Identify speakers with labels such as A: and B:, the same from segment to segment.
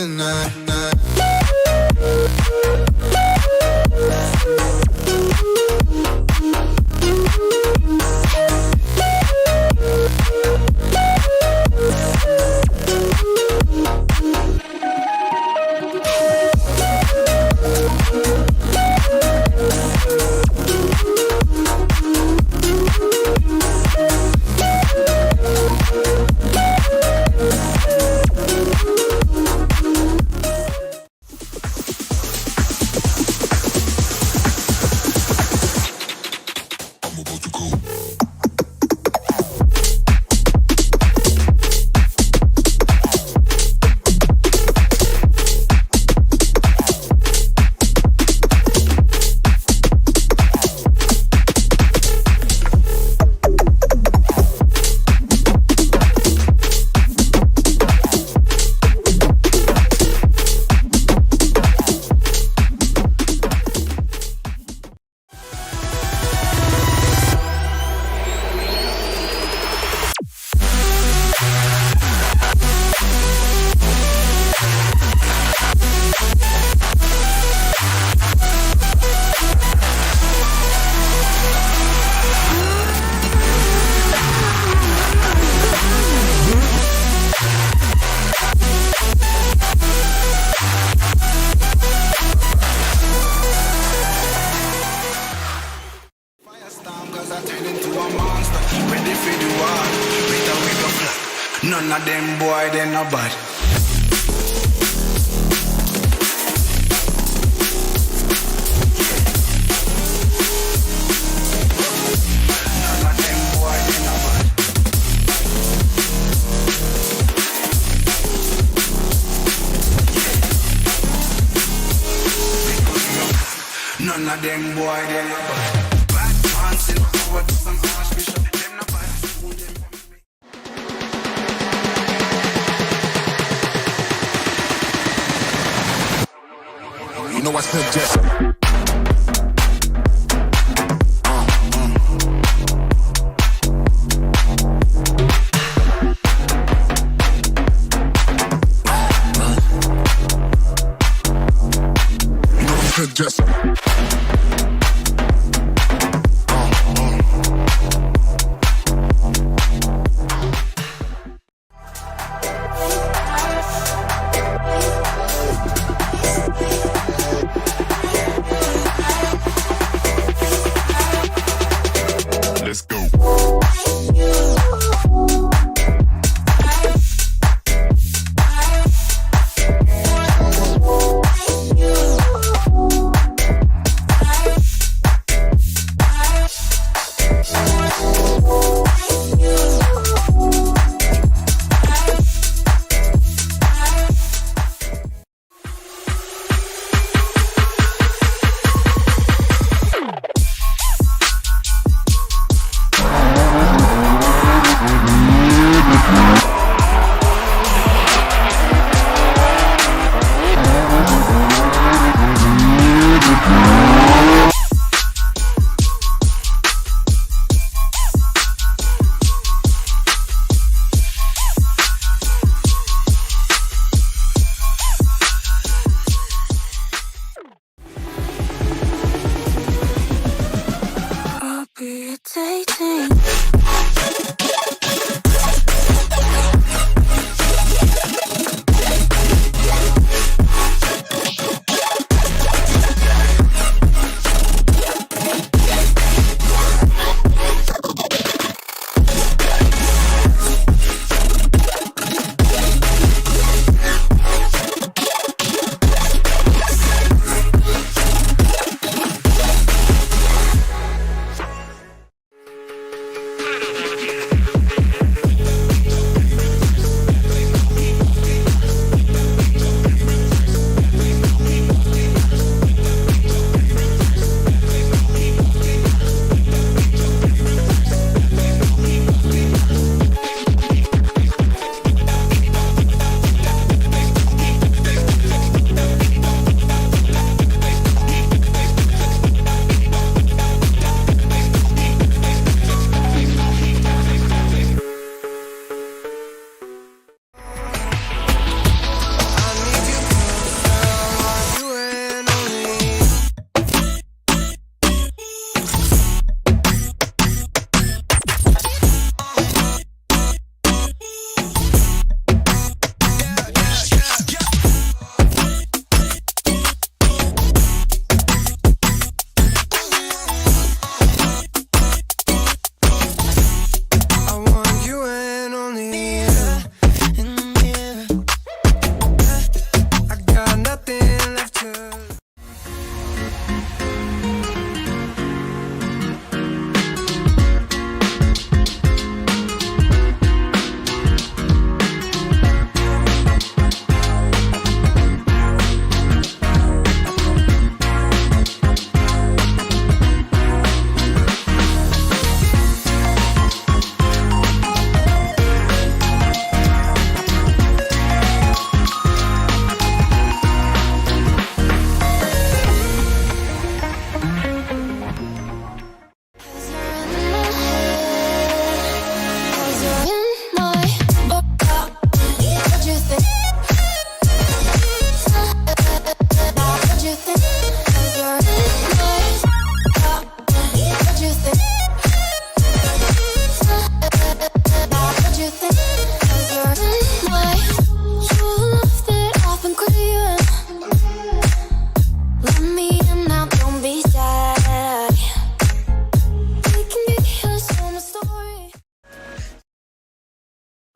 A: tonight.
B: None of them boy, they no bad. None of them boy, they no bad. None of them boy, they no bad. Bad man, sit forward to some Ashby. Them no bad.
C: You know I suggest. You know I suggest. Let's go.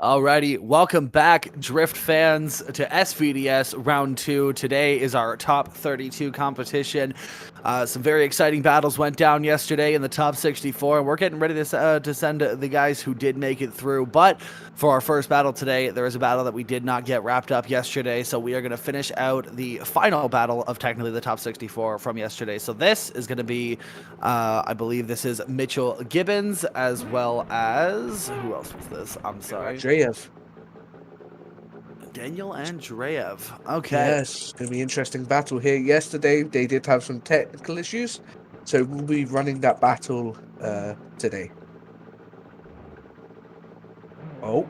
A: Alrighty, welcome back, Drift fans, to SVDS Round 2. Today is our top 32 competition. Some very exciting battles went down yesterday in the top 64, and we're getting ready to send the guys who did make it through. But for our first battle today, there is a battle that we did not get wrapped up yesterday, so we are going to finish out the final battle of technically the top 64 from yesterday. So this is going to be, I believe this is Mitchell Gibbons, as well as, who else was this? I'm sorry.
D: Andreev.
A: Daniel Andreev. Okay.
D: Yes, it's going to be an interesting battle here. Yesterday, they did have some technical issues, so we'll be running that battle today. Oh.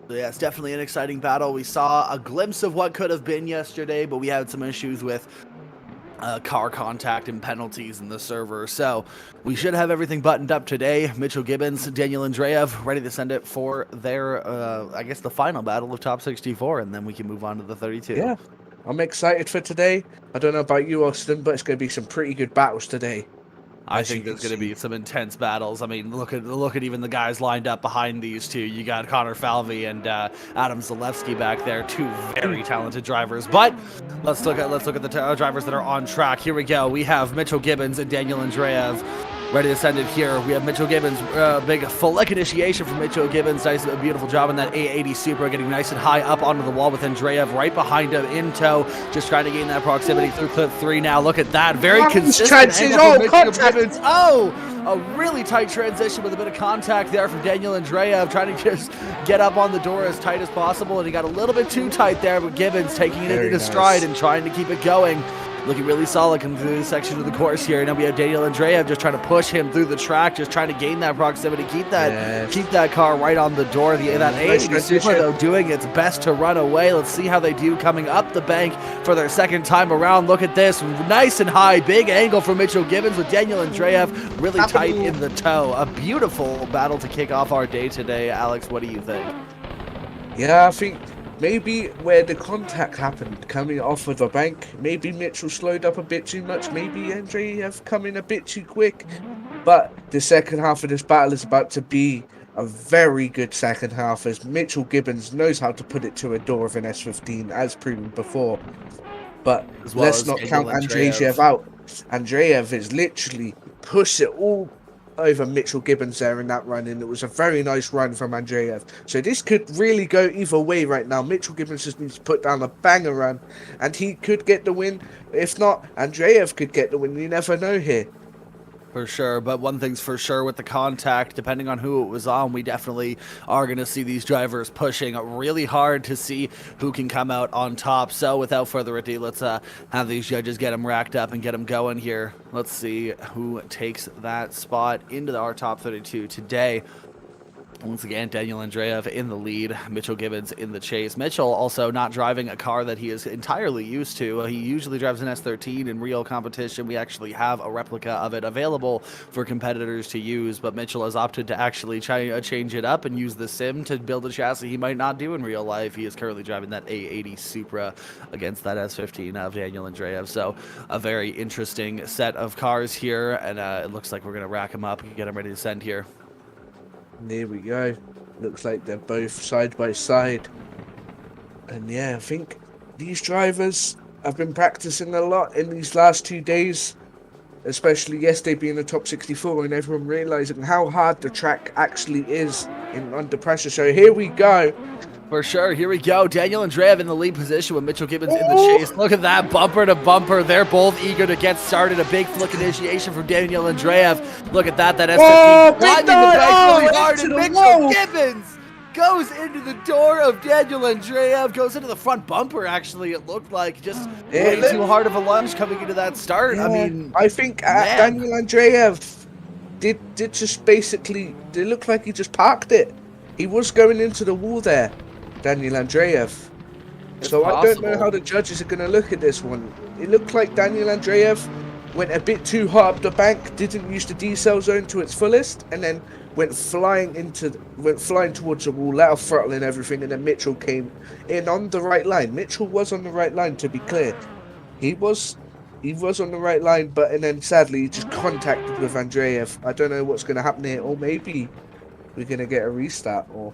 A: Yeah, it's definitely an exciting battle. We saw a glimpse of what could have been yesterday, but we had some issues with car contact and penalties in the server. So we should have everything buttoned up today. Mitchell Gibbons, Daniel Andreev, ready to send it for their, I guess, the final battle of top 64, and then we can move on to the 32.
D: Yeah, I'm excited for today. I don't know about you, Austin, but it's going to be some pretty good battles today.
A: I think there's going to be some intense battles. I mean, look at even the guys lined up behind these two. You got Connor Falvey and Adam Zalevski back there, two very talented drivers. But let's look at the drivers that are on track. Here we go. We have Mitchell Gibbons and Daniel Andreev ready to send it here. We have Mitchell Gibbons, big full leg initiation from Mitchell Gibbons. Nice, beautiful job in that A80 Supra, getting nice and high up onto the wall with Andreev right behind him in tow, just trying to gain that proximity through clip 3 now. Look at that, very consistent angle from Mitchell Gibbons. Oh, a really tight transition with a bit of contact there from Daniel Andreev, trying to just get up on the door as tight as possible, and he got a little bit too tight there, but Gibbons taking it into stride and trying to keep it going. Looking really solid coming through this section of the course here. Now we have Daniel Andreev just trying to push him through the track, just trying to gain that proximity, keep that car right on the door. That A80 Supra, though, doing its best to run away. Let's see how they do coming up the bank for their second time around. Look at this, nice and high, big angle for Mitchell Gibbons with Daniel Andreev really tight in the toe. A beautiful battle to kick off our day today. Alex, what do you think?
D: Yeah, I think maybe where the contact happened, coming off of the bank, maybe Mitchell slowed up a bit too much, maybe Andreev come in a bit too quick. But the second half of this battle is about to be a very good second half, as Mitchell Gibbons knows how to put it to a door of an S15, as proven before. But let's not count Andreev out. Andreev is literally pushed it all over Mitchell Gibbons there in that run, and it was a very nice run from Andreev. So this could really go either way right now. Mitchell Gibbons just needs to put down a banger run, and he could get the win. If not, Andreev could get the win. You never know here.
A: For sure, but one thing's for sure with the contact, depending on who it was on, we definitely are going to see these drivers pushing really hard to see who can come out on top. So without further ado, let's have these judges get them racked up and get them going here. Let's see who takes that spot into our top 32 today. Once again, Daniel Andreev in the lead, Mitchell Gibbons in the chase. Mitchell also not driving a car that he is entirely used to. He usually drives an S13 in real competition. We actually have a replica of it available for competitors to use, but Mitchell has opted to actually change it up and use the sim to build a chassis he might not do in real life. He is currently driving that A80 Supra against that S15 of Daniel Andreev. So a very interesting set of cars here, and it looks like we're going to rack them up and get them ready to send here.
D: There we go. Looks like they're both side by side. And yeah, I think these drivers have been practicing a lot in these last 2 days, especially yesterday being the top 64 and everyone realizing how hard the track actually is under pressure. So here we go.
A: For sure, here we go. Daniel Andreev in the lead position with Mitchell Gibbons in the chase. Look at that, bumper to bumper. They're both eager to get started. A big flick initiation from Daniel Andreev. Look at that S15 climbing the bank really hard, and Mitchell Gibbons goes into the door of Daniel Andreev, goes into the front bumper, actually, it looked like. Just way too hard of a lunge coming into that start.
D: Yeah,
A: I mean,
D: I think Daniel Andreev did just basically, it looked like he just parked it. He was going into the wall there, Daniel Andreev. So I don't know how the judges are going to look at this one. It looked like Daniel Andreev went a bit too hard up the bank, didn't use the decel zone to its fullest, and then went flying towards the wall, let off throttle and everything, and then Mitchell came in on the right line. Mitchell was on the right line, to be clear. He was on the right line, but and then sadly he just contacted with Andreev. I don't know what's going to happen here, or maybe we're gonna get a restart or.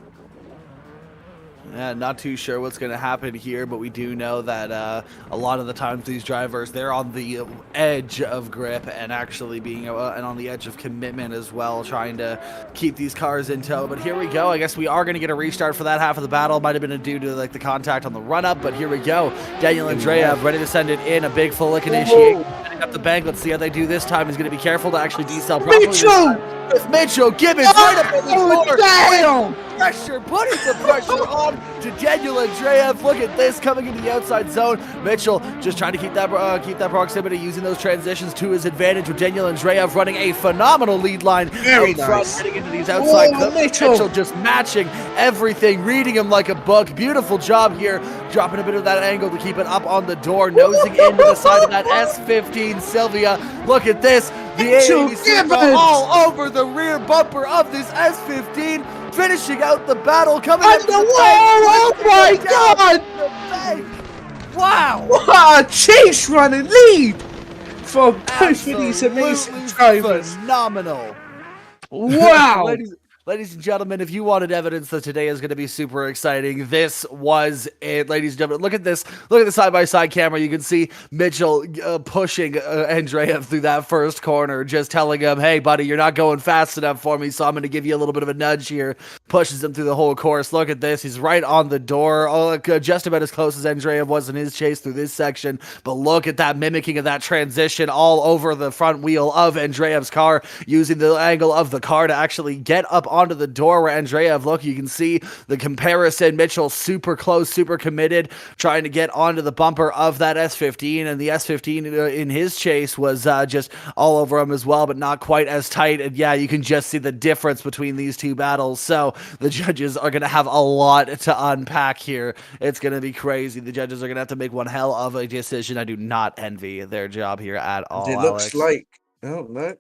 A: Yeah, not too sure what's going to happen here, but we do know that a lot of the times these drivers, they're on the edge of grip and actually being and on the edge of commitment as well, trying to keep these cars in tow. But here we go. I guess we are going to get a restart for that half of the battle. Might have been due to like the contact on the run-up, but here we go. Daniel Andreev ready to send it in. A big full lick initiate. Setting up the bank. Let's see how they do this time. He's going to be careful to actually decel properly. With Mitchell Gibbons right up in the door.
D: Damn!
A: Pressure, putting some pressure on to Daniel Andreev. Look at this coming into the outside zone. Mitchell just trying to keep that proximity, using those transitions to his advantage. With Daniel Andreev running a phenomenal lead line
D: Very
A: out front,
D: nice.
A: getting into these outside.
D: Mitchell
A: just matching everything, reading him like a book. Beautiful job here, dropping a bit of that angle to keep it up on the door, nosing into the side of that S15 Sylvia. Look at this. The A86 all over the rear bumper of this S15, finishing out the battle, coming
D: up the wall. Oh my God!
A: Wow!
D: What a chase running lead for both of these amazing drivers.
A: Phenomenal.
D: Wow!
A: Ladies and gentlemen, if you wanted evidence that today is going to be super exciting, this was it. Ladies and gentlemen, look at this. Look at the side-by-side camera. You can see Mitchell pushing Andreev through that first corner, just telling him, hey, buddy, you're not going fast enough for me, so I'm going to give you a little bit of a nudge here. Pushes him through the whole course. Look at this. He's right on the door, just about as close as Andreev was in his chase through this section. But look at that mimicking of that transition all over the front wheel of Andreev's car, using the angle of the car to actually get up onto the door where Andreev, look, you can see the comparison. Mitchell super close, super committed, trying to get onto the bumper of that S15, and the S15 in his chase was just all over him as well, but not quite as tight. And yeah, you can just see the difference between these two battles. So the judges are going to have a lot to unpack here. It's going to be crazy. The judges are going to have to make one hell of a decision. I do not envy their job here at all.
D: It looks like, I don't know,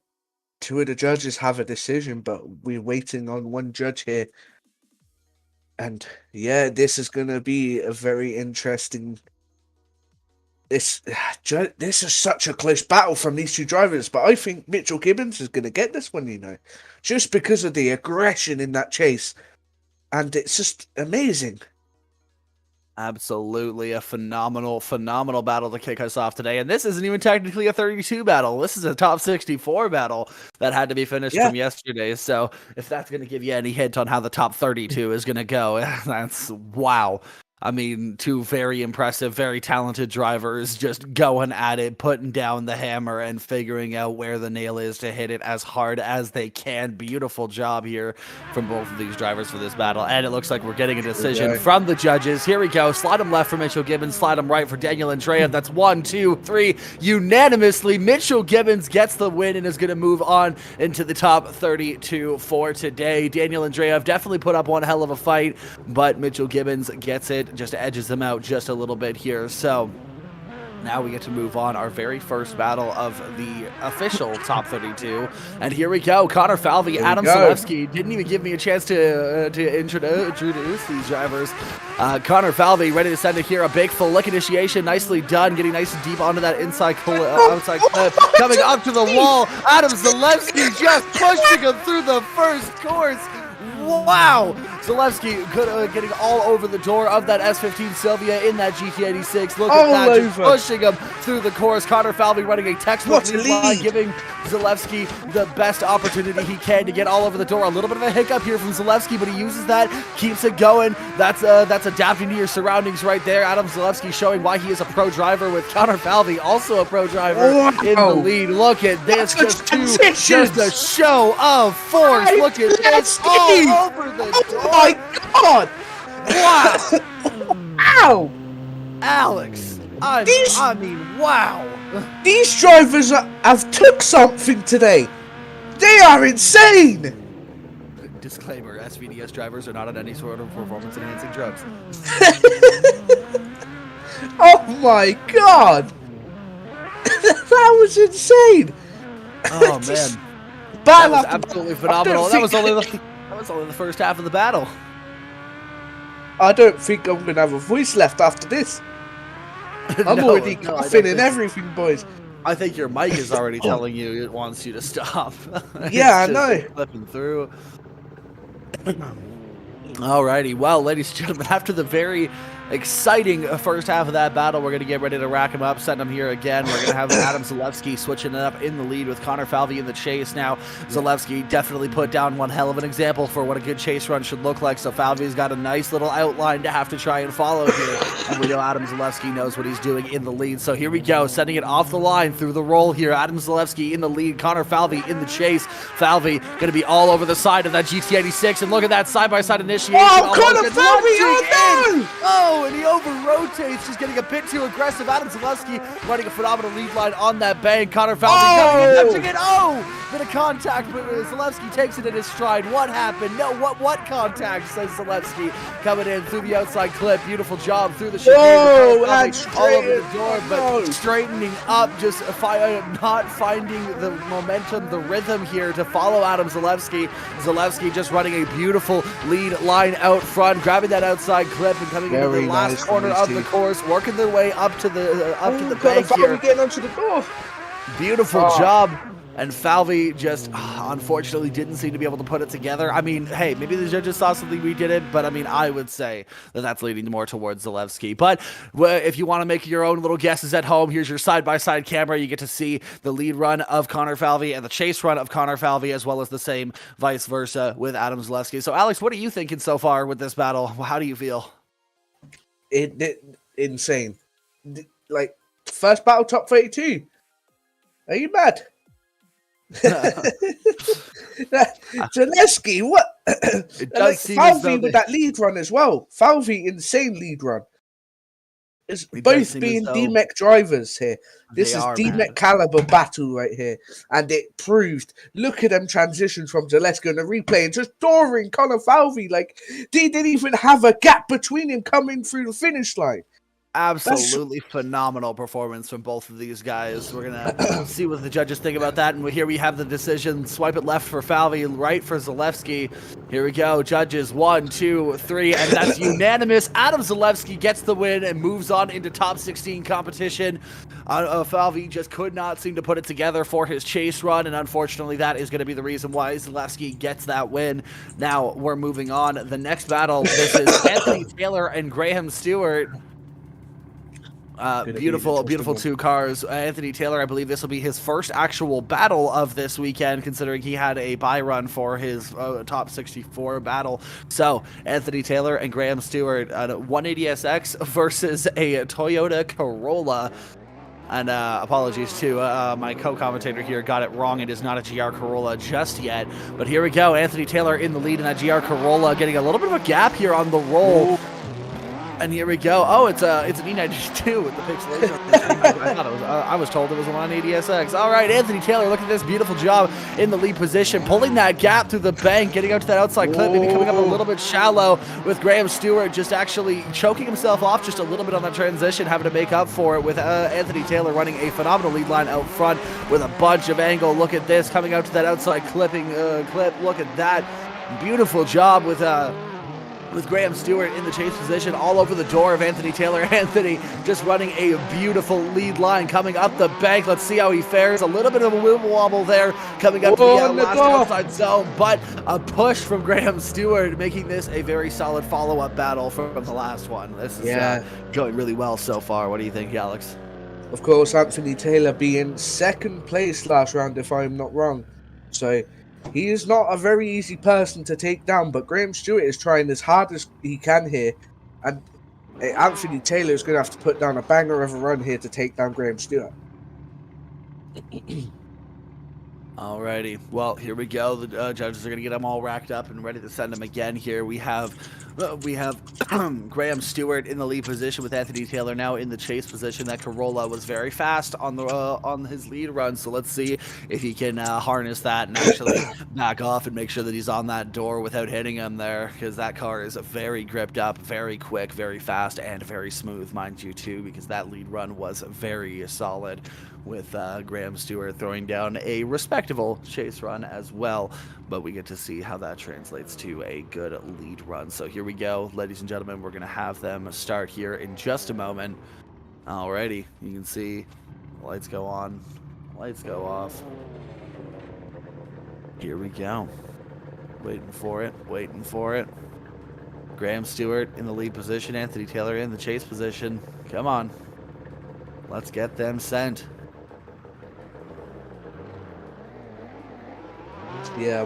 D: two of the judges have a decision, but we're waiting on one judge here. And yeah, this is going to be a very interesting... This is such a close battle from these two drivers, but I think Mitchell Gibbons is going to get this one, you know, just because of the aggression in that chase. And it's just amazing.
A: Absolutely a phenomenal battle to kick us off today. And this isn't even technically a 32 battle. This is a top 64 battle that had to be finished from yesterday. So if that's going to give you any hint on how the top 32 is going to go, that's wow. I mean, two very impressive, very talented drivers just going at it, putting down the hammer and figuring out where the nail is to hit it as hard as they can. Beautiful job here from both of these drivers for this battle. And it looks like we're getting a decision from the judges. Here we go. Slide him left for Mitchell Gibbons. Slide him right for Daniel Andreev. That's 1, 2, 3. Unanimously, Mitchell Gibbons gets the win and is going to move on into the top 32 for today. Daniel Andreev definitely put up one hell of a fight, but Mitchell Gibbons gets it. Just edges them out just a little bit here. So now we get to move on our very first battle of the official top 32. And here we go. Connor Falvey, Adam Zalevski. Didn't even give me a chance to introduce these drivers. Connor Falvey ready to send it here. A big full lick initiation. Nicely done. Getting nice and deep onto that outside clip. Coming up to the wall. Adam Zalevski just pushing him through the first course. Wow! Zalevski getting all over the door of that S15 Sylvia in that GT86. Look at that, just pushing him through the course. Connor Falvey running a textbook lead line, giving Zalevski the best opportunity he can to get all over the door. A little bit of a hiccup here from Zalevski, but he uses that, keeps it going. That's adapting to your surroundings right there. Adam Zalevski showing why he is a pro driver, with Connor Falvey also a pro driver in the lead. Look at this, just a show of force. Look at this, all over the door.
D: Oh my God!
A: Wow!
D: Ow!
A: Alex, I mean, wow!
D: These drivers have took something today. They are insane.
A: Disclaimer: SVDS drivers are not on any sort of performance-enhancing drugs.
D: Oh my God! That was insane.
A: Oh man, that was absolutely phenomenal. That was only the first half of the battle.
D: I don't think I'm gonna have a voice left after this. I'm already coughing and everything, boys.
A: I think your mic is already telling you it wants you to stop.
D: Yeah, I know.
A: Flipping through. Alrighty, well, ladies and gentlemen, after the very exciting first half of that battle, we're going to get ready to rack him up, send him here again. We're going to have Adam Zalevski switching it up in the lead with Connor Falvey in the chase. Now, Zalevski definitely put down one hell of an example for what a good chase run should look like, so Falvey's got a nice little outline to have to try and follow here, and we know Adam Zalevski knows what he's doing in the lead. So here we go, sending it off the line through the roll here. Adam Zalevski in the lead, Connor Falvey in the chase. Falvey going to be all over the side of that GT86, and look at that side-by-side initiation.
D: Oh, Connor Falvey, oh no!
A: Oh, and he over-rotates, just getting a bit too aggressive. Adam Zalevski running a phenomenal lead line on that bank. Connor Falvey coming in, bit of contact, but Zalevski takes it in his stride. What happened? No, what contact, says Zalevski. Coming in through the outside clip. Beautiful job through the chicane.
D: Oh, that's
A: all over the door, but straightening up, just not finding the momentum, the rhythm here to follow Adam Zalevski. Zalevski just running a beautiful lead line out front, grabbing that outside clip and coming into the last corner of the course, working their way up to the bank here.
D: Getting onto the door.
A: Beautiful job. And Falvey just, unfortunately, didn't seem to be able to put it together. I mean, hey, maybe the judges saw something we didn't, but I mean, I would say that that's leading more towards Zalevski. But if you want to make your own little guesses at home, here's your side-by-side camera. You get to see the lead run of Connor Falvey and the chase run of Connor Falvey, as well as the same vice versa with Adam Zalevski. So, Alex, what are you thinking so far with this battle? How do you feel?
D: Insane. Like, first battle top 32. Are you mad? Zalevski, what?
A: It does seem
D: Falvey with that lead run as well. Falvey, insane lead run. It's both being DMEC drivers here. This is DMEC caliber battle right here, and it proved. Look at them transitions from Zalevski on the replay and just dooring Connor Falvey. Like, they didn't even have a gap between him coming through the finish line.
A: Absolutely phenomenal performance from both of these guys. We're going to see what the judges think about that. And here we have the decision. Swipe it left for Falvey, right for Zalevski. Here we go. Judges 1, 2, 3, and that's unanimous. Adam Zalevski gets the win and moves on into top 16 competition. Falvey just could not seem to put it together for his chase run, and unfortunately that is going to be the reason why Zalevski gets that win. Now we're moving on. The next battle, this is Anthony Taylor and Graham Stewart. Beautiful two cars. Anthony Taylor, I believe this will be his first actual battle of this weekend, considering he had a bye run for his top 64 battle. So, Anthony Taylor and Graham Stewart, 180SX versus a Toyota Corolla. And apologies to my co-commentator here, got it wrong. It is not a GR Corolla just yet. But here we go. Anthony Taylor in the lead in that GR Corolla, getting a little bit of a gap here on the roll. And here we go. Oh, it's an E92 with the pixelation. I was told it was a 180SX. All right, Anthony Taylor, look at this beautiful job in the lead position, pulling that gap through the bank, getting out to that outside clip, maybe coming up a little bit shallow with Graham Stewart just actually choking himself off just a little bit on that transition, having to make up for it with Anthony Taylor running a phenomenal lead line out front with a bunch of angle. Look at this, coming out to that outside clip. Look at that. Beautiful job with Graham Stewart in the chase position all over the door of Anthony Taylor. Anthony just running a beautiful lead line coming up the bank. Let's see how he fares. A little bit of a wibble wobble there coming up to the last outside zone, but a push from Graham Stewart, making this a very solid follow-up battle from the last one. This is going really well so far. What do you think, Alex?
D: Of course, Anthony Taylor being second place last round, if I'm not wrong. So he is not a very easy person to take down, but Graham Stewart is trying as hard as he can here. And Anthony Taylor is going to have to put down a banger of a run here to take down Graham Stewart.
A: Alrighty, well, here we go. The judges are going to get them all racked up and ready to send them again here. We have Graham Stewart in the lead position with Anthony Taylor now in the chase position. That Corolla was very fast on his lead run, so let's see if he can harness that and actually back off and make sure that he's on that door without hitting him there, because that car is very gripped up, very quick, very fast, and very smooth, mind you, too, because that lead run was very solid, with Graham Stewart throwing down a respectable chase run as well. But we get to see how that translates to a good lead run. So here we go, ladies and gentlemen. We're going to have them start here in just a moment. Alrighty, you can see lights go on, lights go off. Here we go. Waiting for it. Waiting for it. Graham Stewart in the lead position. Anthony Taylor in the chase position. Come on. Let's get them sent.
D: Yeah,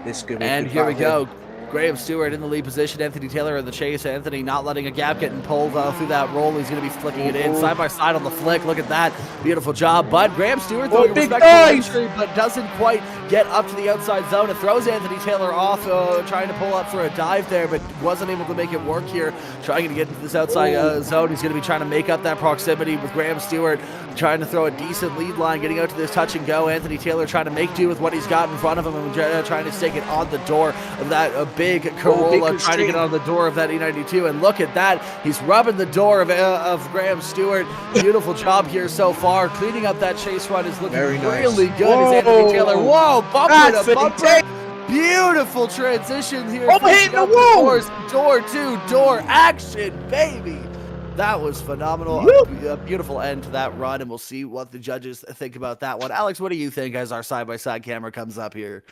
D: this could be.
A: And here we go. Graham Stewart in the lead position. Anthony Taylor in the chase. Anthony not letting a gap getting pulled through that roll. He's going to be flicking it in side by side on the flick. Look at that. Beautiful job. But Graham Stewart throwing a respectable entry, but doesn't quite get up to the outside zone. It throws Anthony Taylor off, trying to pull up for a dive there, but wasn't able to make it work here. Trying to get into this outside zone. He's going to be trying to make up that proximity with Graham Stewart, trying to throw a decent lead line, getting out to this touch and go. Anthony Taylor trying to make do with what he's got in front of him and trying to stake it on the door of that big Corolla, trying to get on the door of that E92. And look at that. He's rubbing the door of Graham Stewart. Beautiful job here so far. Cleaning up that chase run is looking really good. As Anthony Taylor, whoa, bumper to bumper. Beautiful transition here.
D: Oh, hitting the wall.
A: Door to door action, baby. That was phenomenal. A beautiful end to that run, and we'll see what the judges think about that one. Alex, what do you think as our side-by-side camera comes up here?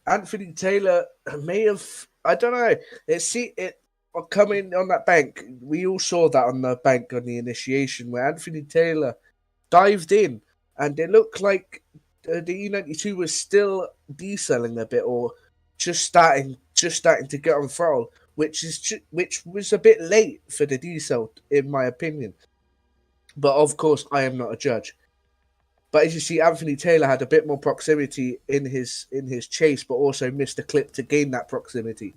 D: Anthony Taylor may have, I don't know, it coming on that bank. We all saw that on the bank on the initiation where Anthony Taylor dived in, and it looked like the E92 was still decelling a bit, or just starting to get on throttle, which was a bit late for the decel, in my opinion. But of course, I am not a judge. But as you see, Anthony Taylor had a bit more proximity in his chase, but also missed a clip to gain that proximity.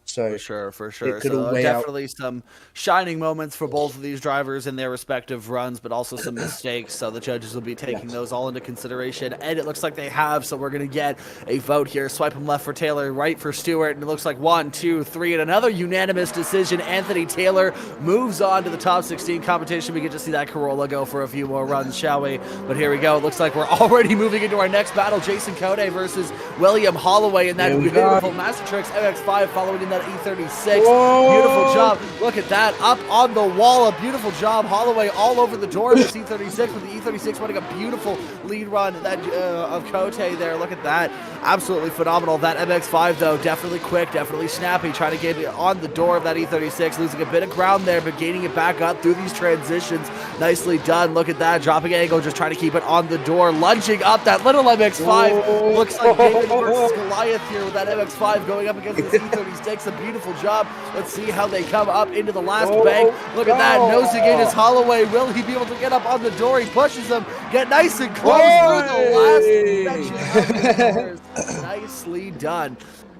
D: So
A: for sure. So definitely some shining moments for both of these drivers in their respective runs, but also some mistakes. So the judges will be taking those all into consideration, and it looks like they have. So we're going to get a vote here. Swipe them left for Taylor, right for Stewart, and it looks like 1, 2, 3, and another unanimous decision. Anthony Taylor moves on to the top 16 competition. We get to see that Corolla go for a few more runs, shall we? But here we go. It looks like we're already moving into our next battle. Jason Cote versus William Holloway in that beautiful Mastertrix MX-5 following in that E36. Whoa. Beautiful job. Look at that. Up on the wall. A beautiful job. Holloway all over the door of this E36, with the E36 running a beautiful lead run that of Cote there. Look at that. Absolutely phenomenal. That MX-5, though, definitely quick, definitely snappy, trying to get it on the door of that E36, losing a bit of ground there, but gaining it back up through these transitions. Nicely done. Look at that. Dropping angle, just trying to keep it on the door. Lunging up that little MX-5. Whoa. Looks like David versus Goliath here with that MX-5 going up against this E36. A beautiful job. Let's see how they come up into the last bank. Look at that. Nosing in is Holloway. Will he be able to get up on the door? He pushes him. Get nice and close through the last section. Nicely done.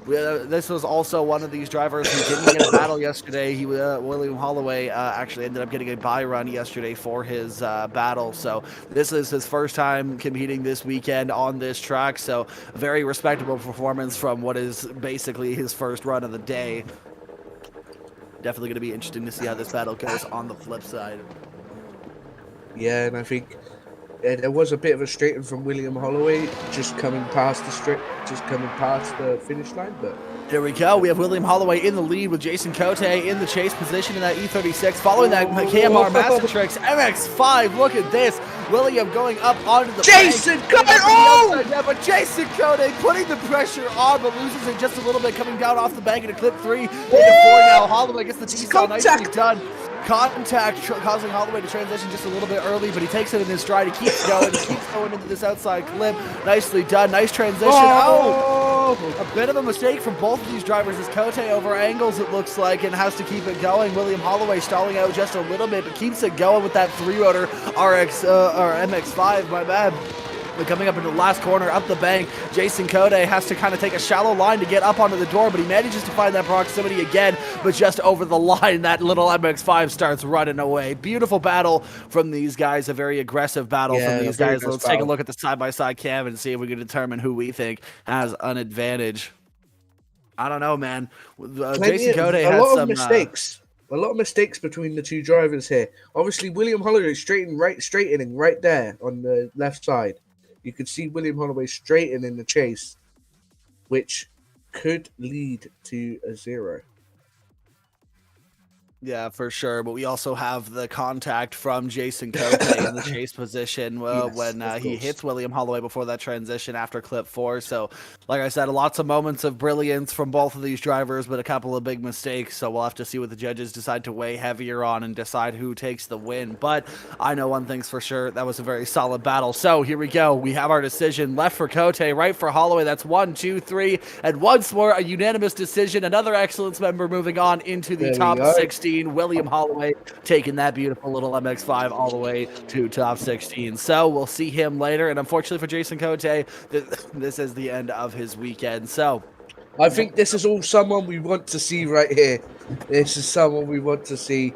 A: This was also one of these drivers who didn't get a battle yesterday. William Holloway actually ended up getting a bye run yesterday for his battle. So this is his first time competing this weekend on this track. So a very respectable performance from what is basically his first run of the day. Definitely going to be interesting to see how this battle goes on the flip side.
D: Yeah, and I think there was a bit of a straighten from William Holloway just coming past the finish line, but
A: here we go. We have William Holloway in the lead with Jason Cote in the chase position in that E36, following that KMR Mastertrix MX-5. Look at this. William going up onto the
D: Jason Cote!
A: Yeah, but Jason Cote putting the pressure on, but loses it just a little bit, coming down off the bank into clip 3. Into 4 now. Holloway gets the decel. Nicely done. Contact causing Holloway to transition just a little bit early, but he takes it in his stride. He keeps going. He keeps going into this outside clip. Nicely done. Nice transition. A bit of a mistake from both of these drivers as Cote over angles, it looks like, and has to keep it going. William Holloway stalling out just a little bit, but keeps it going with that 3-rotor RX or MX-5. My bad. But coming up into the last corner, up the bank, Jason Cote has to kind of take a shallow line to get up onto the door, but he manages to find that proximity again, but just over the line, that little MX-5 starts running away. Beautiful battle from these guys, a very aggressive battle from these guys. Let's take a look at the side-by-side cam and see if we can determine who we think has an advantage. I don't know, man. Jason Cote had some mistakes.
D: A lot of mistakes between the two drivers here. Obviously, William Holloway straightening right there on the left side. You could see William Holloway straighten in the chase, which could lead to a 0.
A: Yeah, for sure. But we also have the contact from Jason Cote in the chase position
D: Yes,
A: when
D: of
A: he
D: course.
A: hits William Holloway before that transition after clip 4. So, like I said, lots of moments of brilliance from both of these drivers, but a couple of big mistakes. So we'll have to see what the judges decide to weigh heavier on and decide who takes the win. But I know one thing's for sure. That was a very solid battle. So here we go. We have our decision. Left for Cote, right for Holloway. That's 1, 2, 3. And once more, a unanimous decision. Another excellence member moving on into the
D: There we
A: top
D: go.
A: 16. William Holloway taking that beautiful little MX-5 all the way to top 16. So we'll see him later. And unfortunately for Jason Cote, this is the end of his weekend. So
D: I think this is all someone we want to see right here. This is someone we want to see.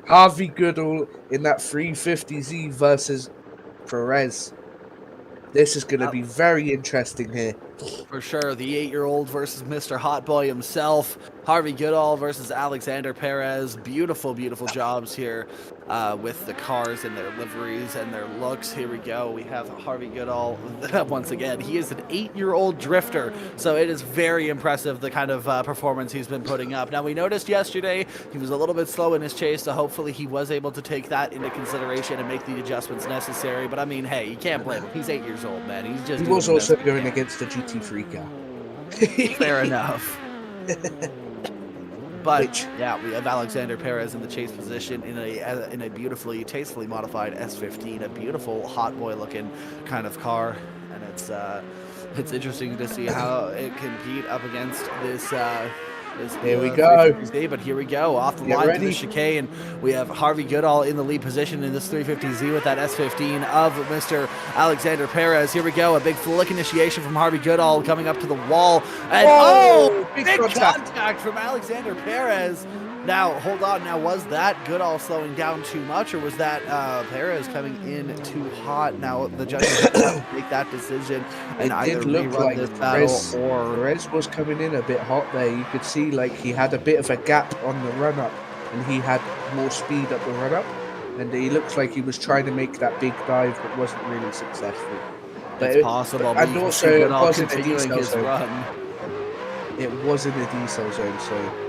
D: Harvey Goodall in that 350Z versus Perez. This is going to be very interesting here.
A: for sure, the 8-year-old versus Mr. Hot Boy himself. Harvey Goodall versus Alexander Perez. Beautiful, beautiful jobs here with the cars and their liveries and their looks. Here we go. We have Harvey Goodall once again. He is an 8-year-old drifter, so it is very impressive the kind of performance he's been putting up. Now, we noticed yesterday he was a little bit slow in his chase, so hopefully he was able to take that into consideration and make the adjustments necessary. But I mean, hey, you can't blame him. He's 8 years old, man. He's just
D: He
A: doing
D: was
A: the best
D: also
A: he
D: going
A: can.
D: against the GT3 car.
A: Fair enough. But
D: Which-
A: yeah, we have Alexander Perez in the chase position in a beautifully, tastefully modified S15, a beautiful hot boy looking kind of car, and it's interesting to see how it compete up against this.
D: Here we go.
A: 350Z, but here we go off the
D: Get
A: line to
D: ready.
A: the chicane. We have Harvey Goodall in the lead position in this 350Z with that S15 of Mr. Alexander Perez. Here we go, a big flick initiation from Harvey Goodall coming up to the wall, and
D: Big
A: big
D: contact.
A: contact from Alexander Perez. Now, hold on. Now, was that Goodall slowing down too much, or was that Perez coming in too hot? Now, the judges have to make that decision and
D: It
A: either
D: did look
A: rerun
D: like
A: this battle
D: Perez,
A: or...
D: Perez was coming in a bit hot there. You could see like he had a bit of a gap on the run up, and he had more speed up the run up, and he looks like he was trying to make that big dive, but wasn't really successful. But
A: It's possible, but
D: and
A: you can
D: also
A: see
D: it
A: Goodall
D: was in a
A: continuing
D: decel
A: his
D: zone.
A: run.
D: It was in a diesel zone, so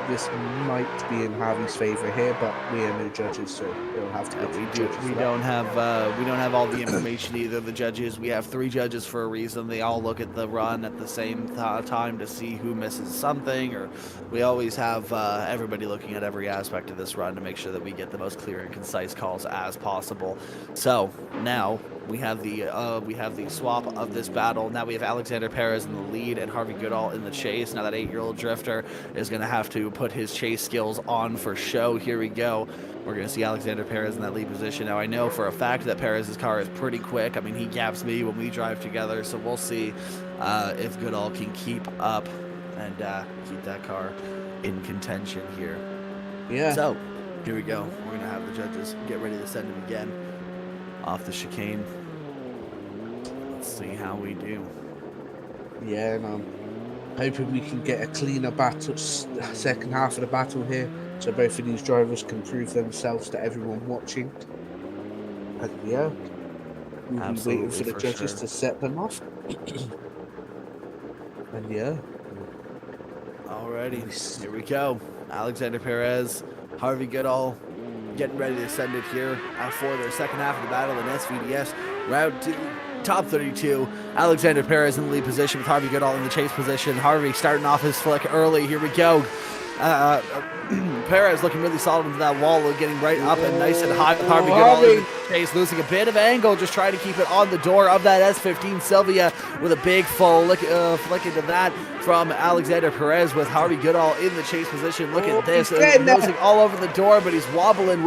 D: this might be in Harvey's favor here. But we are no judges, so it'll have to be judges.
A: We don't have all the information either. The judges, we have 3 judges for a reason. They all look at the run at the same time to see who misses something, or we always have everybody looking at every aspect of this run to make sure that we get the most clear and concise calls as possible. So now we have the swap of this battle. Now we have Alexander Perez in the lead and Harvey Goodall in the chase. Now that 8-year-old drifter is going to have to put his chase skills on for show. Here we go. We're going to see Alexander Perez in that lead position. Now, I know for a fact that Perez's car is pretty quick. I mean, he gaps me when we drive together, so we'll see if Goodall can keep up and keep that car in contention here.
D: Yeah.
A: So, here we go. We're going to have the judges get ready to send him again off the chicane. Let's see how we do.
D: Yeah, and I'm hoping we can get a cleaner battle, second half of the battle here, so both of these drivers can prove themselves to everyone watching. And yeah, we'll be
A: Absolutely,
D: waiting for the
A: for
D: judges
A: sure.
D: to set them off. And yeah,
A: Alrighty, here we go. Alexander Perez, Harvey Goodall, getting ready to send it here for their second half of the battle in SVDS round 2. Top 32, Alexander Perez in the lead position with Harvey Goodall in the chase position. Harvey starting off his flick early. Here we go. Perez looking really solid into that wall, getting right up and nice and high with Harvey Goodall in the chase, losing a bit of angle, just trying to keep it on the door of that S15 Sylvia with a big full flick into that from Alexander Perez with Harvey Goodall in the chase position. Look at this, losing all over the door, but he's wobbling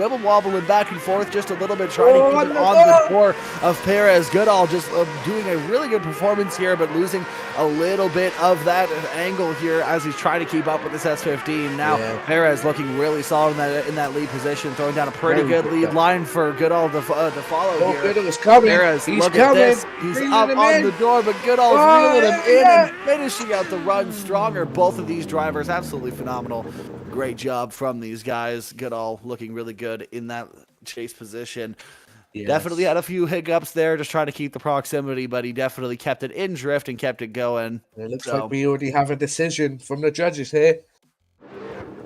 A: back and forth just a little bit, trying to keep it on the door of Perez. Goodall just doing a really good performance here, but losing a little bit of that angle here as he's trying to keep up with this S15. Now Perez looking really solid in that lead position, throwing down a pretty good lead line for Goodall to follow here.
D: Goodall is coming.
A: Perez,
D: He's
A: look
D: coming.
A: at this. He's up on the door, but Goodall's reeling him in and finishing out the run stronger. Both of these drivers absolutely phenomenal. Great job from these guys. Goodall looking really good in that chase position.
D: Yes.
A: Definitely had a few hiccups there, just trying to keep the proximity, but he definitely kept it in drift and kept it going.
D: It looks
A: So-
D: like we already have a decision from the judges here.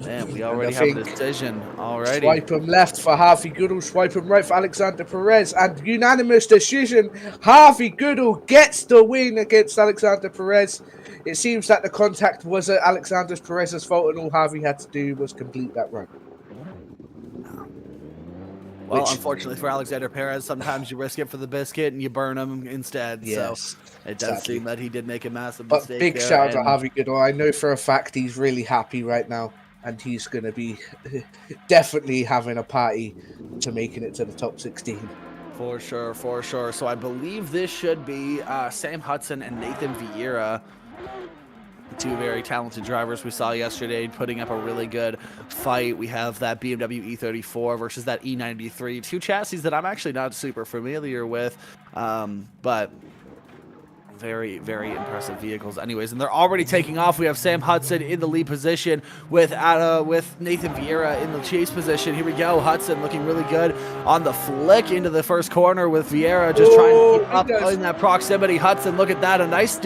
A: Man, we
D: And
A: already
D: I
A: have a
D: think
A: decision. Alrighty.
D: Swipe him left for Harvey Goodall, swipe him right for Alexander Perez, and unanimous decision. Harvey Goodall gets the win against Alexander Perez. It seems that the contact was Alexander Perez's fault, and all Harvey had to do was complete that run.
A: Well, unfortunately for Alexander Perez, sometimes you risk it for the biscuit and you burn him instead.
D: Yes,
A: So it does seem that he did make a massive
D: But
A: mistake.
D: big
A: there,
D: shout out to
A: and-
D: Harvey Goodall. I know for a fact he's really happy right now, and he's going to be definitely having a party to making it to the top 16.
A: For sure, for sure. So I believe this should be Sam Hudson and Nathan Vieira, two very talented drivers we saw yesterday, putting up a really good fight. We have that BMW E34 versus that E93, two chassis that I'm actually not super familiar with, but very, very impressive vehicles anyways. And they're already taking off. We have Sam Hudson in the lead position with Nathan Vieira in the chase position. Here we go. Hudson looking really good on the flick into the first corner with Vieira just trying to keep up in that proximity. Hudson, look at that. A nice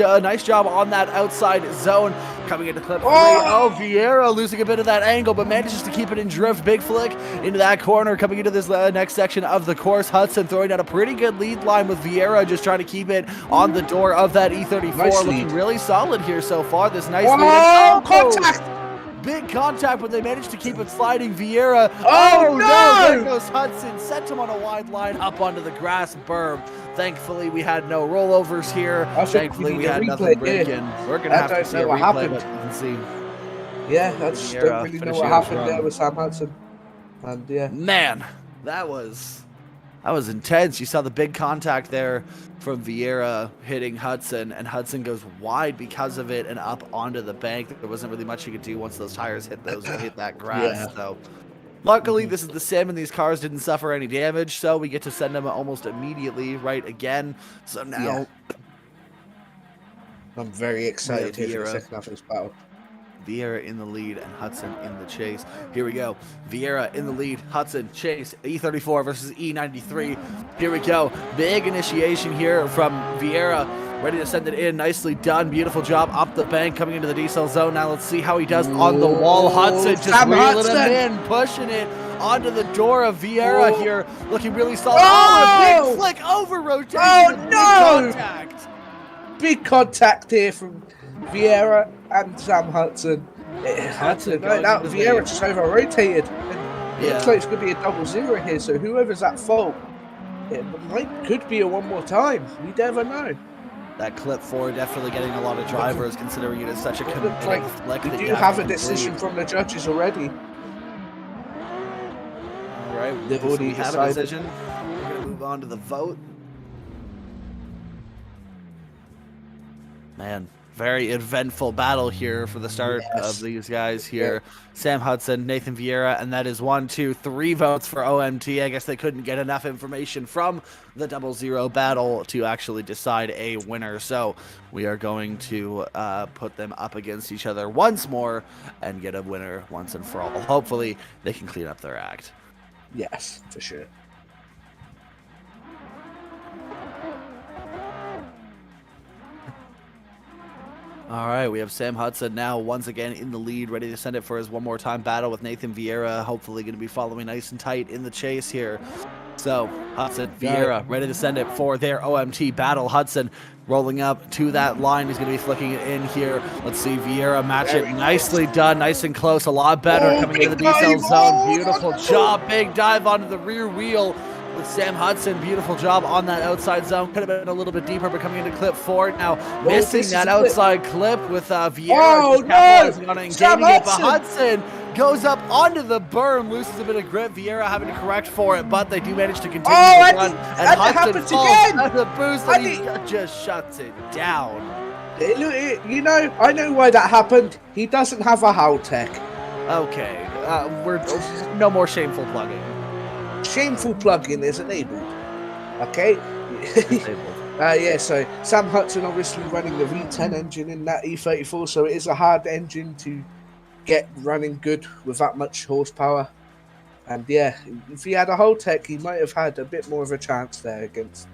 A: job on that outside zone coming into clip 3. Oh, Vieira losing a bit of that angle, but manages to keep it in drift. Big flick into that corner coming into this next section of the course. Hudson throwing out a pretty good lead line with Vieira just trying to keep it on the door of that E34.
D: Nice
A: looking
D: lead.
A: really solid here so far. This nice
D: Oh,
A: lead.
D: contact!
A: Big contact, but they managed to keep it sliding. Vieira.
D: Oh, no!
A: There goes Hudson. Sent him on a wide line up onto the grass berm. Thankfully, we had no rollovers here.
D: I think
A: Thankfully,
D: we
A: we
D: need a
A: had
D: replay
A: nothing
D: here.
A: breaking. We're going to
D: I
A: have to
D: don't
A: see
D: know
A: a
D: what
A: replay,
D: happened.
A: but you can see.
D: Yeah, I just
A: Vieira
D: don't really know
A: finishing
D: what
A: his
D: happened
A: run.
D: there with Sam Hudson. And yeah.
A: Man, that was intense. You saw the big contact there from Vieira hitting Hudson, and Hudson goes wide because of it and up onto the bank. There wasn't really much you could do once those tires hit that grass.
D: Yeah.
A: So luckily, this is the sim, and these cars didn't suffer any damage, so we get to send them almost immediately right again. So now
D: Yeah. I'm very excited here for the
A: Vieira.
D: second half of this battle.
A: Vieira in the lead and Hudson in the chase. Here we go. Vieira in the lead. Hudson chase. E34 versus E93. Here we go. Big initiation here from Vieira. Ready to send it in. Nicely done. Beautiful job up the bank coming into the decel zone. Now let's see how he does on the wall. Hudson just
D: Sam
A: reeling him
D: Hudson.
A: in, pushing it onto the door of Vieira
D: Oh.
A: here. Looking really solid.
D: Oh.
A: Oh, a big flick over rotation.
D: Oh,
A: Big
D: no.
A: contact.
D: Big contact here from Vieira and Sam Hudson.
A: Hudson
D: No,
A: going
D: that
A: into the
D: Vieira
A: lead.
D: just over rotated. It looks
A: Yeah.
D: like it's going to be a 0-0 here, so whoever's at fault, it could be a one more time. We never know.
A: That clip 4 definitely getting a lot of drivers, considering it is such a
D: It looks like
A: flick
D: we
A: that
D: do
A: you
D: have
A: to
D: a decision
A: complete.
D: from the judges already.
A: All right,
D: They've
A: so
D: already
A: we have a
D: decided.
A: decision. We're going to move on to the vote. Man, very eventful battle here for the start
D: Yes.
A: of these guys here. Sam Hudson, Nathan Vieira, and that is 1, 2, 3 votes for OMT. I guess they couldn't get enough information from the 0-0 battle to actually decide a winner. So we are going to put them up against each other once more and get a winner once and for all. Hopefully they can clean up their act.
D: Yes, for sure.
A: All right, we have Sam Hudson now once again in the lead, ready to send it for his one more time battle with Nathan Vieira. Hopefully going to be following nice and tight in the chase here. So Hudson, Vieira, ready to send it for their OMT battle. Hudson rolling up to that line. He's going to be flicking it in here. Let's see Vieira match it. Nicely done, nice and close, a lot better coming into the decel zone. Beautiful job, big dive onto the rear wheel. With Sam Hudson, beautiful job on that outside zone. Could have been a little bit deeper, but coming into clip 4 now, missing
D: this
A: that
D: is it.
A: outside clip with Vieira.
D: Oh,
A: just capitalizing
D: no!
A: on it and
D: Sam
A: gaining it, but
D: Hudson!
A: Hudson goes up onto the berm, loses a bit of grip. Vieira having to correct for it, but they do manage to continue
D: Oh,
A: the run.
D: and
A: And
D: it
A: Hudson
D: happens
A: falls
D: again!
A: at the boost,
D: And
A: and he just shuts it down.
D: You know, I know why that happened. He doesn't have a Haltech.
A: Okay, we're no more shameful plugging.
D: Shameful plugin is enabled. Okay?
A: Disabled.
D: Yeah, so Sam Hudson obviously running the V10 engine in that E34, so it is a hard engine to get running good with that much horsepower. And yeah, if he had a Haltech, he might have had a bit more of a chance there against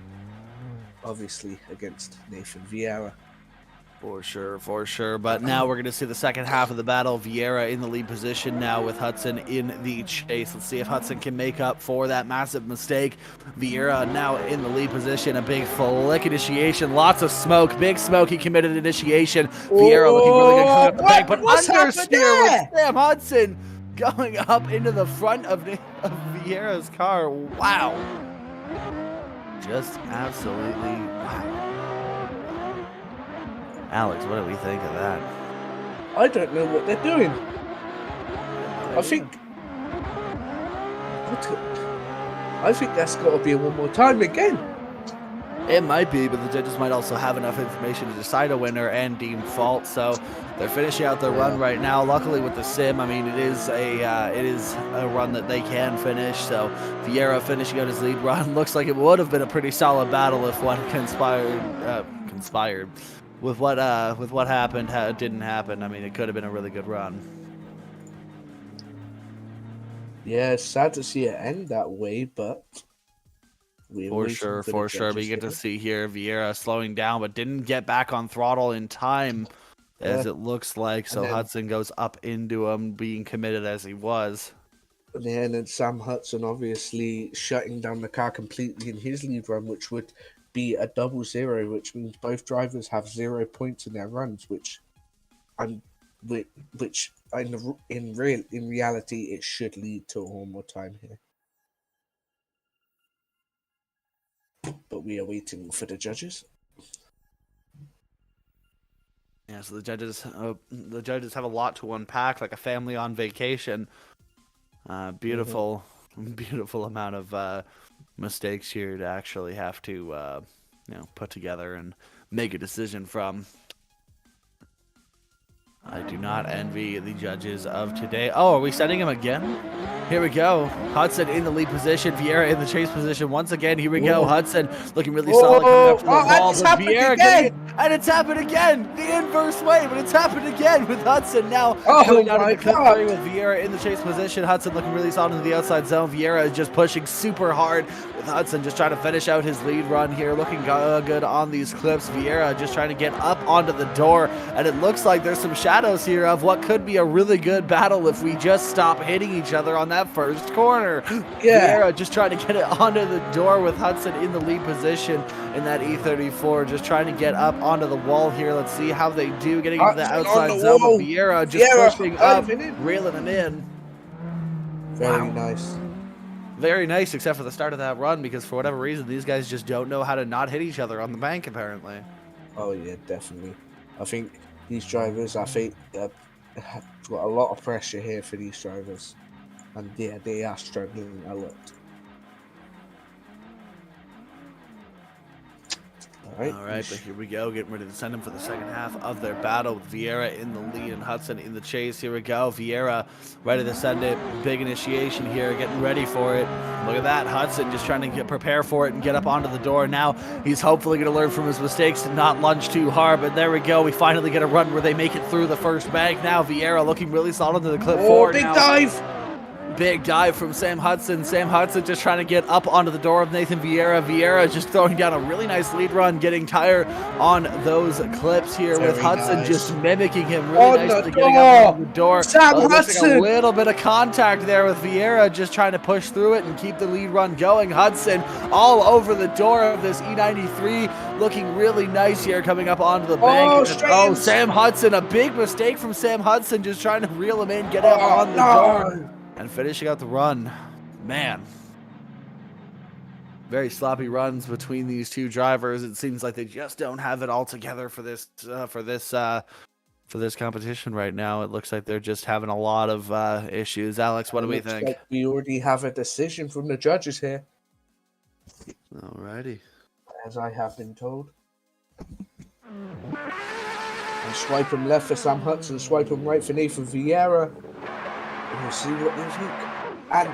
D: Nathan Vieira.
A: For sure, for sure. But now we're going to see the second half of the battle. Vieira in the lead position now with Hudson in the chase. Let's see if Hudson can make up for that massive mistake. Vieira now in the lead position. A big flick initiation. Lots of smoke. Big smoke. He committed initiation. Vieira looking really good coming up the bank. But understeer with Sam Hudson going up into the front of Vieira's car. Wow. Just absolutely wow. Alex, what do we think of that?
D: I don't know what they're doing. I think that's got to be a one more time again.
A: It might be, but the judges might also have enough information to decide a winner and deem fault. So they're finishing out their run right now. Luckily, with the sim, I mean, it is a run that they can finish. So Vieira finishing out his lead run looks like it would have been a pretty solid battle if one conspired. With what happened, didn't happen. I mean, it could have been a really good run.
D: Yeah, it's sad to see it end that way, but
A: for sure. But you get to see here Vieira slowing down, but didn't get back on throttle in time, as it looks like. So Hudson goes up into him, being committed as he was.
D: Yeah, and then Sam Hudson obviously shutting down the car completely in his lead run, which would be a 0-0, which means both drivers have 0 points in their runs, which in reality it should lead to one more time here. But we are waiting for the judges.
A: Yeah, so the judges have a lot to unpack, like a family on vacation. Beautiful amount of mistakes here to actually have to put together and make a decision from. I do not envy the judges of today. Oh, are we setting him again? Here we go. Hudson in the lead position. Vieira in the chase position once again. Here we go. Hudson looking really solid coming up to the wall. But Vieira and it's happened again. The inverse way, but it's happened again with Hudson now. Coming down to the clip 3 with Vieira in the chase position. Hudson looking really solid into the outside zone. Vieira is just pushing super hard with Hudson just trying to finish out his lead run here. Looking good on these clips. Vieira just trying to get up onto the door. And it looks like there's some shadows here of what could be a really good battle if we just stop hitting each other on that first corner. Yeah. Vieira just trying to get it onto the door with Hudson in the lead position in that E34, just trying to get up onto the wall here. Let's see how they do getting into the outside zone. But Vieira just pushing up, reeling him in.
D: Very nice.
A: Very nice, except for the start of that run, because for whatever reason, these guys just don't know how to not hit each other on the bank, apparently.
D: Oh, yeah, definitely. I think these drivers, got a lot of pressure here for these drivers. And yeah, they are struggling a lot. All right,
A: but here we go, getting ready to send them for the second half of their battle with Vieira in the lead and Hudson in the chase. Here we go, Vieira ready to send it. Big initiation here, getting ready for it. Look at that, Hudson just trying to prepare for it and get up onto the door. Now he's hopefully going to learn from his mistakes to not lunge too hard, but there we go. We finally get a run where they make it through the first bank. Now Vieira looking really solid into the clip 4.
D: Big dive!
A: Big dive from Sam Hudson. Sam Hudson just trying to get up onto the door of Nathan Vieira. Vieira just throwing down a really nice lead run, getting tire on those clips here. Very with Hudson nice. Just mimicking him really nicely, getting up on the door.
D: Sam Hudson!
A: A little bit of contact there with Vieira, just trying to push through it and keep the lead run going. Hudson all over the door of this E93, looking really nice here, coming up onto the bank. Sam Hudson, a big mistake from Sam Hudson, just trying to reel him in, get up on the door. And finishing out the run, man. Very sloppy runs between these two drivers. It seems like they just don't have it all together for this competition right now. It looks like they're just having a lot of issues. Alex, what do we think?
D: Like we already have a decision from the judges here.
A: Alrighty.
D: As I have been told. And swipe him left for Sam Hudson, swipe him right for Nathan Vieira. We'll see what they think. And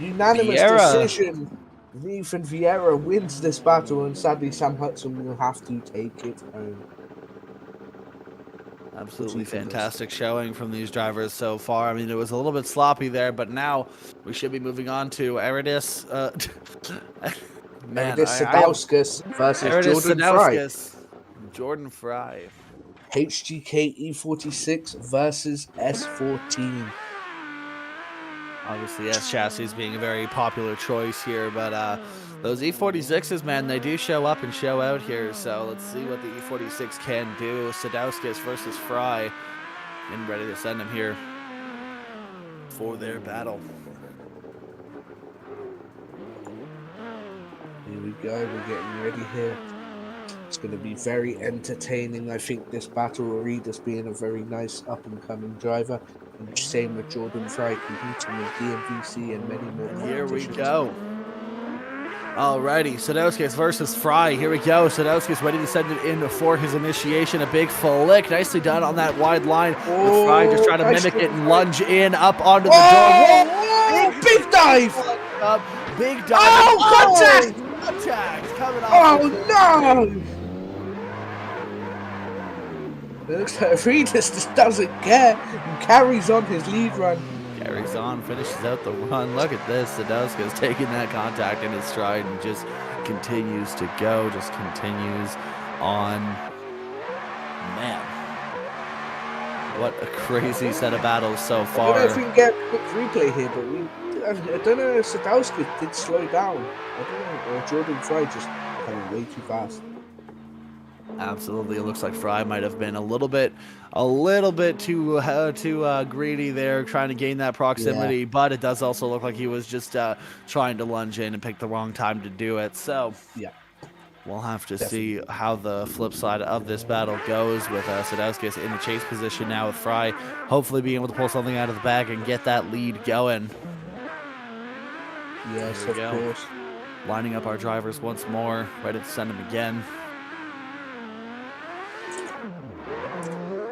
D: unanimous decision. Nathan Vieira wins this battle, and sadly Sam Hudson will have to take it home.
A: Absolutely fantastic showing from these drivers so far. I mean, it was a little bit sloppy there, but now we should be moving on to Eridis.
D: Sadowski versus Jordan Fry.
A: Jordan Fry.
D: HGK E46 versus S14.
A: Obviously, S chassis being a very popular choice here, but those E46s, man, they do show up and show out here. So let's see what the E46 can do. Sadowski versus Fry, and ready to send him here for their battle.
D: Here we go. We're getting ready here. It's going to be very entertaining. I think this battle, Aridas being a very nice up-and-coming driver, and same with Jordan Fry, competing with DMVC and many more.
A: Here we go. Alrighty, Sadowski versus Fry. Here we go. Sadowski's ready to send it in for his initiation. A big flick. Nicely done on that wide line. With Fry just trying to mimic it and lunge in up onto the door.
D: Whoa, big dive!
A: Up, big dive.
D: Oh, contact!
A: Contact coming off.
D: Oh, no! It looks like Aridas just doesn't care and carries on his lead run.
A: Carries on, finishes out the run. Look at this. Sadowski's taking that contact in his stride and just continues to go, just continues on. Man, what a crazy set of battles so far.
D: I don't know if we can get a quick replay here, but I don't know if Sadowski did slow down. I don't know, or Jordan Fry just coming way too fast.
A: Absolutely, it looks like Fry might have been a little bit too greedy there, trying to gain that proximity. Yeah. But it does also look like he was just trying to lunge in and pick the wrong time to do it. So
D: yeah,
A: we'll have to see how the flip side of this battle goes with Sadowski in the chase position now with Fry, hopefully being able to pull something out of the bag and get that lead going.
D: Yes, of course.
A: Lining up our drivers once more, ready to send them again.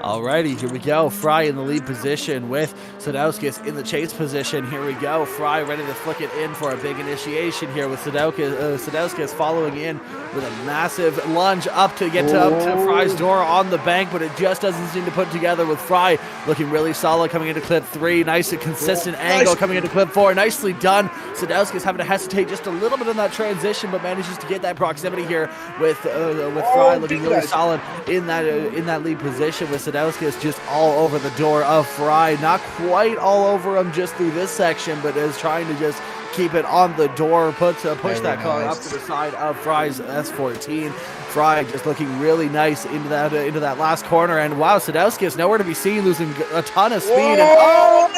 A: Alrighty, here we go. Fry in the lead position with Sadowski in the chase position. Here we go. Fry ready to flick it in for a big initiation here with Sadowski following in with a massive lunge up to get up to Fry's door on the bank, but it just doesn't seem to put together with Fry looking really solid coming into clip 3. Nice and consistent angle coming into clip 4. Nicely done. Sadowski having to hesitate just a little bit in that transition, but manages to get that proximity here with Fry looking really solid in that lead position with Sadowski is just all over the door of Fry. Not quite all over him just through this section, but is trying to just keep it on the door, push that car up to the side of Fry's S14. Fry just looking really nice into that last corner, and wow, Sadowski is nowhere to be seen, losing a ton of speed.
D: No!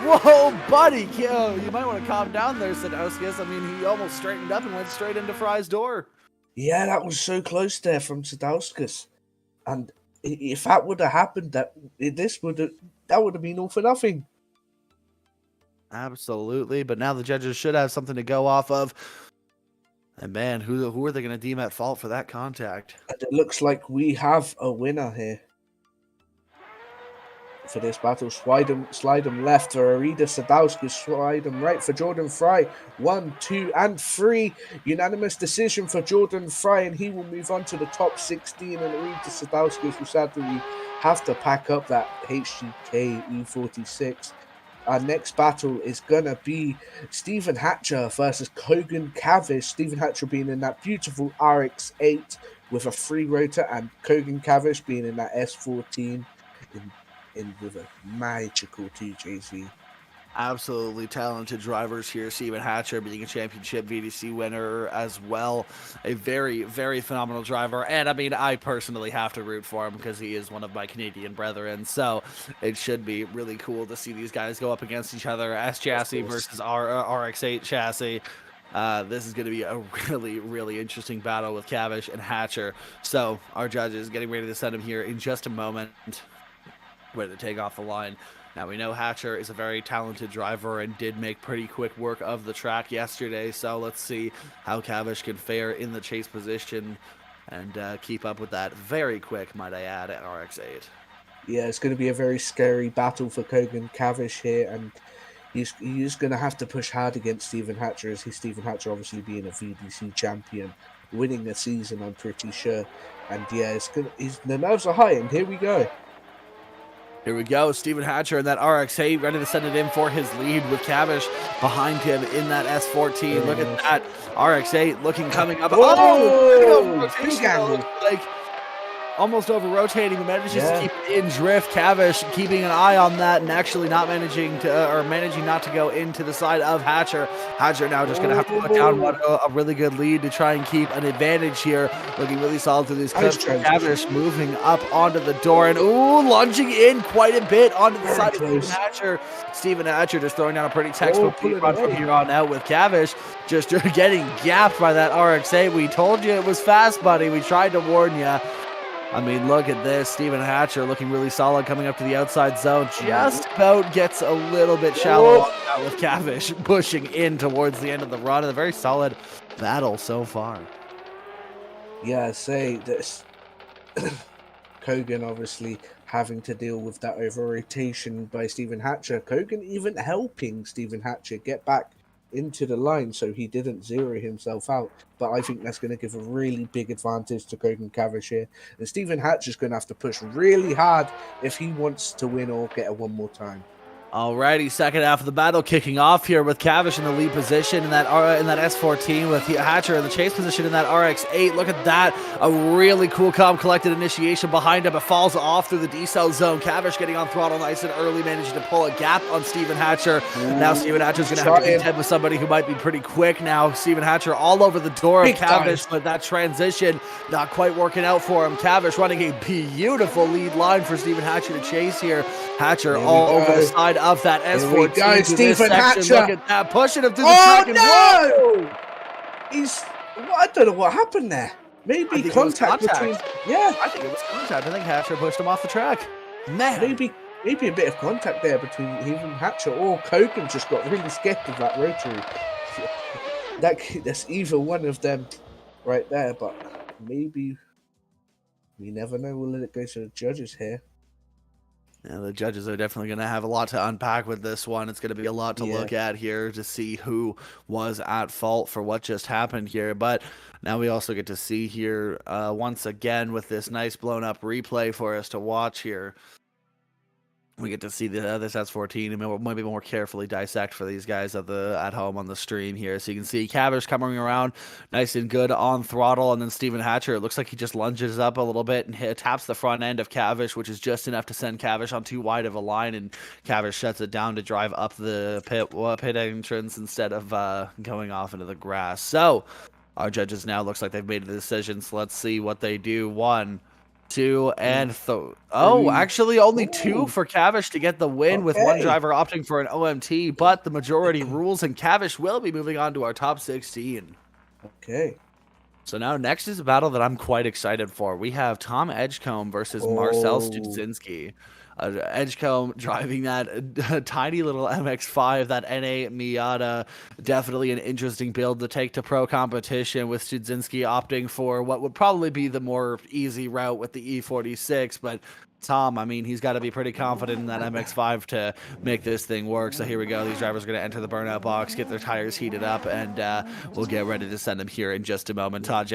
A: Whoa, buddy! You might want to calm down there, Sadowski. I mean, he almost straightened up and went straight into Fry's door.
D: Yeah, that was so close there from Sadowski. And if that would have happened, that would have been all for nothing.
A: Absolutely, but now the judges should have something to go off of. And man, who are they going to deem at fault for that contact?
D: And it looks like we have a winner here for this battle. Slide him left for Aridas Sadowski. Slide him right for Jordan Fry. 1, 2, and 3. Unanimous decision for Jordan Fry, and he will move on to the top 16. And Aridas Sadowski will sadly have to pack up that HGK E46. Our next battle is gonna be Stephen Hatcher versus Kogan Cavish. Stephen Hatcher being in that beautiful RX-8 with a 3 rotor, and Kogan Cavish being in that S14 with a magical TJZ.
A: Absolutely talented drivers here. Stephen Hatcher being a championship VDC winner as well. A very, very phenomenal driver. And I mean, I personally have to root for him because he is one of my Canadian brethren. So it should be really cool to see these guys go up against each other. S chassis versus RX-8 chassis. This is going to be a really, really interesting battle with Cavish and Hatcher. So our judges getting ready to send him here in just a moment. Ready to take off the line. Now, we know Hatcher is a very talented driver and did make pretty quick work of the track yesterday, so let's see how Cavish can fare in the chase position and keep up with that very quick, might I add, at RX-8.
D: Yeah, it's going to be a very scary battle for Kogan Cavish here, and he's going to have to push hard against Stephen Hatcher, as Stephen Hatcher obviously being a VDC champion, winning a season, I'm pretty sure. And yeah, the nerves are high, and here we go.
A: Here we go, Stephen Hatcher in that RX-8, ready to send it in for his lead with Cavish behind him in that S14. Look at that RX-8 coming up.
D: Whoa!
A: almost over rotating, but manages to keep it in drift. Cavish keeping an eye on that and actually not managing not to go into the side of Hatcher. Hatcher now just going to have to put down a really good lead to try and keep an advantage here. Looking really solid through these clips. Cavish moving up onto the door and lunging in quite a bit onto the side of Stephen Hatcher. Stephen Hatcher just throwing down a pretty textbook lead run from here on out with Cavish just getting gapped by that RX-8. We told you it was fast, buddy. We tried to warn you. I mean, look at this. Stephen Hatcher looking really solid coming up to the outside zone. Just about gets a little bit shallow on that with Cavish pushing in towards the end of the run. A very solid battle so far.
D: Yeah, say this. Kogan obviously having to deal with that over-rotation by Stephen Hatcher. Kogan even helping Stephen Hatcher get back into the line so he didn't zero himself out. But I think that's going to give a really big advantage to Kogan Cavish here. And Stephen Hatcher's going to have to push really hard if he wants to win or get it one more time.
A: Alrighty, second half of the battle kicking off here with Cavish in the lead position in that S14 with Hatcher in the chase position in that RX-8. Look at that. A really cool calm collected initiation behind him. It falls off through the decel zone. Cavish getting on throttle nice and early, managing to pull a gap on Stephen Hatcher. Now Stephen Hatcher's going to have to contend with somebody who might be pretty quick now. Stephen Hatcher all over the door of Cavish, but that transition not quite working out for him. Cavish running a beautiful lead line for Stephen Hatcher to chase here. Hatcher all over the side of that S14.
D: Go, Stephen Hatcher.
A: Look at that, pushing him through the track.
D: No! I don't know what happened there. Maybe contact between. Yeah,
A: I think it was contact. I think Hatcher pushed him off the track. Man,
D: maybe a bit of contact there between even Hatcher or Kogan just got really scared of that rotary. That's either one of them right there, but maybe we never know. We'll let it go to the judges here.
A: Yeah, the judges are definitely going to have a lot to unpack with this one. It's going to be a lot to look at here to see who was at fault for what just happened here. But now we also get to see here once again with this nice blown up replay for us to watch here. We get to see this S14 and maybe more carefully dissect for these guys at home on the stream here. So you can see Cavish coming around nice and good on throttle, and then Stephen Hatcher, it looks like he just lunges up a little bit and taps the front end of Cavish, which is just enough to send Cavish on too wide of a line, and Cavish shuts it down to drive up the pit entrance instead of going off into the grass. So our judges now looks like they've made a decision, so let's see what they do. 1, 2, and actually only 2 for Cavish to get the win, with one driver opting for an OMT, but the majority rules, and Cavish will be moving on to our top 16.
D: Okay.
A: So now next is a battle that I'm quite excited for. We have Tom Edgecombe versus Marcel Studzinski. Edgecombe driving that tiny little MX-5, that NA Miata. Definitely an interesting build to take to pro competition, with Studzinski opting for what would probably be the more easy route with the E46. But Tom, I mean, he's got to be pretty confident in that MX-5 to make this thing work. So here we go. These drivers are going to enter the burnout box, get their tires heated up, and we'll get ready to send them here in just a moment. Tom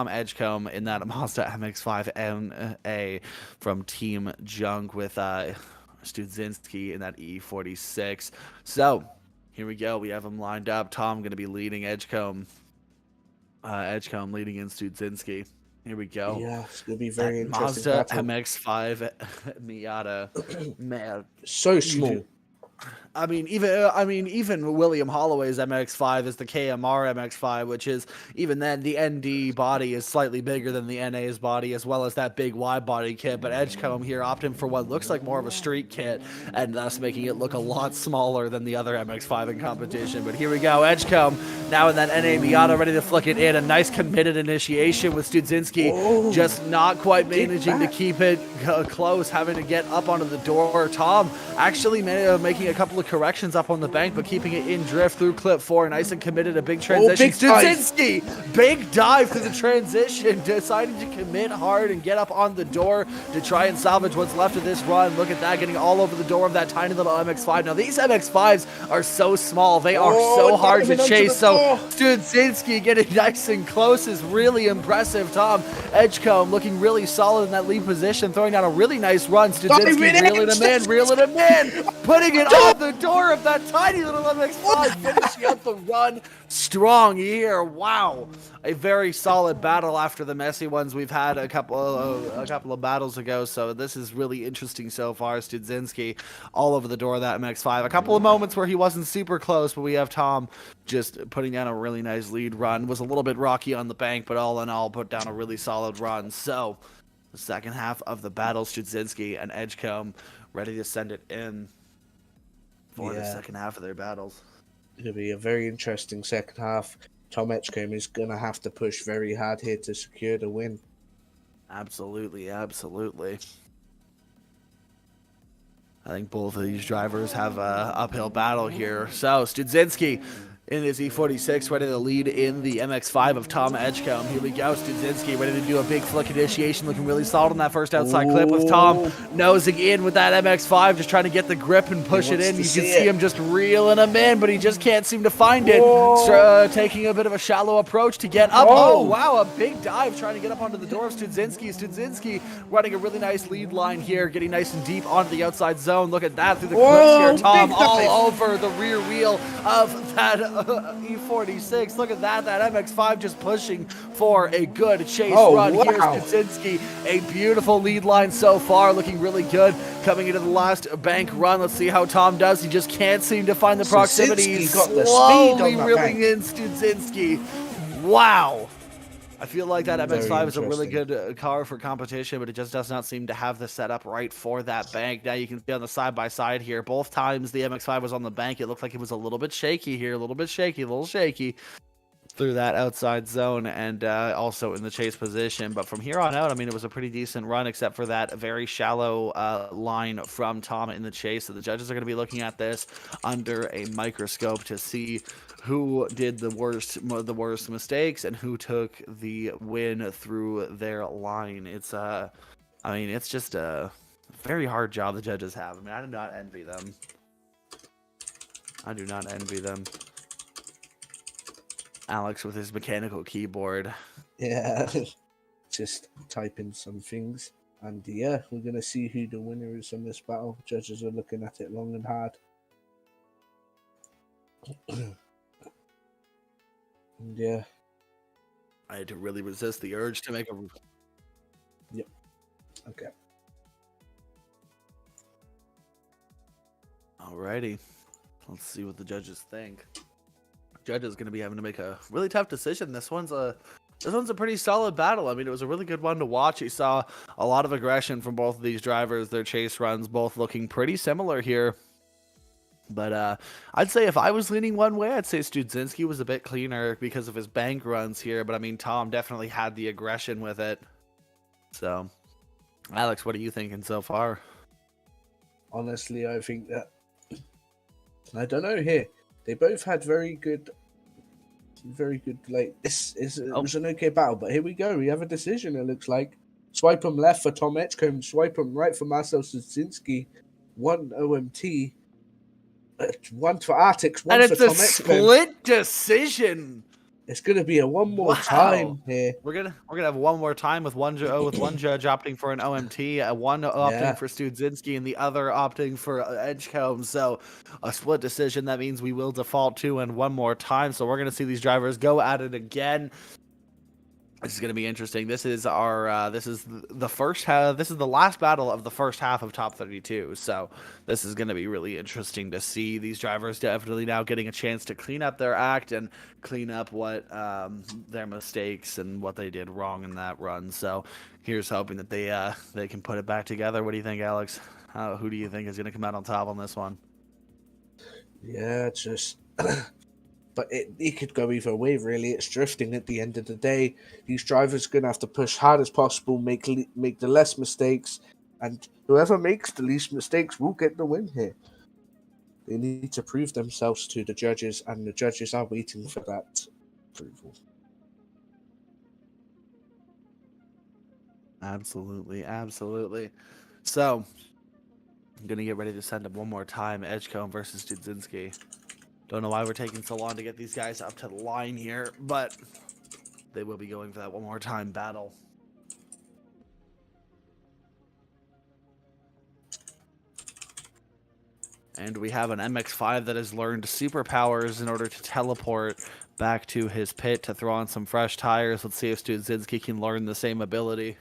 A: Edgecombe in that Mazda MX-5 NA from Team Junk with Studzinski in that E46. So here we go. We have them lined up. Tom going to be leading Edgecombe. Edgecombe leading in Studzinski. Here we go.
D: Yeah, it's gonna be very interesting.
A: Mazda MX-5 Miata, man,
D: so small.
A: I mean, even William Holloway's MX-5 is the KMR MX-5, which is, even then, the ND body is slightly bigger than the NA's body, as well as that big wide body kit. But Edgecombe here opting for what looks like more of a street kit, and thus making it look a lot smaller than the other MX-5 in competition. But here we go, Edgecombe now in that NA Miata, ready to flick it in. A nice committed initiation with Studzinski, just not quite managing to keep it close, having to get up onto the door. Tom actually making a couple of corrections up on the bank, but keeping it in drift through clip 4. Nice and committed, a big transition. Studzinski, big dive through the transition, deciding to commit hard and get up on the door to try and salvage what's left of this run. Look at that, getting all over the door of that tiny little MX-5. Now these MX-5s are so small, they are so hard to chase. So Studzinski getting nice and close is really impressive. Tom Edgecombe looking really solid in that lead position, throwing down a really nice run. Studzinski reeling him in, putting it off the the door of that tiny little MX-5, finishing out the run strong here. Wow, a very solid battle after the messy ones we've had a couple of battles ago. So this is really interesting so far. Studzinski all over the door of that MX-5. A couple of moments where he wasn't super close, but we have Tom just putting down a really nice lead run. Was a little bit rocky on the bank, but all in all, put down a really solid run. So the second half of the battle, Studzinski and Edgecombe ready to send it in for the second half of their battles.
D: It'll be a very interesting second half. Tom Edgecombe is going to have to push very hard here to secure the win.
A: Absolutely, absolutely. I think both of these drivers have an uphill battle here. So, Studzinski in his E46, ready to lead in the MX-5 of Tom Edgecombe. Here we go, Studzinski ready to do a big flick initiation, looking really solid on that first outside clip with Tom nosing in with that MX-5, just trying to get the grip and push it in. You can see him just reeling him in, but he just can't seem to find it. Taking a bit of a shallow approach to get up. Oh, wow, a big dive trying to get up onto the door of Studzinski. Studzinski running a really nice lead line here, getting nice and deep onto the outside zone. Look at that through the clips here. Tom all over the rear wheel of that E46. Look at that MX-5 just pushing for a good chase run. Here's Studzinski, a beautiful lead line so far, looking really good. Coming into the last bank run, let's see how Tom does. He just can't seem to find the proximity. He's
D: got the speed on the
A: reeling in Studzinski. Wow. I feel like that MX-5 is a really good car for competition, but it just does not seem to have the setup right for that bank. Now you can see on the side-by-side here, both times the MX-5 was on the bank, it looked like it was a little bit shaky here, a little shaky through that outside zone and also in the chase position. But from here on out, I mean, it was a pretty decent run, except for that very shallow line from Tom in the chase. So the judges are going to be looking at this under a microscope to see who did the worst mistakes and who took the win through their line. It's I mean, it's just a very hard job the judges have. I mean, I do not envy them. I do not envy them. Alex with his mechanical keyboard.
D: Yeah, just typing some things. And yeah, we're going to see who the winner is in this battle. Judges are looking at it long and hard. And yeah.
A: I had to really resist the urge to make a...
D: Yep. Okay.
A: Alrighty. Let's see what the judges think. Judge is going to be having to make a really tough decision. This one's a pretty solid battle. I mean, it was a really good one to watch. You saw a lot of aggression from both of these drivers. Their chase runs both looking pretty similar here. But I'd say if I was leaning one way, I'd say Studzinski was a bit cleaner because of his bank runs here. But I mean, Tom definitely had the aggression with it. So, Alex, what are you thinking so far?
D: Honestly, I think that... I don't know here. They both had very good, like, it was an okay battle, but here we go. We have a decision, it looks like. Swipe them left for Tom Edgecombe, swipe them right for Marcel Studzinski. One OMT, one for Artix, one for Tom Edgecombe.
A: And it's a split decision.
D: It's gonna be a one more time here.
A: We're gonna have one more time with one judge opting for an OMT, one opting for Studzinski, and the other opting for Edgecombe. So a split decision. That means we will default to and one more time. So we're gonna see these drivers go at it again. This is going to be interesting. This is our this is the first half. This is the last battle of the first half of top 32. So this is going to be really interesting to see. These drivers definitely now getting a chance to clean up their act and clean up what their mistakes and what they did wrong in that run. So here's hoping that they can put it back together. What do you think, Alex? Who do you think is going to come out on top on this one?
D: Yeah, just. But it could go either way, really. It's drifting at the end of the day. These drivers are going to have to push hard as possible, make the less mistakes, and whoever makes the least mistakes will get the win here. They need to prove themselves to the judges, and the judges are waiting for that approval.
A: Absolutely, absolutely. So, I'm going to get ready to send him one more time. Edgecombe versus Studzinski. Don't know why we're taking so long to get these guys up to the line here, but they will be going for that one more time battle. And we have an MX-5 that has learned superpowers in order to teleport back to his pit to throw on some fresh tires. Let's see if Studzinski can learn the same ability.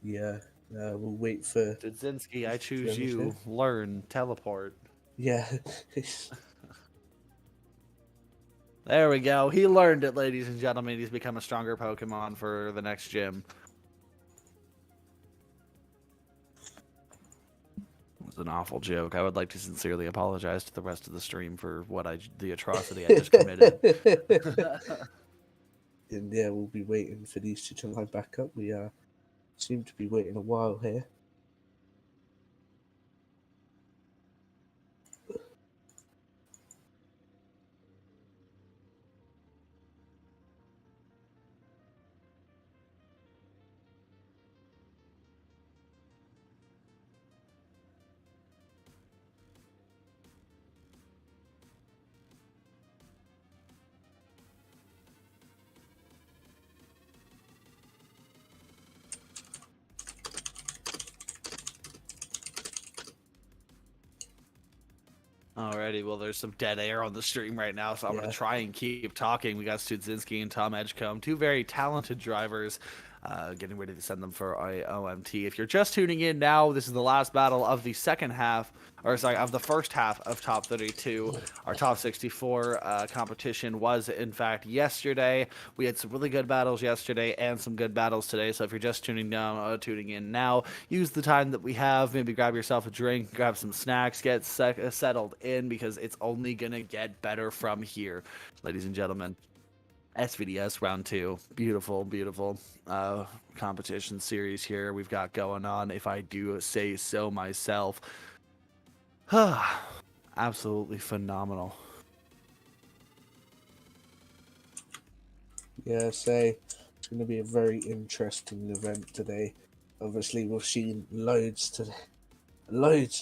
D: Yeah, we'll wait for...
A: Studzinski, I choose you. Learn, teleport.
D: Yeah.
A: There we go. He learned it, ladies and gentlemen. He's become a stronger Pokemon for the next gym. It was an awful joke. I would like to sincerely apologize to the rest of the stream for the atrocity I just committed.
D: And yeah, we'll be waiting for these two to line back up. We seem to be waiting a while here.
A: Alrighty, well, there's some dead air on the stream right now, so I'm going to try and keep talking. We got Studzinski and Tom Edgecombe, two very talented drivers, getting ready to send them for OMT. If you're just tuning in now, this is the last battle of the second half, or sorry, of the first half of Top 32. Our Top 64 competition was, in fact, yesterday. We had some really good battles yesterday and some good battles today, so if you're just tuning in now, use the time that we have. Maybe grab yourself a drink, grab some snacks, get settled in, because it's only going to get better from here, ladies and gentlemen. SVDS round 2. Beautiful, beautiful competition series here we've got going on, if I do say so myself. Absolutely phenomenal.
D: Yeah, say it's going to be a very interesting event today. Obviously, we've seen loads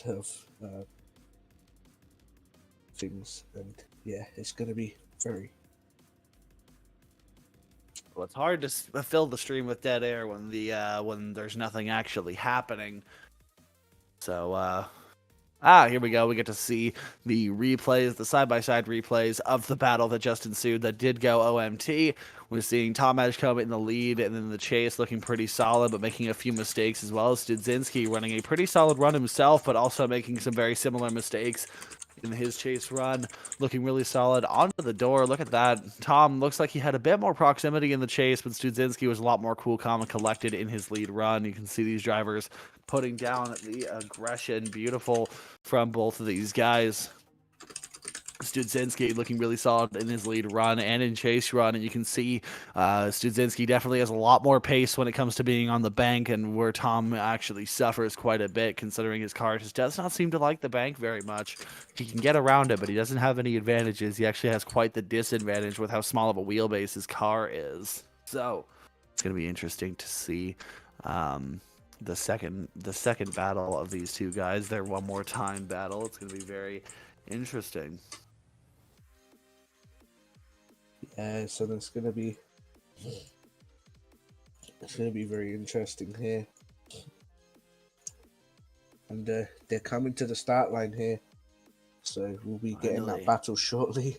D: of things, and yeah, it's going to be very...
A: Well, it's hard to fill the stream with dead air when when there's nothing actually happening. So, here we go. We get to see the replays, the side-by-side replays of the battle that just ensued that did go OMT. We're seeing Tom Edgecombe in the lead and then the chase looking pretty solid, but making a few mistakes, as well as Studzinski running a pretty solid run himself, but also making some very similar mistakes in his chase run, looking really solid. Onto the door, look at that. Tom looks like he had a bit more proximity in the chase, but Studzinski was a lot more cool, calm, and collected in his lead run. You can see these drivers putting down the aggression. Beautiful from both of these guys. Studzinski looking really solid in his lead run and in chase run, and you can see Studzinski definitely has a lot more pace when it comes to being on the bank, and where Tom actually suffers quite a bit, considering his car just does not seem to like the bank very much. He can get around it, but he doesn't have any advantages. He actually has quite the disadvantage with how small of a wheelbase his car is. So it's going to be interesting to see the second battle of these two guys, their one more time battle. It's going to be very interesting.
D: Yeah, so it's gonna be very interesting here, and they're coming to the start line here, so we'll be getting that battle shortly.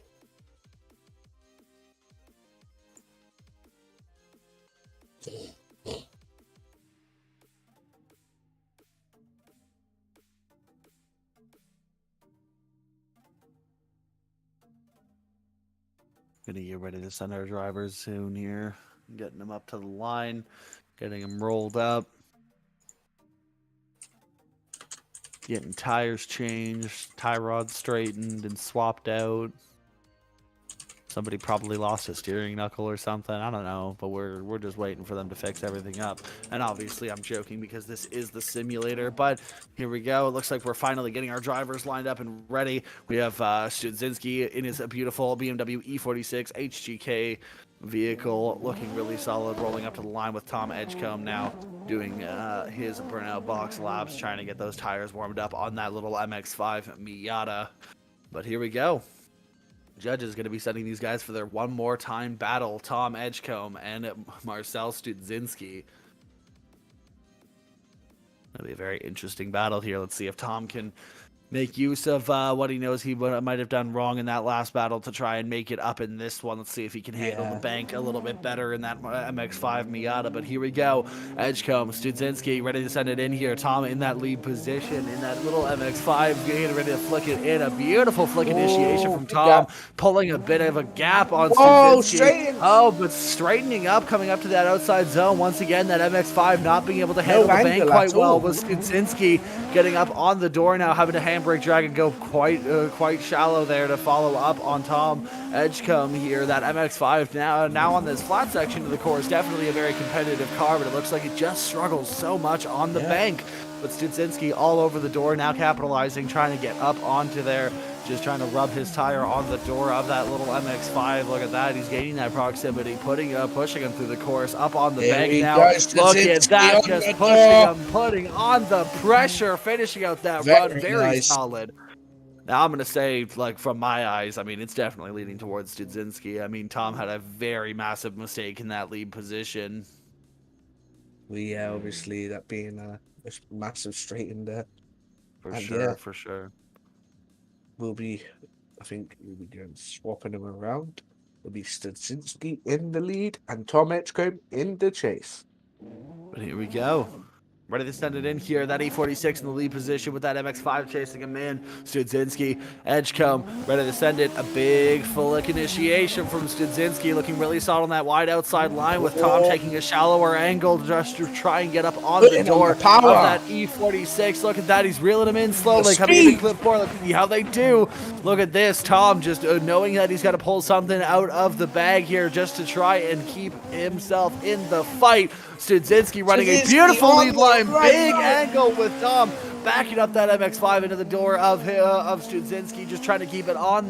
A: Gonna get ready to send our drivers soon here. Getting them up to the line. Getting them rolled up. Getting tires changed. Tie rods straightened and swapped out. Somebody probably lost a steering knuckle or something. I don't know, but we're just waiting for them to fix everything up. And obviously I'm joking because this is the simulator, but here we go. It looks like we're finally getting our drivers lined up and ready. We have Studzinski in his beautiful BMW E46 HGK vehicle, looking really solid, rolling up to the line with Tom Edgecombe now, doing his burnout box laps, trying to get those tires warmed up on that little MX-5 Miata. But here we go. Judge is going to be sending these guys for their one more time battle, Tom Edgecombe and Marcel Studzinski. It'll be a very interesting battle here. Let's see if Tom can make use of what he knows he might have done wrong in that last battle to try and make it up in this one. Let's see if he can handle the bank a little bit better in that MX-5 Miata. But here we go. Edgecombe, Studzinski ready to send it in here. Tom in that lead position in that little MX-5, getting ready to flick it in. A beautiful flick initiation from Tom, pulling a bit of a gap on Studzinski. But straightening up, coming up to that outside zone. Once again, that MX-5 not being able to handle the bank quite well, with Studzinski getting up on the door now, having to handbrake drag and go quite shallow there to follow up on Tom. Edgecombe here, that MX-5 now on this flat section of the course, definitely a very competitive car, but it looks like it just struggles so much on the bank. But Studzinski all over the door, now capitalizing, trying to get up onto there, just trying to rub his tire on the door of that little MX-5. Look at that, he's gaining that proximity, pushing him through the course, up on the bank now. Look at that, just pushing him, putting on the pressure, finishing out that run, very solid. Now I'm going to say, like, from my eyes, I mean, it's definitely leaning towards Studzinski. I mean, Tom had a very massive mistake in that lead position.
D: Well, yeah, obviously, that being a massive straight in there.
A: For sure.
D: I think we'll be going swapping them around. It'll be Studzinski in the lead and Tom Edgecombe in the chase.
A: But here we go. Ready to send it in here. That E46 in the lead position with that MX-5 chasing him in. Studzinski, Edgecombe, ready to send it. A big flick initiation from Studzinski, looking really solid on that wide outside line, with Tom taking a shallower angle just to try and get up on the door of that E46. Look at that. He's reeling him in slowly, coming in clip 4. Look at how they do. Look at this. Tom just knowing that he's got to pull something out of the bag here just to try and keep himself in the fight. Studzinski running a beautiful lead line, big angle with Tom backing up that MX-5 into the door of Studzinski, just trying to keep it on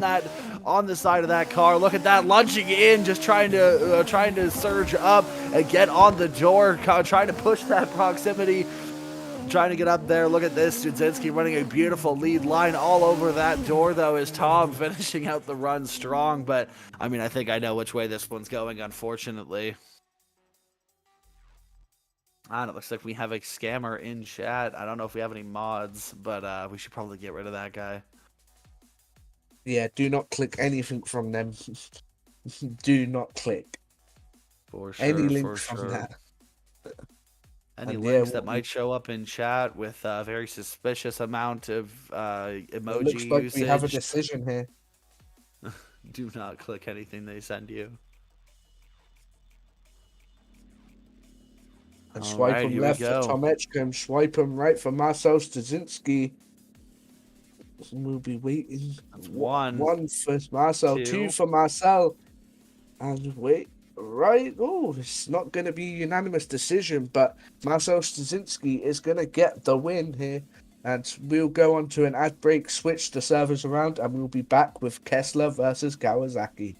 A: the side of that car. Look at that, lunging in, just trying to surge up and get on the door, trying to push that proximity, trying to get up there. Look at this, Studzinski running a beautiful lead line all over that door, though, is Tom finishing out the run strong. But I mean, I think I know which way this one's going, unfortunately. It looks like we have a scammer in chat. I don't know if we have any mods, but we should probably get rid of that guy.
D: Yeah, do not click anything from them. Do not click.
A: For sure,
D: any link from that.
A: Any links that might show up in chat with a very suspicious amount of emoji
D: looks like
A: usage.
D: We have a decision here.
A: Do not click anything they send you.
D: And swipe him left for Tom Edgecombe, swipe him right for Marcel Studzinski. We'll be waiting.
A: That's one
D: for Marcel, two for Marcel. And wait, right. Oh, it's not going to be a unanimous decision, but Marcel Studzinski is going to get the win here. And we'll go on to an ad break, switch the servers around, and we'll be back with Kessler versus Kawasaki.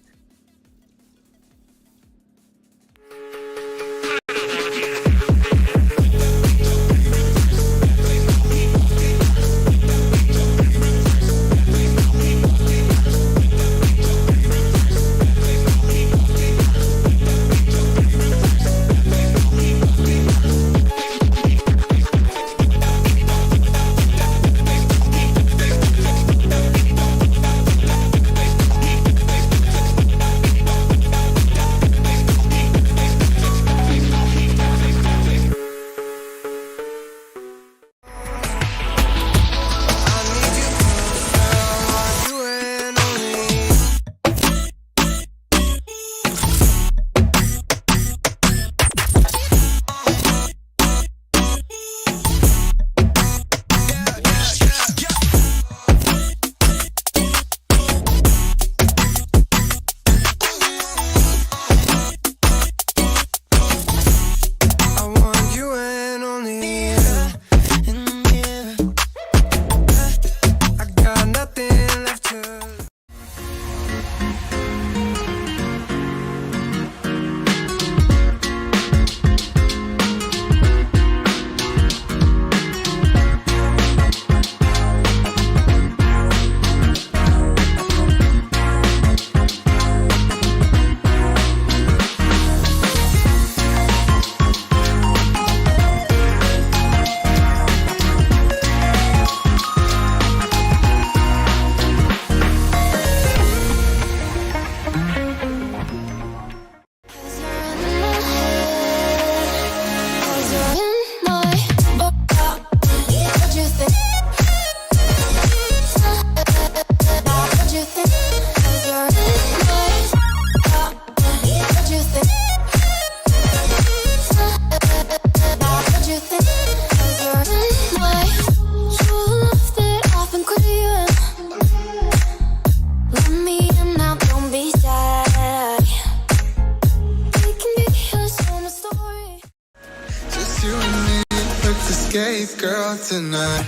B: girl tonight.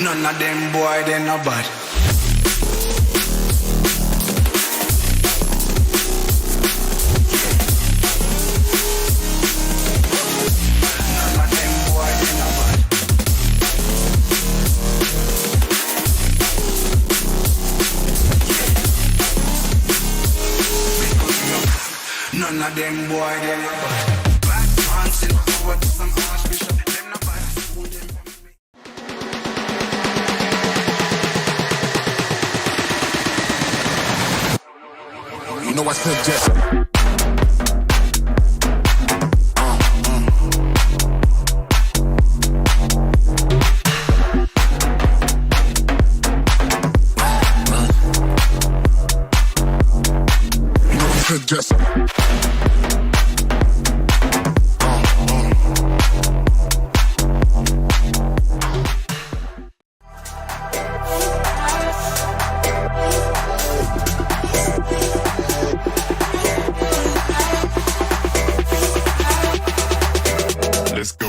B: None of them boy, they no bad. None of them boy, they no bad. None of them boy, they no bad. Bad pants in forward to some Ashby. Them no bad.
C: You know I suggest. Suggest. Let's go.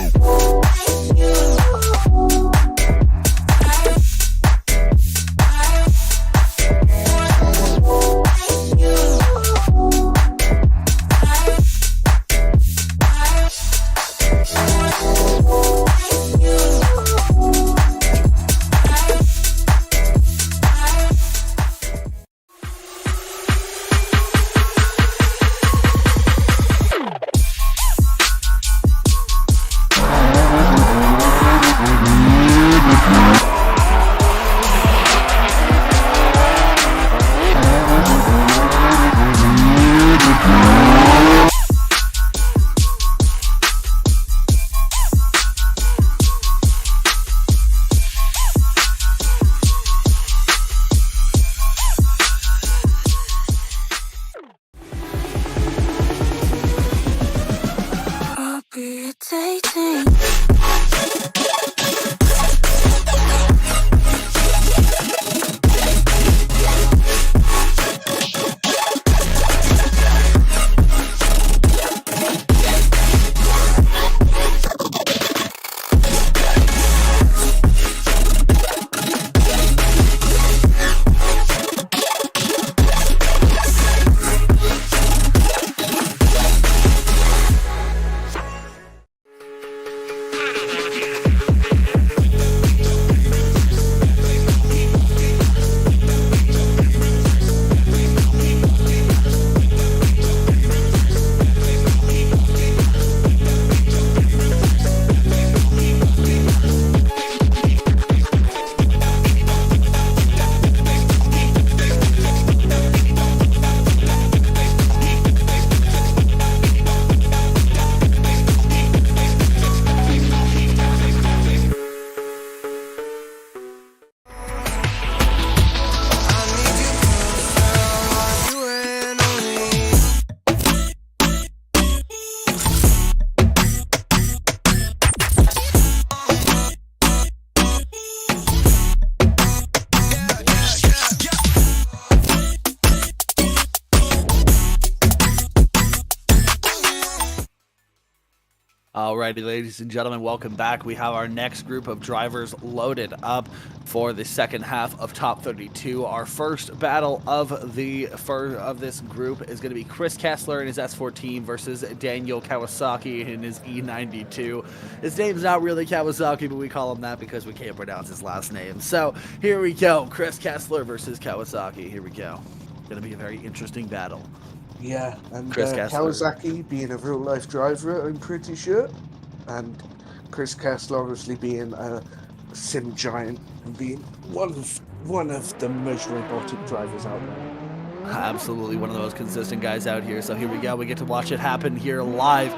A: Alrighty, ladies and gentlemen, welcome back. We have our next group of drivers loaded up for the second half of Top 32. Our first battle of this group is going to be Chris Kessler in his S14 versus Daniel Kawasaki in his E92. His name's not really Kawasaki, but we call him that because we can't pronounce his last name. So here we go, Chris Kessler versus Kawasaki. Here we go. Going to be a very interesting battle.
D: Yeah, and
A: Chris Kessler.
D: Kawasaki being a real-life driver, I'm pretty sure, and Chris Kessler obviously being a sim giant and being one of the most robotic drivers out there.
A: Absolutely one of the most consistent guys out here. So here we go. We get to watch it happen here live.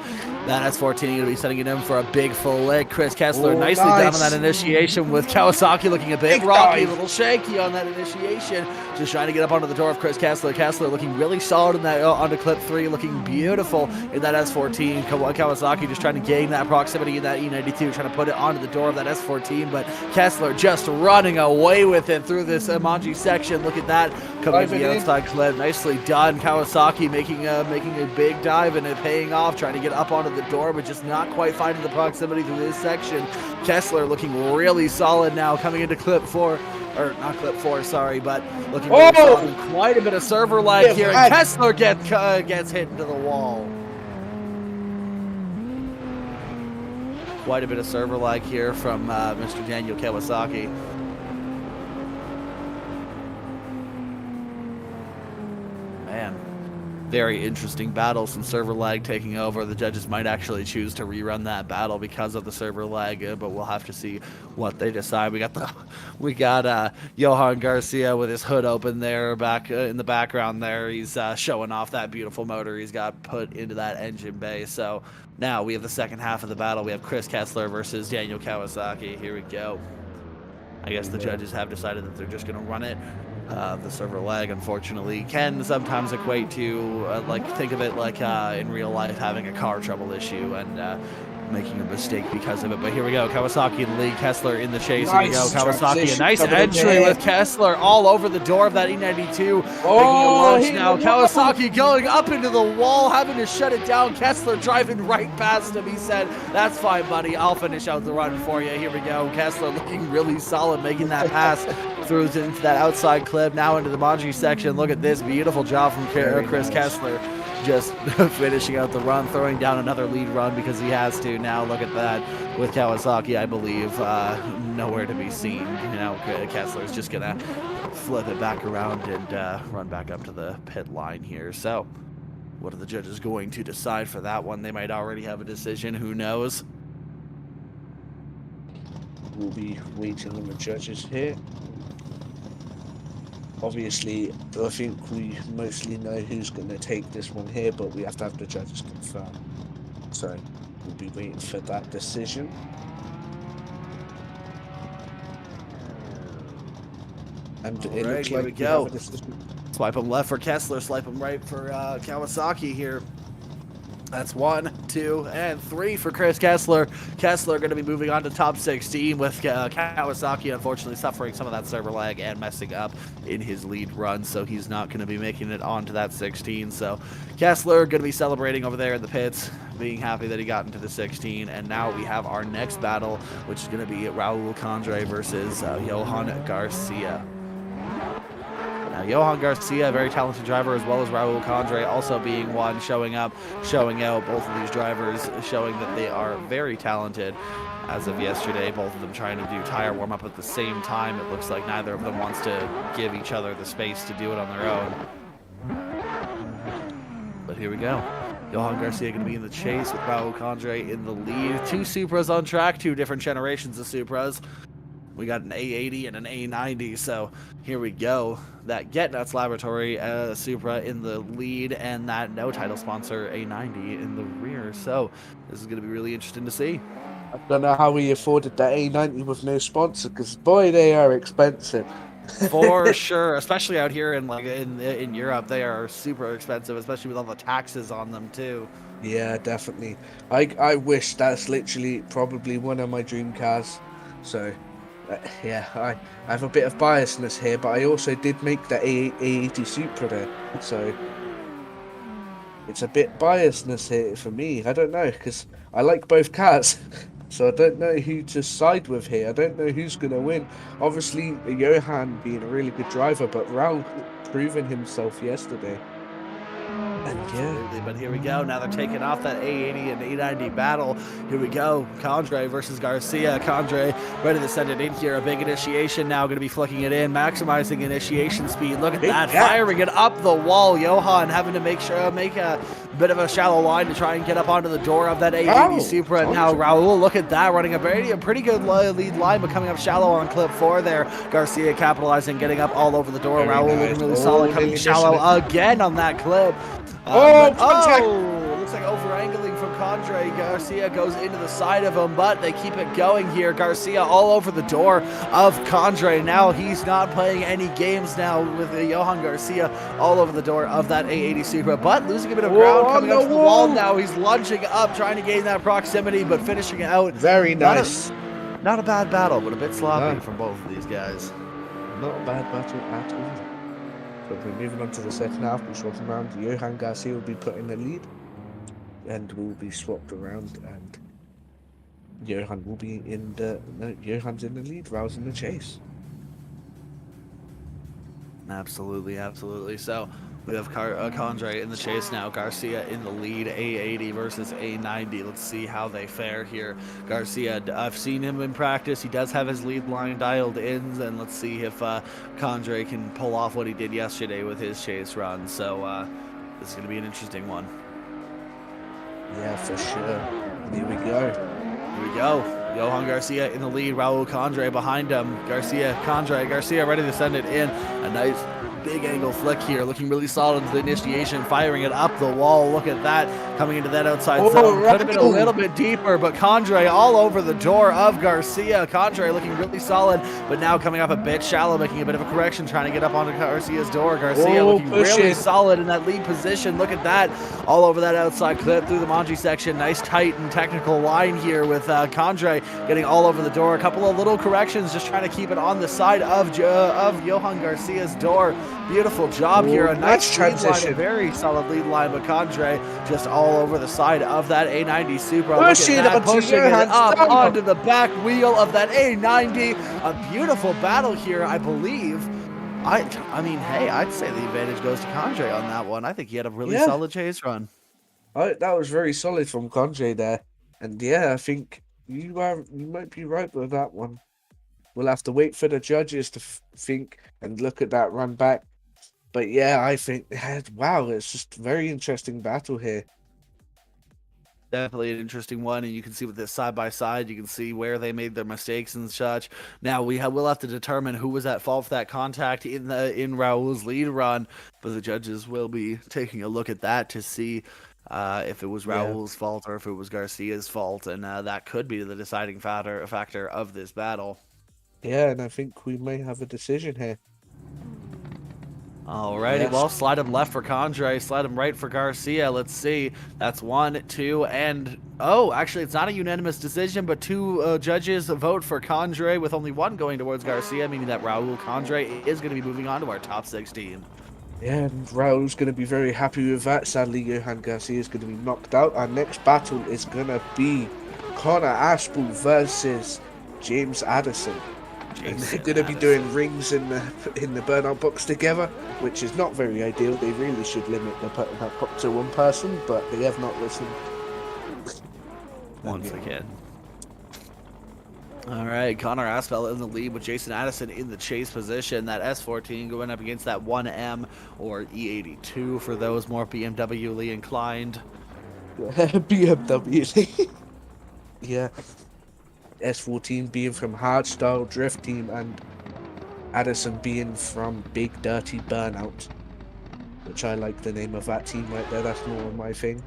A: That S14 going to be setting it in for a big full leg. Chris Kessler nicely done on that initiation with Kawasaki looking a bit rocky, a little shaky on that initiation. Just trying to get up onto the door of Chris Kessler. Kessler looking really solid in that onto clip 3, looking beautiful in that S14. Kawasaki just trying to gain that proximity in that E92, trying to put it onto the door of that S14, but Kessler just running away with it through this Amanji section. Look at that, coming to the outside clip. Nicely done. Kawasaki making a big dive and it paying off, trying to get up onto the door, but just not quite finding the proximity through this section. Kessler looking really solid now, coming into clip 4. Or not clip 4, sorry, but looking really solid. Quite a bit of server lag here, and Kessler gets hit into the wall. Quite a bit of server lag here from Mr. Daniel Kawasaki. Man, very interesting battle. Some server lag taking over. The judges might actually choose to rerun that battle because of the server lag, but we'll have to see what they decide. We got Johan Garcia with his hood open there, back in the background there. He's showing off that beautiful motor he's got put into that engine bay. So now we have the second half of the battle. We have Chris Kessler versus Daniel Kawasaki. Here we go. I guess the judges have decided that they're just going to run it. The server lag, unfortunately, can sometimes equate to, think of it like in real life having a car trouble issue and making a mistake because of it. But here we go, Kawasaki in the lead, Kessler in the chase. Here we go, Kawasaki, a nice entry with Kessler all over the door of that E92. Now Kawasaki going up into the wall, having to shut it down. Kessler driving right past him. He said, "That's fine, buddy. I'll finish out the run for you." Here we go, Kessler looking really solid, making that pass through into that outside clip, now into the Manji section. Look at this beautiful job from Chris Kessler. Just finishing out the run, throwing down another lead run because he has to. Now look at that with Kawasaki, I believe, nowhere to be seen. You know, Kessler's just going to flip it back around and run back up to the pit line here. So what are the judges going to decide for that one? They might already have a decision. Who knows?
D: We'll be waiting on the judges here. Obviously, I think we mostly know who's going to take this one here, but we have to have the judges confirm. So we'll be waiting for that decision. And it looks
A: here
D: like
A: we go.
D: have a decision.
A: Swipe him left for Kessler, swipe him right for Kawasaki here. That's 1, 2, and 3 for Chris Kessler. Kessler going to be moving on to top 16 with Kawasaki unfortunately suffering some of that server lag and messing up in his lead run, so he's not going to be making it onto that 16. So Kessler going to be celebrating over there in the pits, being happy that he got into the 16. And now we have our next battle, which is going to be Raul Kandre versus Johan Garcia. Now, Johan Garcia, a very talented driver, as well as Raul Kandre also being one, showing out. Both of these drivers showing that they are very talented. As of yesterday, both of them trying to do tire warm-up at the same time. It looks like neither of them wants to give each other the space to do it on their own. But here we go. Johan Garcia going to be in the chase with Raul Kandre in the lead. 2 Supras on track, 2 different generations of Supras. We got an A80 and an A90, so here we go. That Get Nuts Laboratory Supra in the lead, and that no title sponsor A90 in the rear. So this is going to be really interesting to see.
D: I don't know how we afforded that A90 with no sponsor, because boy, they are expensive.
A: For sure, especially out here in Europe, they are super expensive, especially with all the taxes on them too.
D: Yeah, definitely. I wish that's literally probably one of my dream cars. So. Yeah, I have a bit of biasness here, but I also did make the A80 Supra there, so it's a bit biasness here for me. I don't know, because I like both cars. So I don't know who to side with here. I don't know who's going to win. Obviously, Johan being a really good driver, but Raul proving himself yesterday. And yeah,
A: Absolutely, but here we go. Now they're taking off that A80 and A90 battle. Here we go. Kandre versus Garcia. Kandre ready to send it in here. A big initiation now, going to be flicking it in, maximizing initiation speed. Look at that, firing it up the wall. Johan having to make a bit of a shallow line to try and get up onto the door of that A80 Supra. Now Raul, look at that, running a pretty good lead line, but coming up shallow on clip 4 there. Garcia capitalizing, getting up all over the door. Raul looking really solid, coming shallow again on that clip. Looks like over-angling from Kandre. Garcia goes into the side of him, but they keep it going here. Garcia all over the door of Kandre. Now he's not playing any games now with Johan Garcia all over the door of that A80 Supra, but losing a bit of ground, coming up to the wall now. He's lunging up, trying to gain that proximity, but finishing it out.
D: Very nice.
A: Not a bad battle, but a bit sloppy from both of these guys.
D: Not a bad battle at all. So we're moving on to the second half. We're swapping around. Johan Garcia will be put in the lead, and will be swapped around. And Johan will be in the Johan's in the lead. Raul's in the chase.
A: Absolutely. So we have Kandre in the chase now. Garcia in the lead. A80 versus A90. Let's see how they fare here. Garcia, I've seen him in practice. He does have his lead line dialed in, and let's see if Kandre can pull off what he did yesterday with his chase run. So this is going to be an interesting one.
D: Yeah, for sure. Here we go.
A: Johan Garcia in the lead. Raul Kandre behind him. Garcia ready to send it in. A nice big angle flick here, looking really solid into the initiation, firing it up the wall. Look at that, coming into that outside zone. Could have been a little bit deeper, but Kandre all over the door of Garcia. Kandre looking really solid, but now coming up a bit shallow, making a bit of a correction, trying to get up onto Garcia's door. Garcia looking really solid in that lead position. Look at that, all over that outside clip through the Manji section. Nice tight and technical line here with Kandre getting all over the door. A couple of little corrections, just trying to keep it on the side of Johan Garcia's door. Beautiful job here. A nice transition. Line, a very solid lead line, but Kandre just all over the side of that A90 Supra. Pushing it up onto the back wheel of that A90. A beautiful battle here, I believe. I mean, hey, I'd say the advantage goes to Kandre on that one. I think he had a really solid chase run.
D: That was very solid from Kandre there. And yeah, I think you might be right with that one. We'll have to wait for the judges to think and look at that run back. But yeah, I think, wow, it's just a very interesting battle here.
A: Definitely an interesting one, and you can see with this side by side, you can see where they made their mistakes and such. Now we'll have to determine who was at fault for that contact in Raul's lead run, but the judges will be taking a look at that to see if it was Raul's fault or if it was Garcia's fault, and that could be the deciding factor of this battle. Yeah,
D: and I think we may have a decision here.
A: Alrighty, well, slide him left for Kandre, slide him right for Garcia. Let's see. That's 1, 2, and actually, it's not a unanimous decision, but 2 judges vote for Kandre, with only 1 going towards Garcia, meaning that Raul Kandre is going to be moving on to our top 16.
D: Yeah, and Raul's going to be very happy with that. Sadly, Johan Garcia is going to be knocked out. Our next battle is going to be Connor Ashby versus James Addison. And they're going to be doing rings in the burnout box together, which is not very ideal. They really should limit the putting up to 1 person, but they have not listened.
A: Once again. All right, Connor Aspel in the lead with Jason Addison in the chase position. That S14 going up against that 1M or E82 for those more BMW-ly inclined.
D: BMW. Yeah. S14 being from Hardstyle Drift Team, and Addison being from Big Dirty Burnout, which I like the name of that team right there. That's more my thing.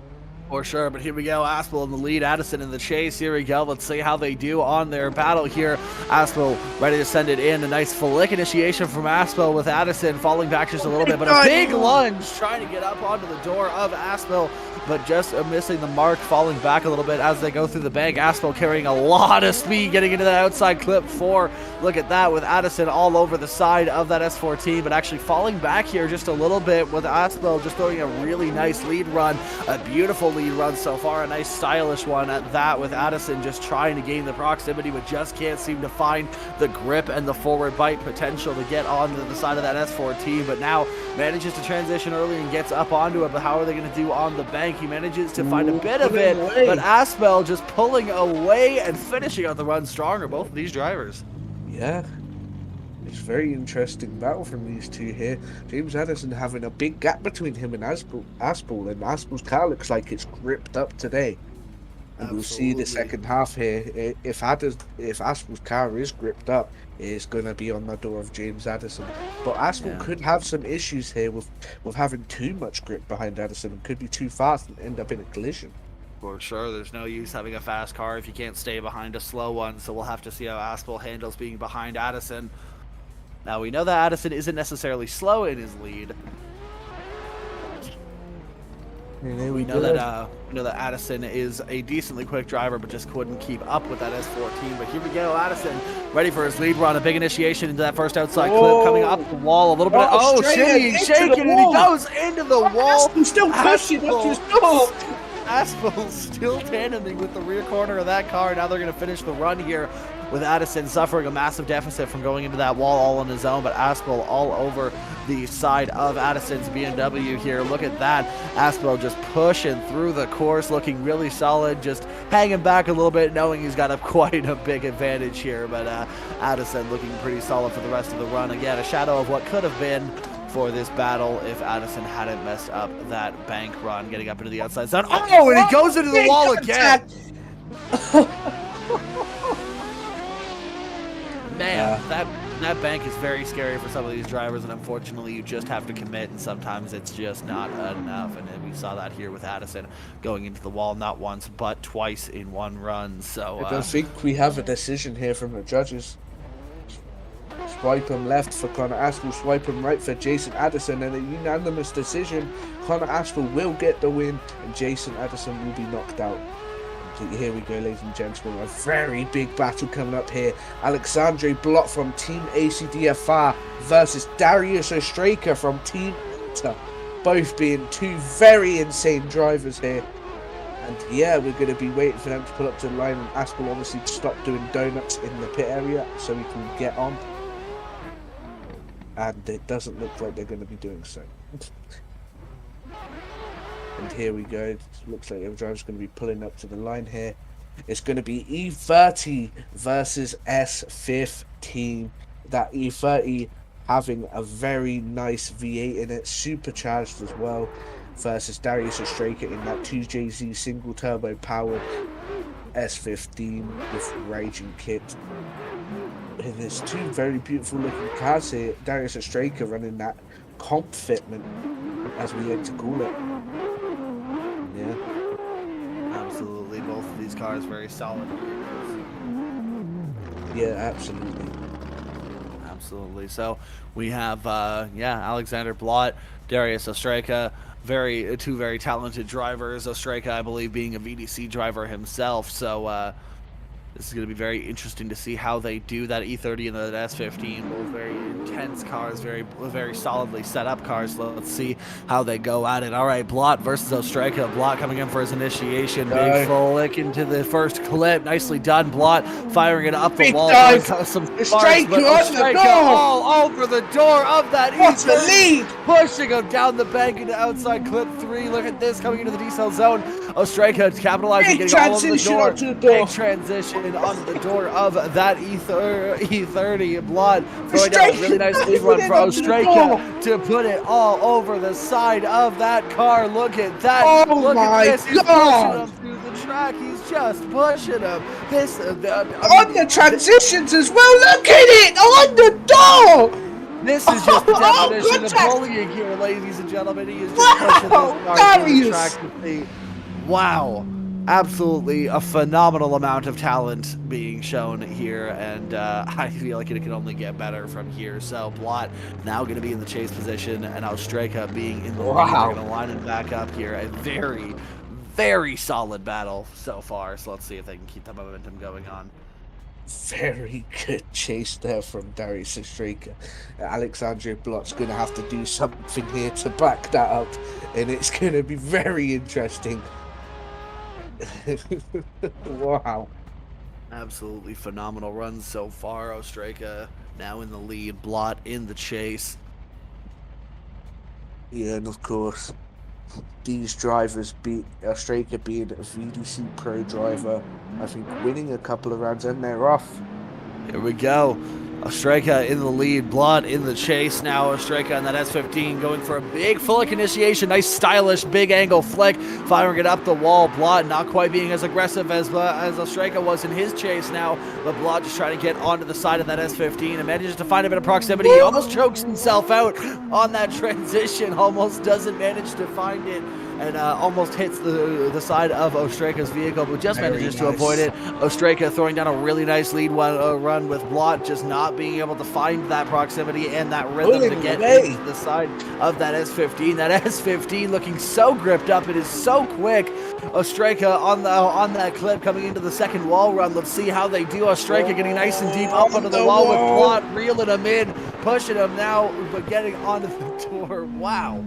A: For sure, but here we go. Aspel in the lead, Addison in the chase. Here we go. Let's see how they do on their battle here. Aspel ready to send it in. A nice flick initiation from Aspel with Addison falling back just a little bit, but a big lunge trying to get up onto the door of Aspel, but just missing the mark, falling back a little bit as they go through the bank. Aspel carrying a lot of speed, getting into that outside clip 4. Look at that with Addison all over the side of that S14, but actually falling back here just a little bit with Aspel just throwing a really nice lead run, a beautiful lead run so far, a nice stylish one at that, with Addison just trying to gain the proximity but just can't seem to find the grip and the forward bite potential to get onto the side of that S14, but now manages to transition early and gets up onto it. But how are they going to do on the bank? He manages to find a bit of it, but Aspel just pulling away and finishing out the run stronger, both of these drivers.
D: Yeah, it's very interesting battle from these two here. James Addison having a big gap between him and Aspel, and Aspel's car looks like it's gripped up today. And we'll see the second half here. If Aspel's car is gripped up, it's going to be on the door of James Addison. But Aspel could have some issues here with having too much grip behind Addison and could be too fast and end up in a collision.
A: For sure, there's no use having a fast car if you can't stay behind a slow one, so we'll have to see how Aspel handles being behind Addison. Now, we know that Addison isn't necessarily slow in his lead. We know that Addison is a decently quick driver, but just couldn't keep up with that S14. But here we go, Addison ready for his lead run. A big initiation into that first outside clip, coming up the wall a little bit. Shaking, and he goes into the wall.
D: Aspel's still pushing up his door.
A: Aspel still tandeming with the rear corner of that car. Now they're going to finish the run here with Addison suffering a massive deficit from going into that wall all on his own, but Aspel all over the side of Addison's BMW here. Look at that. Aspel just pushing through the course, looking really solid, just hanging back a little bit, knowing he's got quite a big advantage here, but Addison looking pretty solid for the rest of the run. Again, a shadow of what could have been for this battle if Addison hadn't messed up that bank run, getting up into the outside zone. Oh, and he goes into the wall again. Man, that bank is very scary for some of these drivers, and unfortunately you just have to commit, and sometimes it's just not enough. And we saw that here with Addison going into the wall not once but twice in one run. So
D: I don't think we have a decision here from the judges. Swipe him left for Connor Aspel, swipe him right for Jason Addison, and a unanimous decision. Connor Aspel will get the win, and Jason Addison will be knocked out. So here we go, ladies and gentlemen, a very big battle coming up here. Alexandre Blott from Team ACDFR versus Darius Ostraka from Team Inter, both being two very insane drivers here. And yeah, we're going to be waiting for them to pull up to the line, and Aspel obviously to stop doing donuts in the pit area so we can get on. And it doesn't look like they're going to be doing so. And here we go. It looks like the driver's going to be pulling up to the line here. It's going to be E30 versus S15. That E30 having a very nice V8 in it, supercharged as well, versus Darius Ostraka in that 2JZ single turbo powered S15 with raging kit. And there's two very beautiful looking cars here. Darius Ostraka running that comp fitment, as we like to call it. Yeah,
A: absolutely. Both of these cars very solid.
D: Yeah, absolutely.
A: Absolutely. So we have Alexander Blott, Darius Ostraka, two very talented drivers. Ostraka, I believe, being a VDC driver himself. So this is going to be very interesting to see how they do that E30 and that S15. Both very intense cars, very solidly set up cars. Let's see how they go at it. All right, Blott versus Ostraka. Blott coming in for his initiation. Big flick into the first clip. Nicely done, Blott firing it up the wall. Some sparks, but Ostraka all over the door of that E30. Pushing him down the bank into outside clip 3. Look at this coming into the decel zone. Ostraka capitalizing, getting all over the door. Big transition on the door of that E30. Blott throwing down a really nice lead run for Ostraka to put it all over the side of that car. Look at that.
D: Oh,
A: look
D: my
A: at this. He's
D: God.
A: pushing him through the track. He's just pushing him. This
D: on the transitions as well. Look at it on the door.
A: This is just the definition of bullying here, ladies and gentlemen. He is just pushing this car through the track to see. Wow. Absolutely a phenomenal amount of talent being shown here, and I feel like it can only get better from here. So Blot now going to be in the chase position, and Austreka being in the lead. They're going to line it back up here. A very, very solid battle so far. So let's see if they can keep the momentum going on.
D: Very good chase there from Darius Austreka. Alexandre Blot's going to have to do something here to back that up, and it's going to be very interesting. Wow.
A: Absolutely phenomenal runs so far. Austreka now in the lead, Blot in the chase.
D: Yeah, and of course, these drivers beat Austreka being a VDC Pro driver, I think winning a couple of rounds and they're off.
A: Here we go. Austreka in the lead, Blot in the chase now. Austreka on that S15 going for a big flick initiation. Nice stylish big angle flick, firing it up the wall. Blot not quite being as aggressive as Austreka was in his chase now, but Blot just trying to get onto the side of that S15 and manages to find a bit of proximity. He almost chokes himself out on that transition, almost doesn't manage to find it, and almost hits the side of Austreka's vehicle, but just manages to avoid it. Austreka throwing down a really nice lead run with Blot, just not being able to find that proximity and that rhythm to get into the side of that S15. That S15 looking so gripped up. It is so quick. Austreka on that clip coming into the second wall run. Let's see how they do. Austreka getting nice and deep up under the wall with Blot, reeling him in, pushing him now, but getting onto the door. Wow.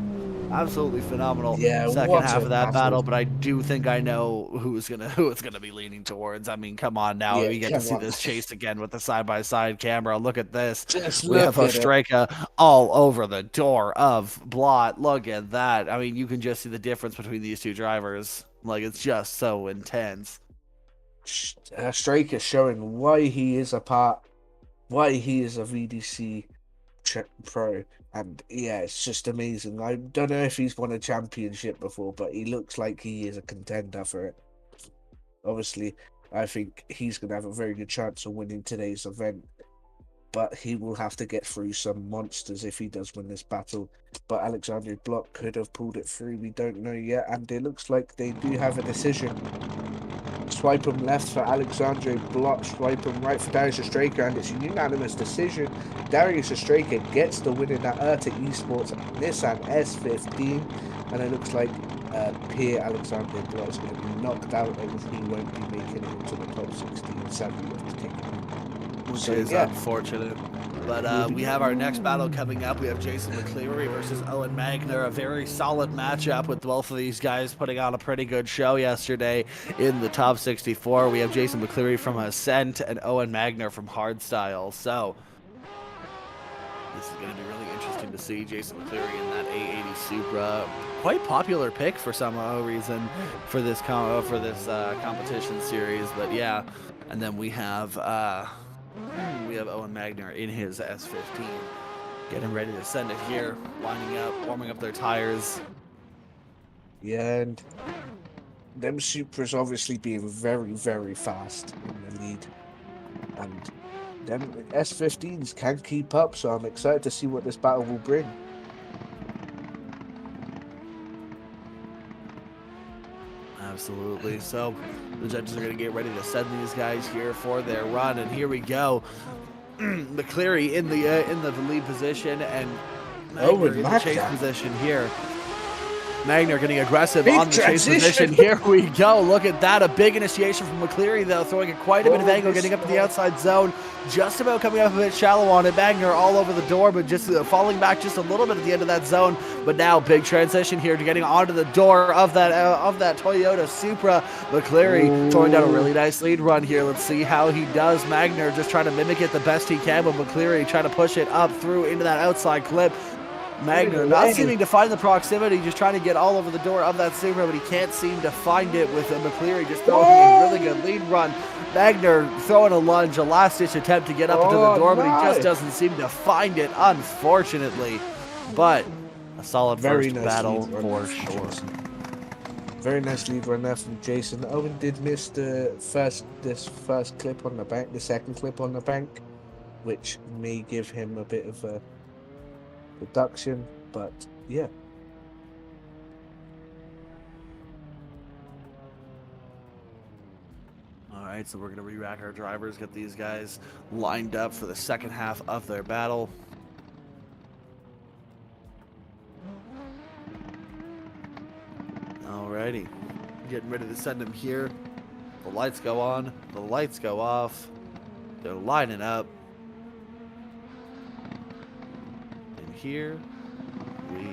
A: Absolutely phenomenal second half of that battle, but I do think I know who it's gonna be leaning towards. I mean, come on now, we get to see this chase again with the side-by-side camera. Look at this. We have Austreka all over the door of Blot. Look at that. I mean, you can just see the difference between these two drivers. Like, it's just so intense.
D: Austreka showing why he is a VDC Pro. And yeah, it's just amazing. I don't know if he's won a championship before, but he looks like he is a contender for it. Obviously, I think he's going to have a very good chance of winning today's event, but he will have to get through some monsters if he does win this battle. But Alexandre Blot could have pulled it through. We don't know yet, and it looks like they do have a decision. Swipe him left for Alexandre Blot, swipe him right for Darius Austreka, and it's a unanimous decision. Darius Austreka gets the win in that Haltech Esports Nissan S15, and it looks like Pierre Alexandre Blot is going to be knocked out, and he won't be making it into the top 16, sadly, of the ticket.
A: Which is unfortunate. But we have our next battle coming up. We have Jason McCleary versus Owen Magner. A very solid matchup with both of these guys putting on a pretty good show yesterday in the top 64. We have Jason McCleary from Ascent and Owen Magner from Hardstyle. So this is going to be really interesting to see Jason McCleary in that A80 Supra. Quite popular pick for some reason for this competition series. But yeah, and then we have Owen Magner in his S15, getting ready to send it here, lining up, warming up their tires. Yeah, and them Supras obviously being very, very fast in the lead, and them S15s can keep up, so I'm excited to see what this battle will bring. Absolutely. So the judges are going to get ready to send these guys here for their run, and here we go. McCleary in the lead position, and Magner in the chase position here. Magner getting aggressive on the chase position. Here we go. Look at that. A big initiation from McCleary, though, throwing quite a bit of angle, getting up to the outside zone. Just about coming up a bit shallow on it. Magner all over the door, but just falling back just a little bit at the end of that zone. But now, big transition here to getting onto the door of that Toyota Supra. McCleary throwing down a really nice lead run here. Let's see how he does. Magner just trying to mimic it the best he can, but McCleary trying to push it up through into that outside clip. Magner not seeming to find the proximity, just trying to get all over the door of that Supra, but he can't seem to find it with McCleary just throwing a really good lead run. Magner throwing a lunge, a last-ditch attempt to get up into the door, but he just doesn't seem to find it, unfortunately. But a solid first battle for sure. Very nice lead run there from Jason. Owen did miss this first clip on the bank, the second clip on the bank, which may give him a bit of a reduction, but yeah. All right, so we're going to re-rack our drivers, get these guys lined up for the second half of their battle. Alrighty, getting ready to send them here. The lights go on, the lights go off. They're lining up. And here we go.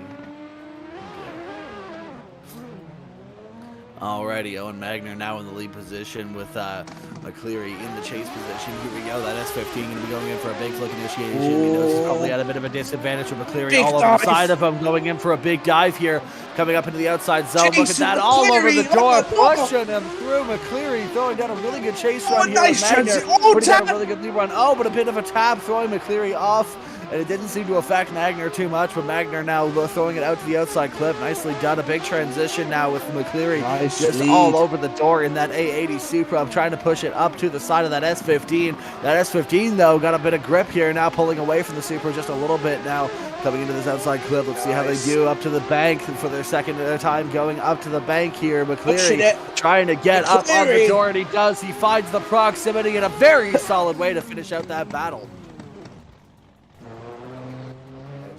A: Alrighty, Owen Magner now in the lead position with McCleary in the chase position. Here we go, that S15 going to be going in for a big flick initiation. He knows he's probably at a bit of a disadvantage with McCleary
D: Big
A: all over
D: dive.
A: the side of him, going in for a big dive here, coming up into the outside zone. Look at
D: Jason
A: that, all over the
D: McCleary,
A: door,
D: oh,
A: pushing him through. McCleary throwing down a really good chase
D: Oh,
A: run here
D: nice
A: with Magner.
D: chance. Oh,
A: Putting down a
D: tap.
A: really good lead run. Oh, but a bit of a tap, throwing McCleary off. And it didn't seem to affect Magner too much, but Magner now throwing it out to the outside clip. Nicely done. A big transition now with McCleary
D: Nice
A: just
D: lead.
A: all over the door in that A80 Supra. I'm trying to push it up to the side of that S15. That S15, though, got a bit of grip here, now pulling away from the Supra just a little bit now. Coming into this outside clip. Let's see how they do up to the bank for their second time going up to the bank here. McCleary trying to get up on the door, and he does. He finds the proximity in a very solid way to finish out that battle.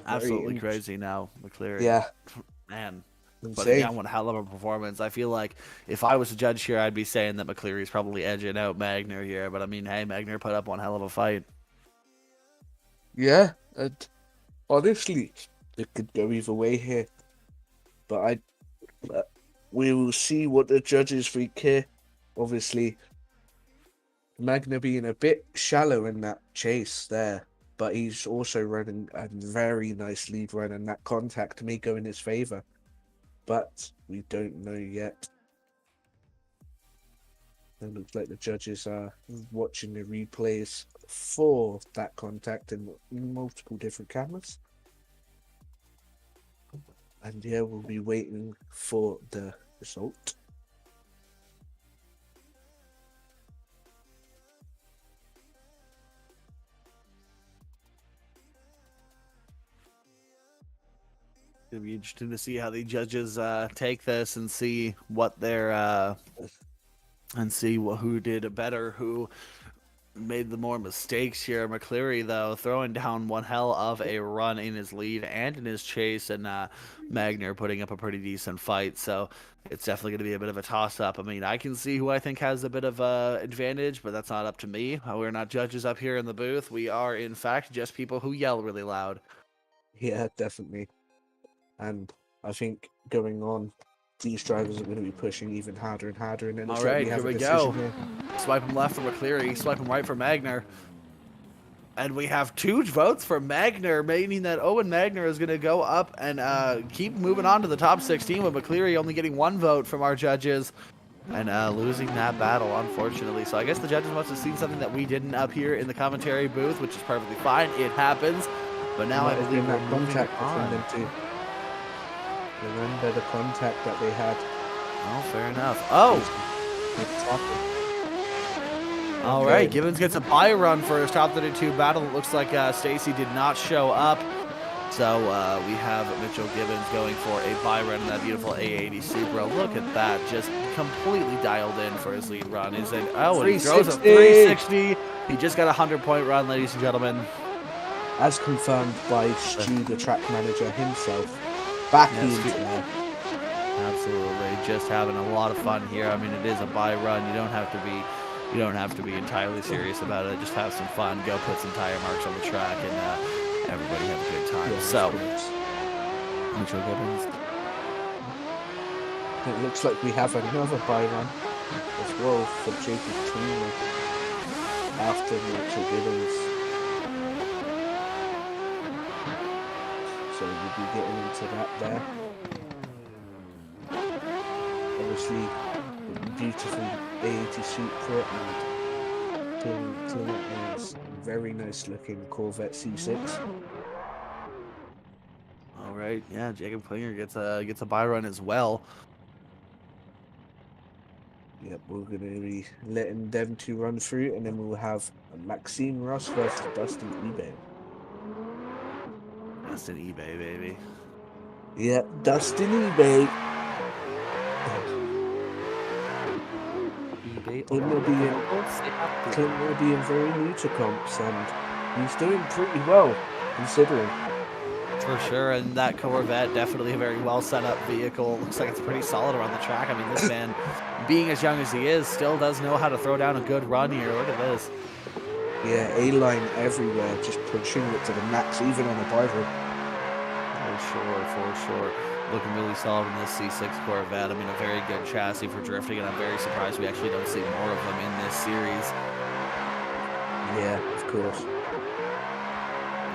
A: Absolutely crazy now, McCleary.
D: Yeah.
A: Man.
D: Insane.
A: But again, one hell of a performance. I feel like if I was a judge here, I'd be saying that McCleary's probably edging out Magner here. But I mean, hey, Magner put up one hell of a fight.
D: Yeah, and honestly, it could go either way here. But we will see what the judges think here. Obviously, Magner being a bit shallow in that chase there, but he's also running a very nice lead run, and that contact may go in his favour. But we don't know yet. It looks like the judges are watching the replays for that contact in multiple different cameras. And yeah, we'll be waiting for the result.
A: It'll be interesting to see how the judges take this and see what their and see who did better, who made the more mistakes here. McCleary, though, throwing down one hell of a run in his lead and in his chase, and Magner putting up a pretty decent fight. So it's definitely going to be a bit of a toss-up. I mean, I can see who I think has a bit of advantage, but that's not up to me. We're not judges up here in the booth. We are, in fact, just people who yell really loud.
D: Yeah, definitely. And I think going on, these drivers are going to be pushing even harder and harder. And then
A: All right, here we go.
D: Here.
A: Swipe him left for McCleary, swipe him right for Magner. And we have 2 votes for Magner, meaning that Owen Magner is going to go up and keep moving on to the top 16, with McCleary only getting 1 vote from our judges and losing that battle, unfortunately. So I guess the judges must have seen something that we didn't up here in the commentary booth, which is perfectly fine. It happens. But now I believe
D: that
A: we're
D: contact
A: moving on.
D: between them two. Remember the contact that they had.
A: Oh, fair enough. Oh! All right, Gibbons gets a bye run for his top 32 battle. It looks like Stacy did not show up. So we have Mitchell Gibbons going for a bye run in that beautiful A80 Supra. Look at that, just completely dialed in for his lead run. He's like, oh, and he throws a 360. He just got a 100-point run, ladies and gentlemen.
D: As confirmed by Stu, the track manager himself. Back into there.
A: Absolutely, just having a lot of fun here. I mean, it is a bye run. You don't have to be entirely serious about it. Just have some fun. Go put some tire marks on the track, and everybody have a good time.
D: Yeah,
A: so, Mitchell Gibbons.
D: It looks like we have another bye run as well for Jacob Tumler after Mitchell Gibbons. So we'll be getting into that there. Obviously, beautiful A80 Supra and Clint is very nice looking Corvette C6.
A: All right, yeah, Jacob Klinger gets a bye run as well.
D: Yep, we're going to be letting them 2 run through, and then we'll have Maxime Ross versus Dustin eBay.
A: Dustin eBay, baby.
D: Yep, Dustin eBay.
A: eBay, stay
D: Clint will be in very new to comps, and he's doing pretty well, considering.
A: For sure, and that Corvette, definitely a very well set up vehicle. Looks like it's pretty solid around the track. I mean, this man, being as young as he is, still does know how to throw down a good run here. Look at this.
D: Yeah, A-line everywhere, just pushing it to the max, even on a driver.
A: For sure. Looking really solid in this C6 Corvette. I mean, a very good chassis for drifting, and I'm very surprised we actually don't see more of them in this series.
D: Yeah, of course.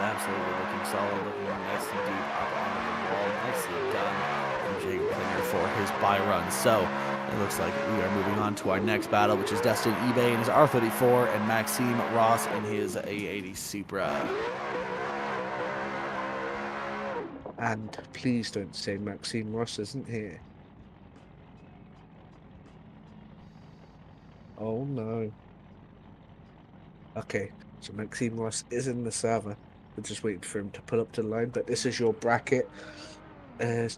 A: Absolutely looking solid, looking nice and deep up onto the wall. Nicely done from Jake Klinger for his buy run. So it looks like we are moving on to our next battle, which is Dustin eBay in his R34 and Maxime Ross in his A80 Supra.
D: And please don't say Maxime Ross isn't here. Oh no. Okay, so Maxime Ross is in the server. We're just waiting for him to pull up to the line, but this is your bracket.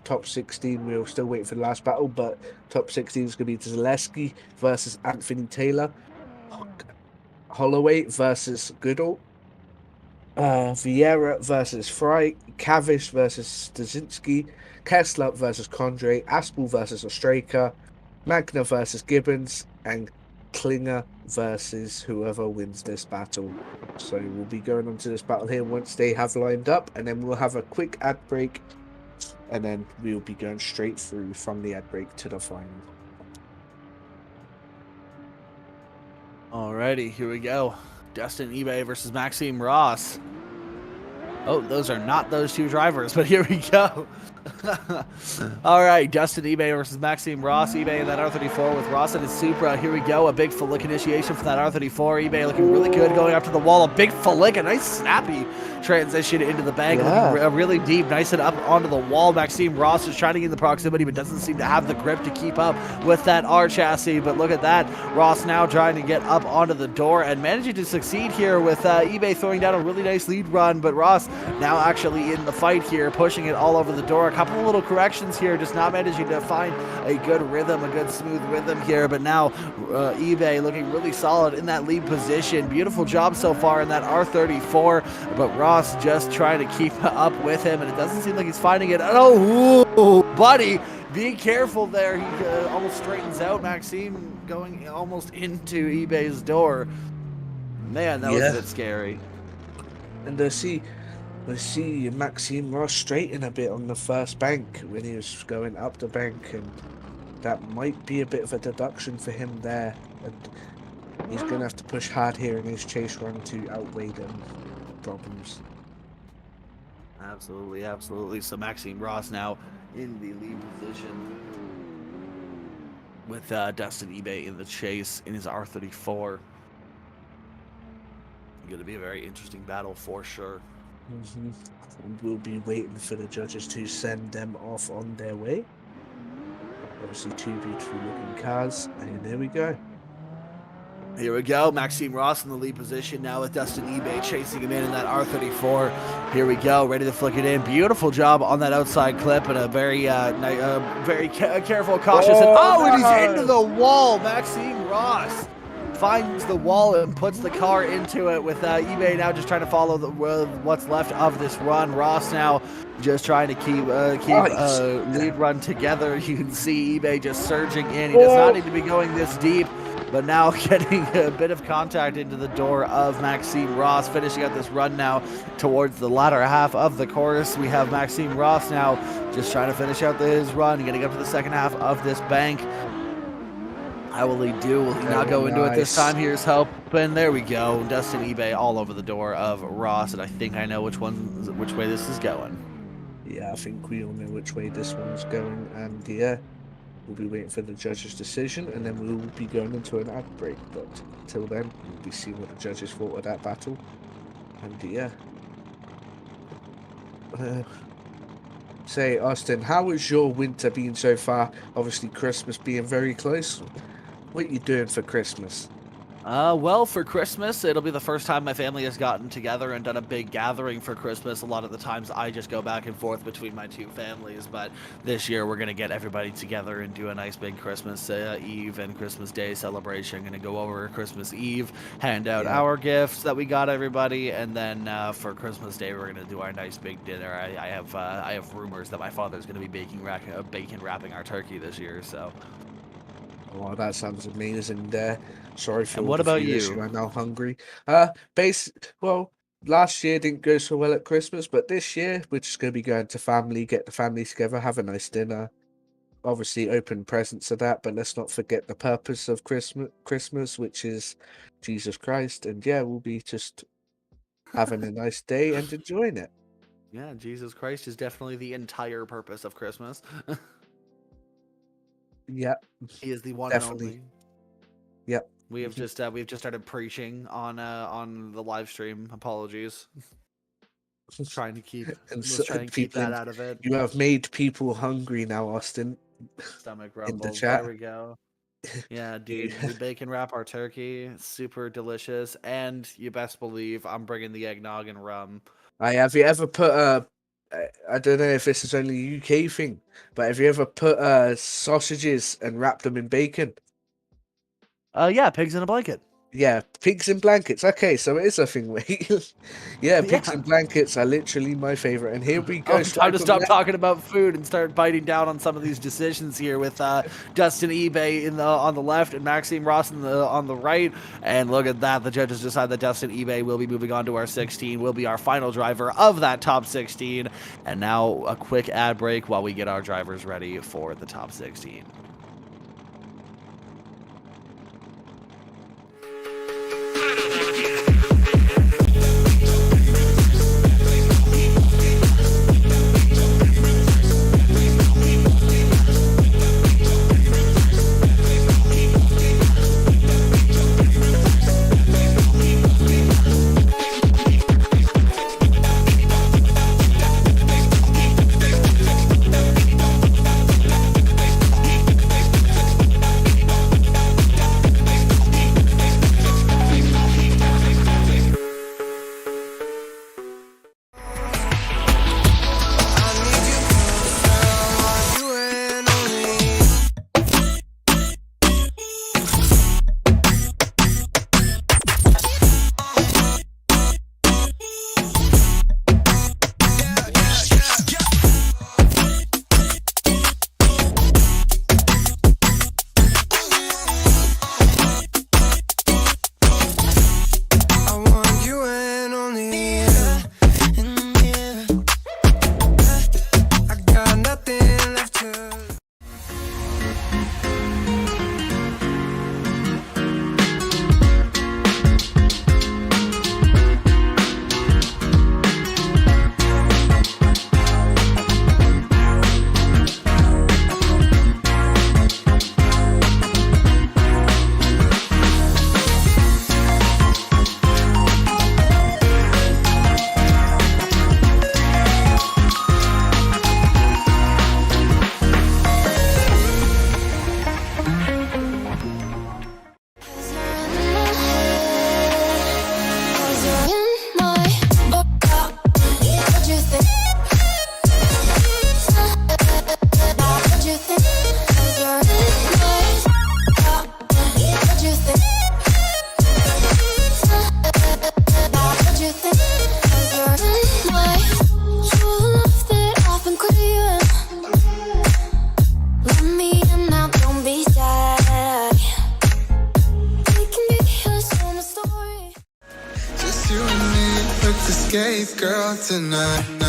D: Top 16, we're still waiting for the last battle, but top 16 is going to be Zalevski versus Anthony Taylor, Holloway versus Goodall, Vieira versus Fry, Cavish versus Studzinski, Kessler versus Kandre, Ashby versus Ostraka, Magna versus Gibbons, and Klinger versus whoever wins this battle. So we'll be going on to this battle here once they have lined up, and then we'll have a quick ad break, and then we'll be going straight through from the ad break to the final.
A: Alrighty, here we go. Dustin eBay versus Maxime Ross. Oh, those are not those two drivers, but here we go. All right, Dustin eBay versus Maxime Ross. eBay in that R34 with Ross in his Supra. Here we go. A big full lick initiation for that R34. eBay looking really good going up to the wall. A big full lick, a nice snappy transition into the bank.
D: Yeah.
A: Looking really deep, nice and up onto the wall. Maxime Ross is trying to get in the proximity, but doesn't seem to have the grip to keep up with that R chassis. But look at that. Ross now trying to get up onto the door and managing to succeed here with eBay throwing down a really nice lead run. But Ross now actually in the fight here, pushing it all over the door. A couple of little corrections here, just not managing to find a good rhythm, a good smooth rhythm here. But now eBay looking really solid in that lead position. Beautiful job so far in that R34, but Ross just trying to keep up with him, and it doesn't seem like he's finding it. Oh, ooh, buddy, be careful there. He almost straightens out. Maxime going almost into eBay's door. Man, that was a bit scary.
D: And I see Maxime Ross straighten a bit on the first bank when he was going up the bank, and that might be a bit of a deduction for him there. And he's going to have to push hard here in his chase run to outweigh them problems.
A: Absolutely. So Maxime Ross now in the lead position with Dustin eBay in the chase in his R34. Going to be a very interesting battle for sure.
D: And we'll be waiting for the judges to send them off on their way. Obviously, two beautiful looking cars, and there we go.
A: Here we go. Maxime Ross in the lead position now with Dustin eBay chasing him in that R34. Here we go, ready to flick it in. Beautiful job on that outside clip, and a very careful, cautious. And he's into the wall. Maxime Ross finds the wall and puts the car into it with eBay now just trying to follow what's left of this run. Ross now just trying to keep lead run together. You can see eBay just surging in. He does not need to be going this deep, but now getting a bit of contact into the door of Maxime Ross, finishing out this run now towards the latter half of the course. We have Maxime Ross now just trying to finish out his run, getting up to the second half of this bank. How will he do? Will he not go into it this time? Here's hope. And there we go. Dustin eBay all over the door of Ross, and I think I know which way this is going.
D: Yeah, I think we all know which way this one's going, and yeah, we'll be waiting for the judges' decision, and then we'll be going into an ad break. But until then, we'll be seeing what the judges thought of that battle, and yeah. Say, Austin, how has your winter been so far? Obviously, Christmas being very close. What are you doing for Christmas?
A: Well, for Christmas, it'll be the first time my family has gotten together and done a big gathering for Christmas. A lot of the times I just go back and forth between my two families, but this year we're going to get everybody together and do a nice big Christmas Eve and Christmas Day celebration. Going to go over Christmas Eve, hand out our gifts that we got everybody, and then for Christmas Day we're going to do our nice big dinner. I have rumors that my father's going to be bacon wrapping our turkey this year, so...
D: Oh, that sounds amazing there. Sorry for
A: And
D: all
A: what
D: the
A: about
D: viewers
A: you?
D: who are now hungry. Well, last year didn't go so well at Christmas, but this year we're just going to be going to family, get the family together, have a nice dinner. Obviously, open presents of that, but let's not forget the purpose of Christmas, which is Jesus Christ. And yeah, we'll be just having a nice day and enjoying it.
A: Yeah, Jesus Christ is definitely the entire purpose of Christmas.
D: Yeah,
A: He is the one
D: definitely.
A: and only.
D: Yep.
A: We've just started preaching on the live stream. Apologies. Trying to keep
D: And
A: let's try and keep that out of it.
D: You have made people hungry now, Austin.
A: Stomach
D: in the
A: rumbles.
D: chat.
A: There we go. Yeah, dude. We bacon wrap our turkey. Super delicious. And you best believe I'm bringing the eggnog and rum.
D: Have you ever put I don't know if this is only a UK thing, but have you ever put sausages and wrapped them in bacon?
A: Yeah, pigs in a blanket.
D: Yeah, pigs in blankets. Okay, so it is a thing. Yeah, pigs in blankets are literally my favorite. And here we go.
A: Time to stop talking about food and start biting down on some of these decisions here with Dustin eBay on the left and Maxime Ross on the right. And look at that. The judges decide that Dustin eBay will be moving on to our 16, will be our final driver of that top 16. And now a quick ad break while we get our drivers ready for the top 16.
B: escape, girl, tonight.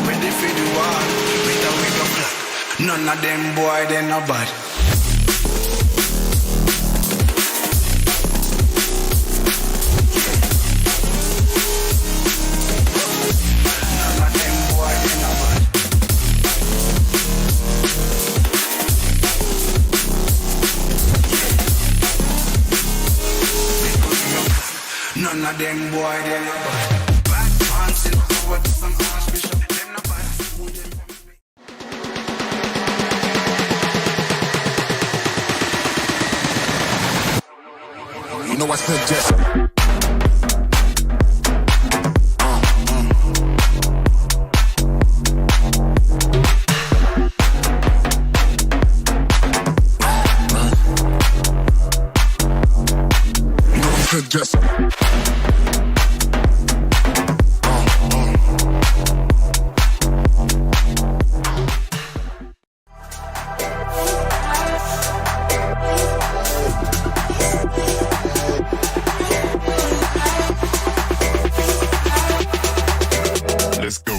B: ready for the war. With a wig up, none of them boy they no bad. None of them boy they no bad. None of them boy they no bad. Bad man still forward to some archbishop. Them no bad. Who them
C: You know I suggest. Suggest. Let's go.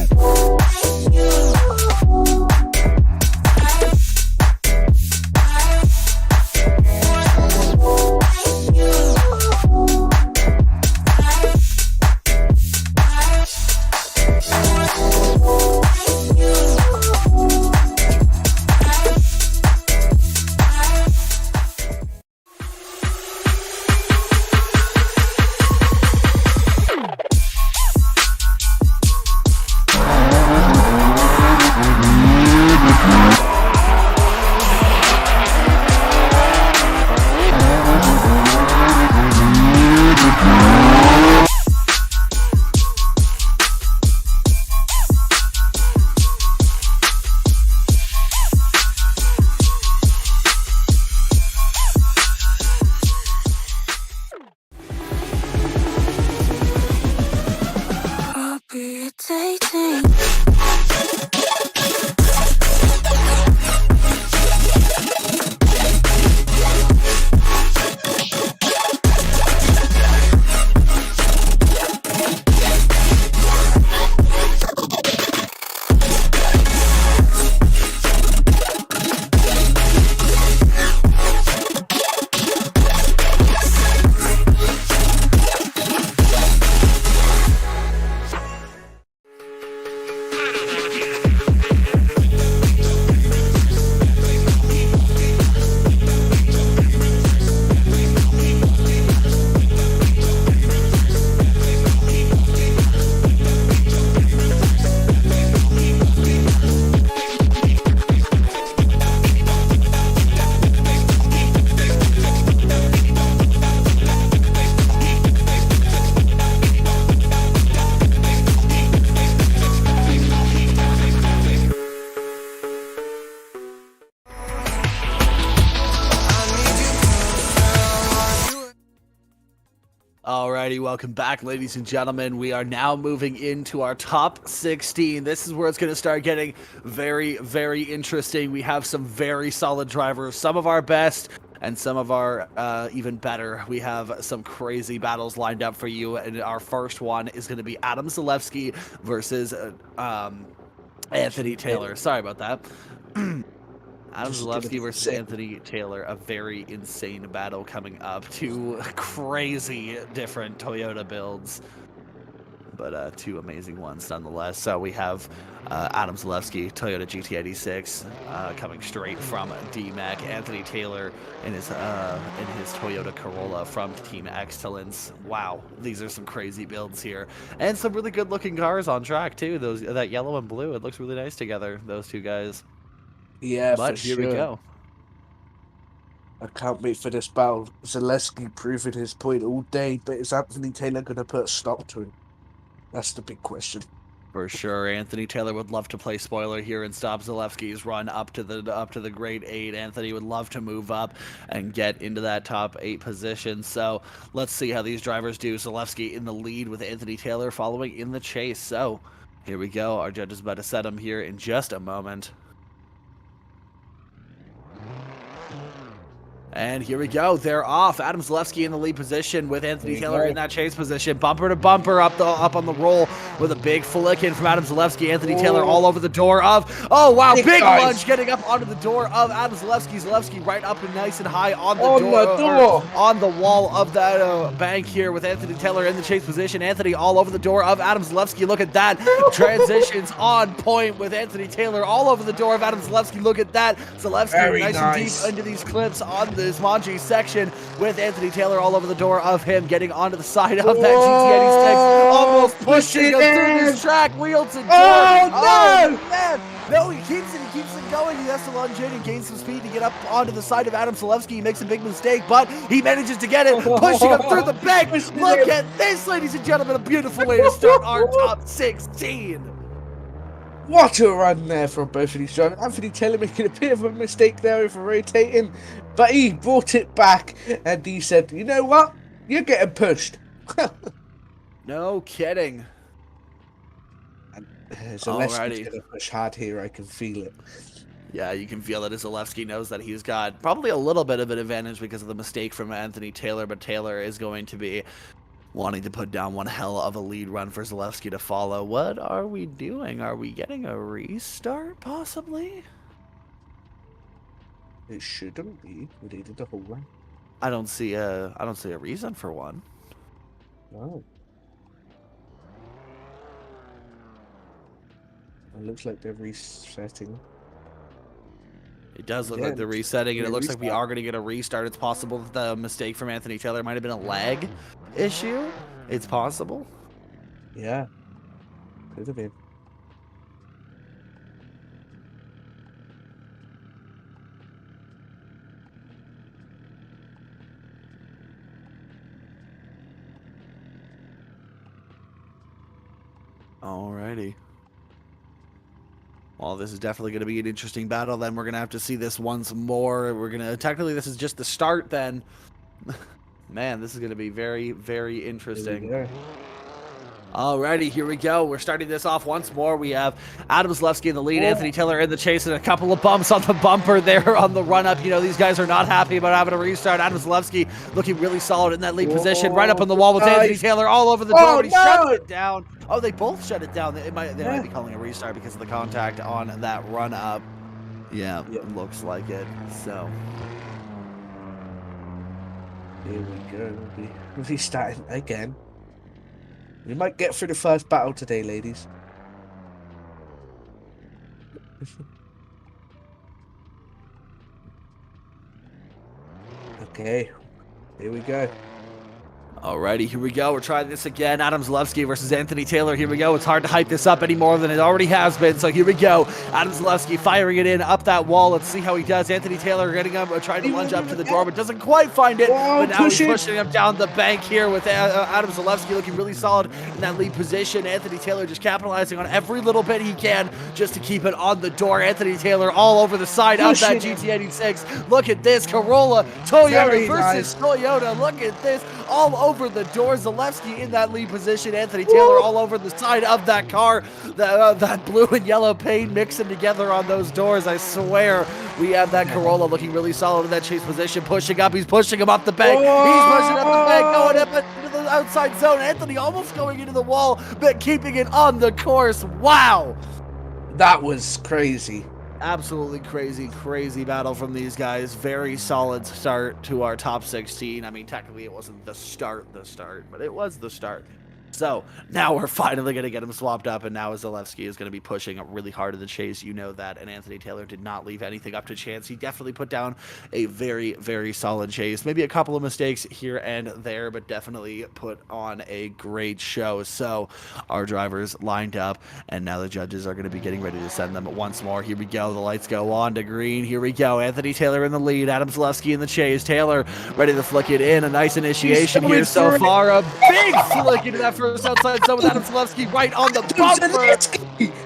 A: Alrighty, welcome back, ladies and gentlemen. We are now moving into our top 16. This is where it's going to start getting very, very interesting. We have some very solid drivers, some of our best and some of our even better. We have some crazy battles lined up for you, and our first one is going to be Adam Zalevski versus Anthony Taylor. Sorry about that. Adam Zalevski versus Anthony Taylor, a very insane battle coming up. Two crazy different Toyota builds, but two amazing ones nonetheless. So we have Adam Zalevski, Toyota GT86, coming straight from DMAC. Anthony Taylor in his Toyota Corolla from Team Excellence. Wow, these are some crazy builds here, and some really good looking cars on track too. That yellow and blue, it looks really nice together. Those two guys.
D: Yeah,
A: but
D: for
A: here
D: sure.
A: we go.
D: I can't wait for this battle. Zalewski proving his point all day, but is Anthony Taylor going to put a stop to him? That's the big question.
A: For sure, Anthony Taylor would love to play spoiler here and stop Zalewski's run up to the grade 8. Anthony would love to move up and get into that top 8 position. So let's see how these drivers do. Zalewski in the lead with Anthony Taylor following in the chase. So here we go. Our judge is about to set him here in just a moment. And here we go. They're off. Adam Zalevski in the lead position with Anthony Taylor in that chase position. Bumper to bumper up on the roll with a big flick in from Adam Zalevski. Anthony Taylor all over the door of. Oh, wow. Big lunge getting up onto the door of Adam Zalevski. Zalevski right up and nice and high on the door. On the wall of that bank here with Anthony Taylor in the chase position. Anthony all over the door of Adam Zalevski. Look at that. Transitions on point with Anthony Taylor all over the door of Adam Zalevski. Look at that. Zalevski nice and deep into these clips on this Manji section with Anthony Taylor all over the door of him, getting onto the side of that GT86, almost pushing him through this track, wheel to door. Oh, man. No, he keeps it going. He has to lunge in and gain some speed to get up onto the side of Adam Zalevski. He makes a big mistake, but he manages to get it, pushing him through the bank. Look at this, ladies and gentlemen, a beautiful way to start our top 16.
D: What a run there from both of these drivers. Anthony Taylor making a bit of a mistake there over rotating, but he brought it back and he said, you know what? You're getting pushed.
A: No kidding.
D: Zalewski's going to push hard here. I can feel it.
A: Yeah, you can feel that Zalewski knows that he's got probably a little bit of an advantage because of the mistake from Anthony Taylor, but Taylor is going to be wanting to put down one hell of a lead run for Zalewski to follow. What are we doing? Are we getting a restart, possibly?
D: It shouldn't be. We needed the whole run.
A: I don't see a reason for one.
D: No. It looks like they're resetting.
A: It does look like they're resetting, and it looks like we are going to get a restart. It's possible that the mistake from Anthony Taylor might have been a lag issue. It's possible.
D: Yeah. Could have been.
A: Alrighty. Well, this is definitely going to be an interesting battle. Then we're going to have to see this once more. We're going to, technically, this is just the start then. Man, this is going to be very, very interesting. Alrighty, here we go. We're starting this off once more. We have Adam Zalevski in the lead, Anthony Taylor in the chase, and a couple of bumps on the bumper there on the run-up. You know, these guys are not happy about having a restart. Adam Zalevski looking really solid in that lead position, right up on the wall with Anthony Taylor all over the door, but he shut it down. Oh, they both shut it down. They might be calling a restart because of the contact on that run-up. Yeah, it looks like it. So
D: here we go. We'll be starting again. We might get through the first battle today, ladies. Okay, here we go.
A: Alrighty, here we go. We're trying this again. Adam Zalevski versus Anthony Taylor. Here we go. It's hard to hype this up any more than it already has been. So here we go. Adam Zalevski firing it in up that wall. Let's see how he does. Anthony Taylor getting up, trying to lunge up to the door, but doesn't quite find it. But now he's pushing him down the bank here with Adam Zalevski looking really solid in that lead position. Anthony Taylor just capitalizing on every little bit he can just to keep it on the door. Anthony Taylor all over the side of that GT86. Look at this. Corolla, Toyota versus Toyota. Look at this. All over the door. Zalevski in that lead position. Anthony Taylor all over the side of that car. That blue and yellow paint mixing together on those doors. I swear we have that Corolla looking really solid in that chase position. Pushing up. He's pushing him up the bank. He's pushing up the bank. Going up into the outside zone. Anthony almost going into the wall, but keeping it on the course. Wow.
D: That was crazy.
A: Absolutely crazy battle from these guys. Very solid start to our top 16. I mean, technically it wasn't the start, but it was the start. So now we're finally going to get him swapped up, and now Zalevski is going to be pushing really hard in the chase. You know that, and Anthony Taylor did not leave anything up to chance. He definitely put down a very, very solid chase. Maybe a couple of mistakes here and there, but definitely put on a great show. So our drivers lined up, and now the judges are going to be getting ready to send them once more. Here we go. The lights go on to green. Here we go. Anthony Taylor in the lead. Adam Zalevski in the chase. Taylor ready to flick it in. A nice initiation here so far. A big flick into that first outside zone with Adam Zalevski right on the bumper.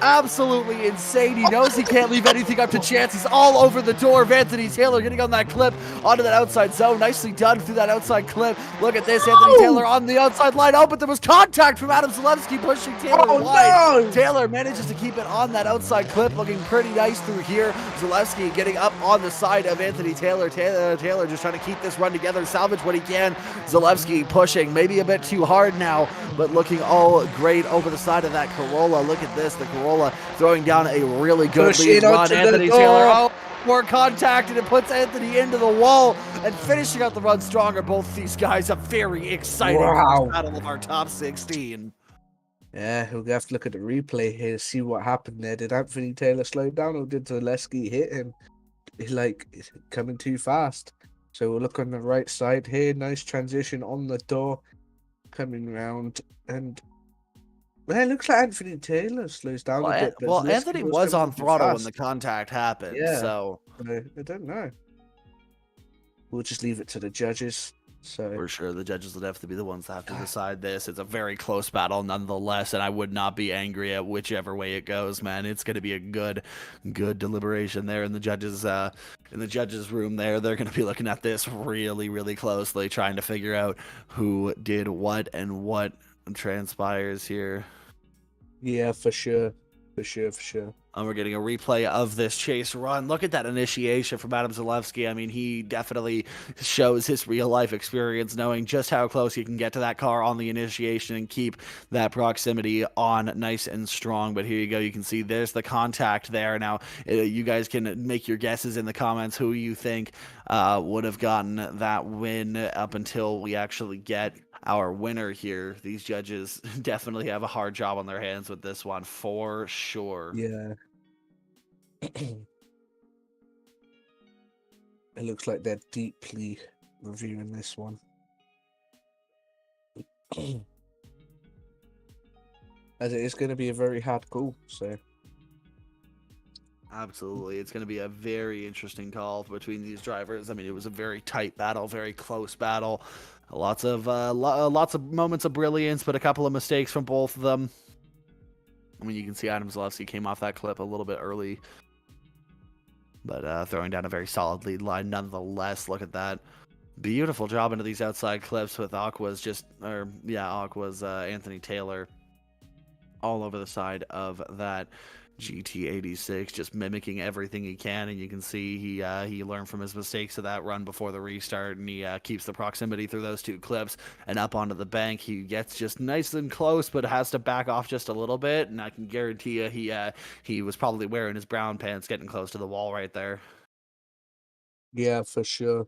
A: Absolutely insane. He knows he can't leave anything up to chance. He's all over the door of Anthony Taylor getting on that clip onto that outside zone. Nicely done through that outside clip. Look at this. Anthony Taylor on the outside line. Oh, but there was contact from Adam Zalevski pushing Taylor wide.
D: No!
A: Taylor manages to keep it on that outside clip, looking pretty nice through here. Zalevski getting up on the side of Anthony Taylor. Taylor just trying to keep this run together, salvage what he can. Zalevski pushing, maybe a bit too hard now, but looking all great over the side of that Corolla. Look at this, the Corolla throwing down a really good lead run. Anthony Taylor, oh, more contact, and it puts Anthony into the wall and finishing out the run stronger. Both these guys, a very exciting first battle of our top 16.
D: Yeah, we'll have to look at the replay here to see what happened there. Did Anthony Taylor slow down, or did Zalevski hit him? He's like coming too fast. So we'll look on the right side here. Nice transition on the door, coming round, and well, it looks like Anthony Taylor slows down a bit.
A: Well, Anthony was on throttle when the contact happened, so
D: I don't know. We'll just leave it to the judges. So
A: for sure, the judges will have to be the ones that have to decide this. It's a very close battle, nonetheless, and I would not be angry at whichever way it goes, man. It's going to be a good deliberation there in the judges' room. There, they're going to be looking at this really, really closely, trying to figure out who did what and what transpires here.
D: Yeah, for sure.
A: And we're getting a replay of this chase run. Look at that initiation from Adam Zalevski. I mean, he definitely shows his real-life experience, knowing just how close he can get to that car on the initiation and keep that proximity on nice and strong. But here you go. You can see there's the contact there. Now, you guys can make your guesses in the comments who you think would have gotten that win up until we actually get our winner here. These judges definitely have a hard job on their hands with this one, for sure.
D: Yeah. It looks like they're deeply reviewing this one. As it is going to be a very hard call, so.
A: Absolutely. It's going to be a very interesting call between these drivers. I mean, it was a very tight battle, very close battle. Lots of moments of brilliance, but a couple of mistakes from both of them. I mean, you can see Adam Zalevski came off that clip a little bit early, but throwing down a very solid lead line nonetheless. Look at that. Beautiful job into these outside clips with Anthony Taylor all over the side of that GT86, just mimicking everything he can, and you can see he learned from his mistakes of that run before the restart, and he keeps the proximity through those two clips and up onto the bank. He gets just nice and close, but has to back off just a little bit, and I can guarantee you he was probably wearing his brown pants getting close to the wall right there.
D: Yeah, for sure.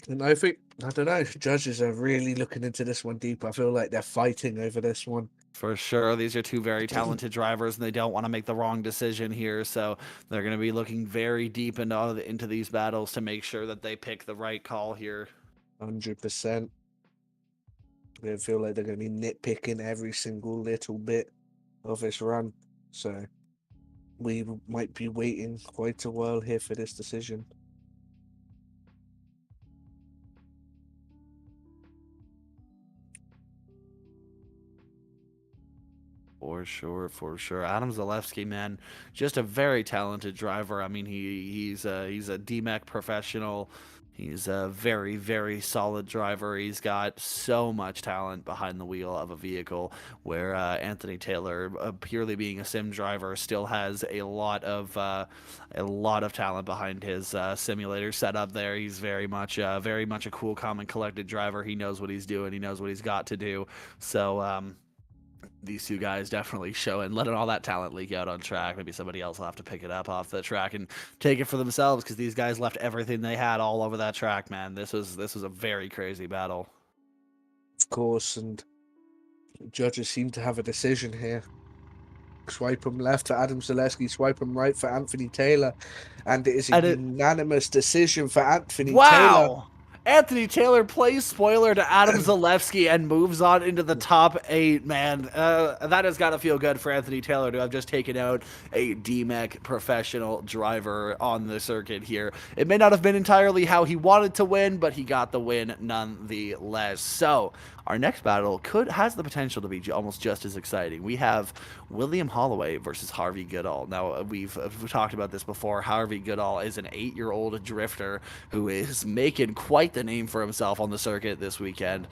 D: And I think, I don't know, judges are really looking into this one deep. I feel like they're fighting over this one.
A: For sure. These are two very talented drivers, and they don't want to make the wrong decision here. So they're going to be looking very deep into these battles to make sure that they pick the right call here.
D: 100%. They feel like they're going to be nitpicking every single little bit of this run. So we might be waiting quite a while here for this decision.
A: For sure. Adam Zalevski, man, just a very talented driver. I mean, he's a DMEC professional. He's a very, very solid driver. He's got so much talent behind the wheel of a vehicle, where Anthony Taylor, purely being a sim driver, still has a lot of talent behind his simulator setup there. He's very much a cool, calm, and collected driver. He knows what he's doing. He knows what he's got to do. So, these two guys definitely showing, letting all that talent leak out on track. Maybe somebody else will have to pick it up off the track and take it for themselves, because these guys left everything they had all over that track, man. This was a very crazy battle.
D: Of course, and judges seem to have a decision here. Swipe him left for Adam Zalevski, swipe him right for Anthony Taylor, and it is a unanimous decision for Anthony Taylor.
A: Anthony Taylor plays spoiler to Adam Zalevski and moves on into the top 8. Man, that has got to feel good for Anthony Taylor to have just taken out a DMEC professional driver on the circuit here. It may not have been entirely how he wanted to win, but he got the win nonetheless. So our next battle has the potential to be almost just as exciting. We have William Holloway versus Harvey Goodall. Now, we've talked about this before. Harvey Goodall is an 8-year-old drifter who is making quite the name for himself on the circuit this weekend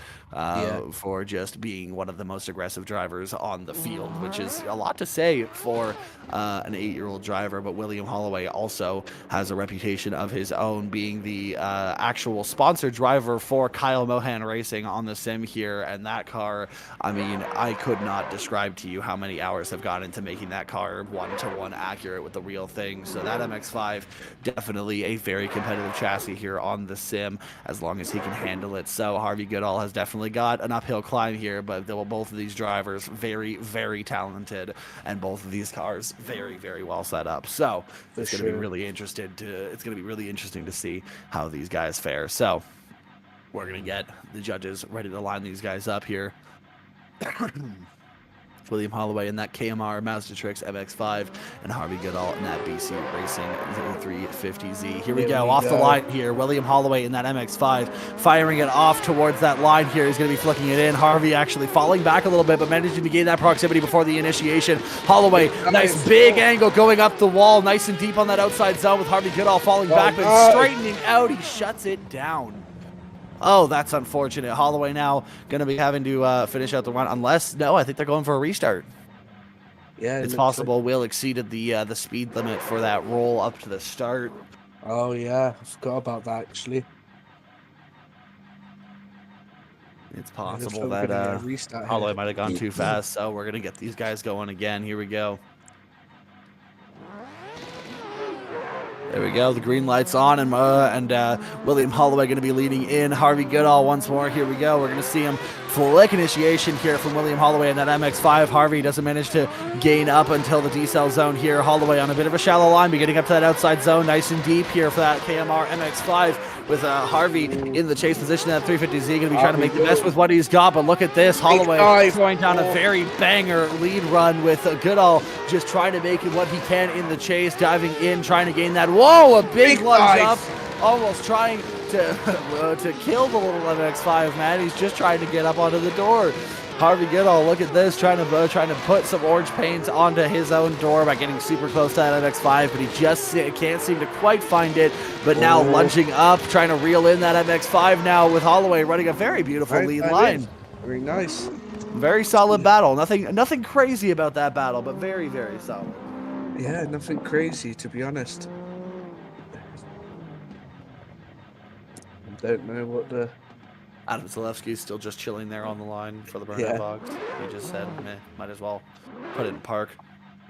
A: for just being one of the most aggressive drivers on the field, which is a lot to say for an 8-year-old driver. But William Holloway also has a reputation of his own, being the actual sponsored driver for Kyle Mohan Racing on the sim here. And that car, I mean, I could not describe to you how many hours have gone into making that car one-to-one accurate with the real thing. So that MX-5, definitely a very competitive chassis here on the sim, as long as he can handle it. So Harvey Goodall has definitely got an uphill climb here, but both of these drivers very, very talented, and both of these cars very, very well set up. So it's going to be really interesting to see how these guys fare. So we're going to get the judges ready to line these guys up here. William Holloway in that KMR Mazda Trix MX-5 and Harvey Goodall in that BC Racing 350Z. Here we go, off the line here. William Holloway in that MX-5 firing it off towards that line here. He's going to be flicking it in. Harvey actually falling back a little bit, but managing to gain that proximity before the initiation. Holloway, nice big angle going up the wall, nice and deep on that outside zone with Harvey Goodall falling back, but straightening out. He shuts it down. Oh, that's unfortunate. Holloway now going to be having to finish out the run, unless, no, I think they're going for a restart. Yeah, it's possible Will exceeded the speed limit for that roll up to the start.
D: Oh, yeah, I forgot about that, actually.
A: It's possible that Holloway might have gone too fast, so we're going to get these guys going again. Here we go. There we go. The green light's on, and William Holloway going to be leading in. Harvey Goodall once more. Here we go. We're going to see him flick initiation here from William Holloway in that MX-5. Harvey doesn't manage to gain up until the decel zone here. Holloway on a bit of a shallow line, but getting up to that outside zone nice and deep here for that KMR MX-5 with Harvey in the chase position at 350Z. Going to be trying to make the best with what he's got, but look at this. Holloway throwing down a very banger lead run with Goodall just trying to make what he can in the chase, diving in, trying to gain that. Whoa, a big lunge up, almost trying to kill the little MX-5, man. He's just trying to get up onto the door. Harvey Goodall, look at this, trying to put some orange paint onto his own door by getting super close to that MX-5, but he just can't seem to quite find it. But now lunging up, trying to reel in that MX-5 now with Holloway running a very beautiful lead line.
D: Very nice.
A: Very solid battle. Nothing crazy about that battle, but very, very solid.
D: Yeah, nothing crazy, to be honest. I don't know what the...
A: Adam Zalevski's still just chilling there on the line for the burnout box. He just said, meh, might as well put it in park.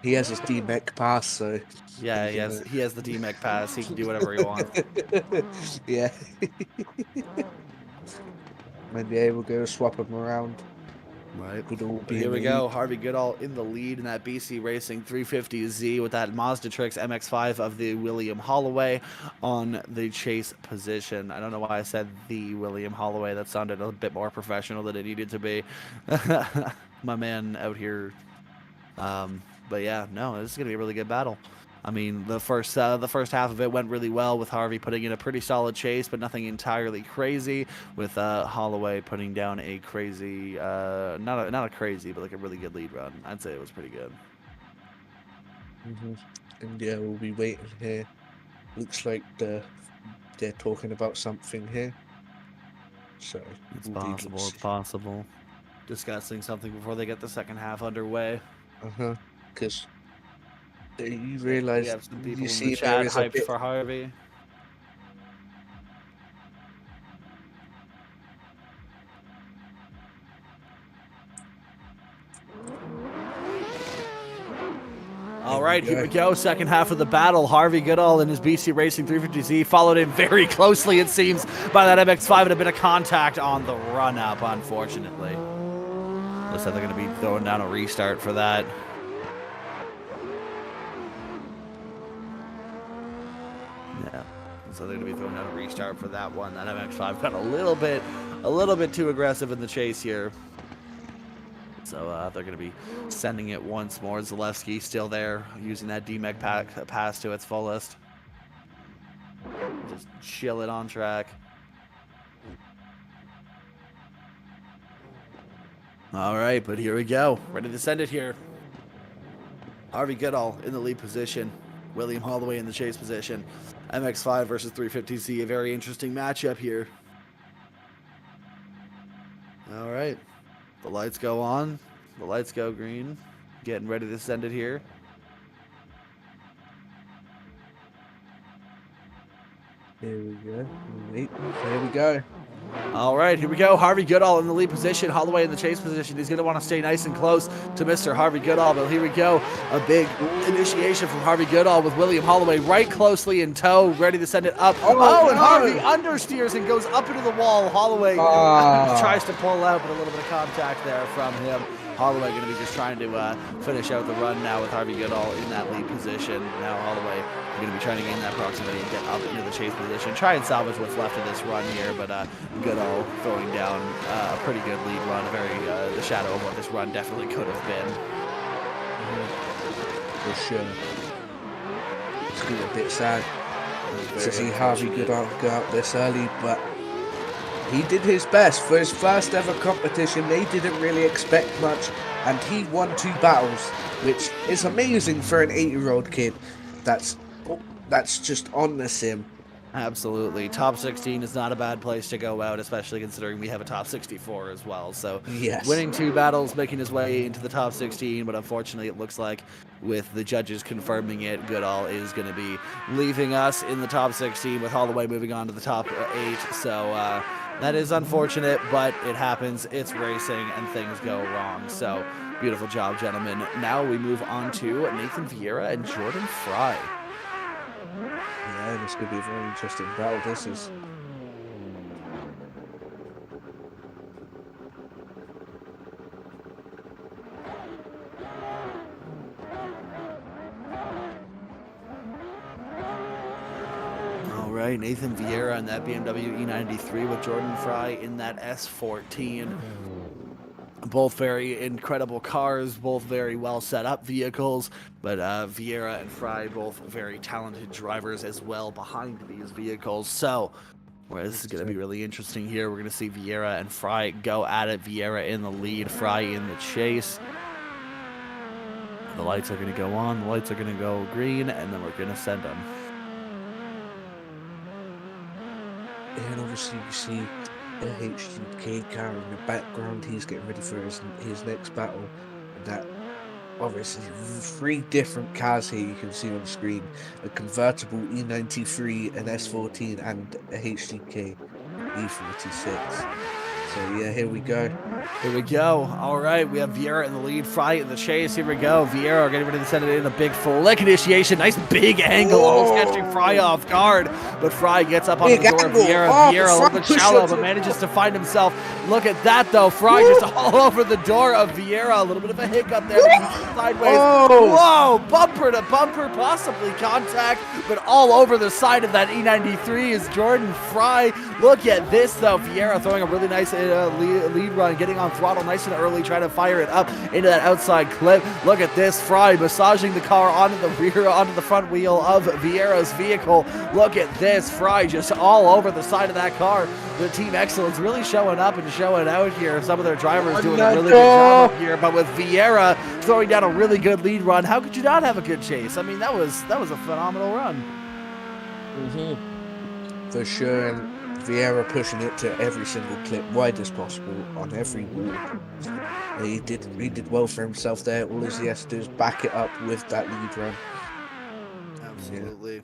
D: He has his DMEC pass, so...
A: Yeah, he has the DMEC pass. He can do whatever he wants.
D: Yeah. Maybe we'll go swap him around.
A: Right. Here we go. Harvey Goodall in the lead in that BC Racing 350Z with that Mazda Trix MX-5 of the William Holloway on the chase position. I don't know why I said the William Holloway. That sounded a bit more professional than it needed to be. My man out here. But yeah, no, this is going to be a really good battle. I mean, the first half of it went really well with Harvey putting in a pretty solid chase, but nothing entirely crazy. With Holloway putting down a crazy, not a crazy, but like a really good lead run. I'd say it was pretty good.
D: And yeah, we'll be waiting here. Looks like they're talking about something here. So
A: it's possible. It's possible. Discussing something before they get the second half underway.
D: Because. You realize
A: you see the chat hyped for Harvey. All right, here we go. Second half of the battle. Harvey Goodall in his BC Racing 350Z followed in very closely, it seems, by that MX-5 and a bit of contact on the run-up, unfortunately. Looks like they're going to be throwing down a restart for that. So they're going to be throwing out a restart for that one. That MX-5 got a little bit too aggressive in the chase here. So they're going to be sending it once more. Zalevski still there, using that DMEC pass to its fullest. Just chill it on track. All right, but here we go. Ready to send it here. Harvey Goodall in the lead position. William Holloway in the chase position. MX-5 versus 350Z, a very interesting matchup here. All right. The lights go on. The lights go green. Getting ready to send it here.
D: Here we go. Here we go.
A: All right, here we go. Harvey Goodall in the lead position. Holloway in the chase position. He's going to want to stay nice and close to Mr. Harvey Goodall. But here we go. A big initiation from Harvey Goodall with William Holloway right closely in tow, ready to send it up. Oh, and Harvey understeers and goes up into the wall. Holloway tries to pull out, but a little bit of contact there from him. Holloway going to be just trying to finish out the run now with Harvey Goodall in that lead position. Now Holloway going to be trying to gain that proximity and get up into the chase position. Try and salvage what's left of this run here, but Goodall throwing down a pretty good lead run. The shadow of what this run definitely could have been.
D: For sure. It's going to be a bit sad to see Harvey Goodall go out this early, but he did his best for his first ever competition. They didn't really expect much, and he won 2 battles, which is amazing for an 8-year-old kid. That's just on the sim.
A: Absolutely. Top 16 is not a bad place to go out, especially considering we have a top 64 as well. So
D: yes,
A: winning 2 battles, making his way into the top 16, but unfortunately it looks like with the judges confirming it, Goodall is going to be leaving us in the top 16 with Holloway moving on to the top 8. So that is unfortunate, but it happens. It's racing and things go wrong. So beautiful job, gentlemen. Now we move on to Nathan Vieira and Jordan Fry.
D: Yeah, this could be a very interesting battle. This is.
A: All right, Nathan Vieira in that BMW E93 with Jordan Fry in that S14. Both very incredible cars, both very well set up vehicles, but Vieira and Fry both very talented drivers as well behind these vehicles. So, this is going to be really interesting here. We're going to see Vieira and Fry go at it. Vieira in the lead, Fry in the chase. The lights are going to go on, the lights are going to go green, and then we're going to send them.
D: And obviously you see a HDK car in the background. He's getting ready for his next battle. And that obviously 3 different cars here you can see on the screen: a convertible E93, an S14, and a HDK E46. So yeah, here we go.
A: Here we go. All right, we have Vieira in the lead, Fry in the chase. Here we go. Vieira getting ready to send it in a big flick initiation. Nice big angle, almost catching Fry off guard. But Fry gets up on the door of Vieira. Vieira a little bit shallow, but manages to find himself. Look at that, though. Fry just all over the door of Vieira. A little bit of a hiccup there. Sideways. Whoa, bumper to bumper, possibly contact, but all over the side of that E93 is Jordan Fry. Look at this, though. Vieira throwing a really nice lead run, getting on throttle nice and early, trying to fire it up into that outside clip. Look at this, Fry massaging the car onto the front wheel of Vieira's vehicle. Look at this, Fry just all over the side of that car. The Team Excellence really showing up and showing out here. Some of their drivers doing a really good job up here, but with Vieira throwing down a really good lead run, how could you not have a good chase? I mean, that was a phenomenal run.
D: For sure. And Vieira pushing it to every single clip, wide as possible, on every wall. He did well for himself there. All he has to do is back it up with that lead run.
A: Absolutely.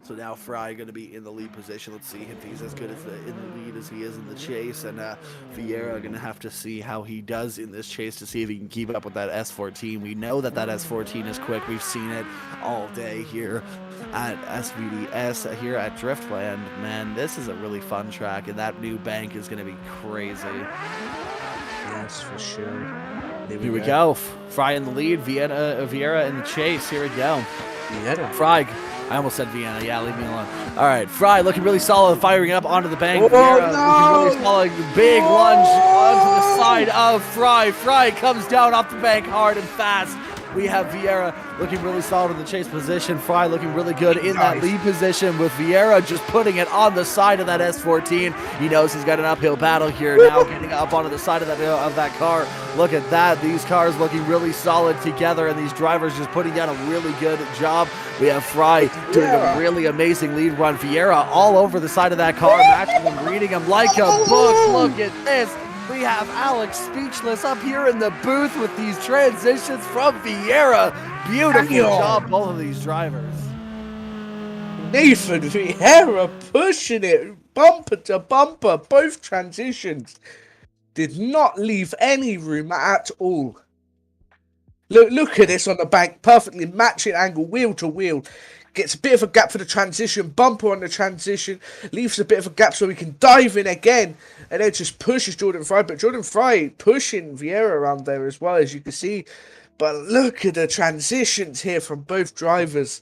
A: So now Fry going to be in the lead position. Let's see if he's as good in the lead as he is in the chase. And Vieira going to have to see how he does in this chase to see if he can keep up with that S14. We know that S14 is quick. We've seen it all day here at SVDS, here at Driftland. Man, this is a really fun track, and that new bank is going to be crazy.
D: Yes, for sure.
A: Here we go. Fry in the lead, Vieira in the chase. Here we go.
D: Vieira.
A: Fry I almost said Vienna. Yeah, leave me alone. All right, Fry looking really solid, firing up onto the bank.
D: Oh,
A: Vieira
D: no!
A: looking really solid. Big lunge onto the side of Fry. Fry comes down off the bank hard and fast. We have Vieira looking really solid in the chase position. Fry looking really good in that lead position with Vieira just putting it on the side of that S14. He knows he's got an uphill battle here now, getting up onto the side of that car. Look at that. These cars looking really solid together, and these drivers just putting down a really good job. We have Fry doing a really amazing lead run. Vieira all over the side of that car, matching him, reading him like a book. Look at this. We have Alex speechless up here in the booth with these transitions from Vieira. Beautiful job, both of these drivers.
D: Nathan Vieira pushing it bumper to bumper. Both transitions did not leave any room at all. Look at this on the bank. Perfectly matching angle, wheel to wheel. Gets a bit of a gap for the transition, bumper on the transition, leaves a bit of a gap so he can dive in again, and then just pushes Jordan Fry. But Jordan Fry pushing Vieira around there as well, as you can see. But look at the transitions here from both drivers.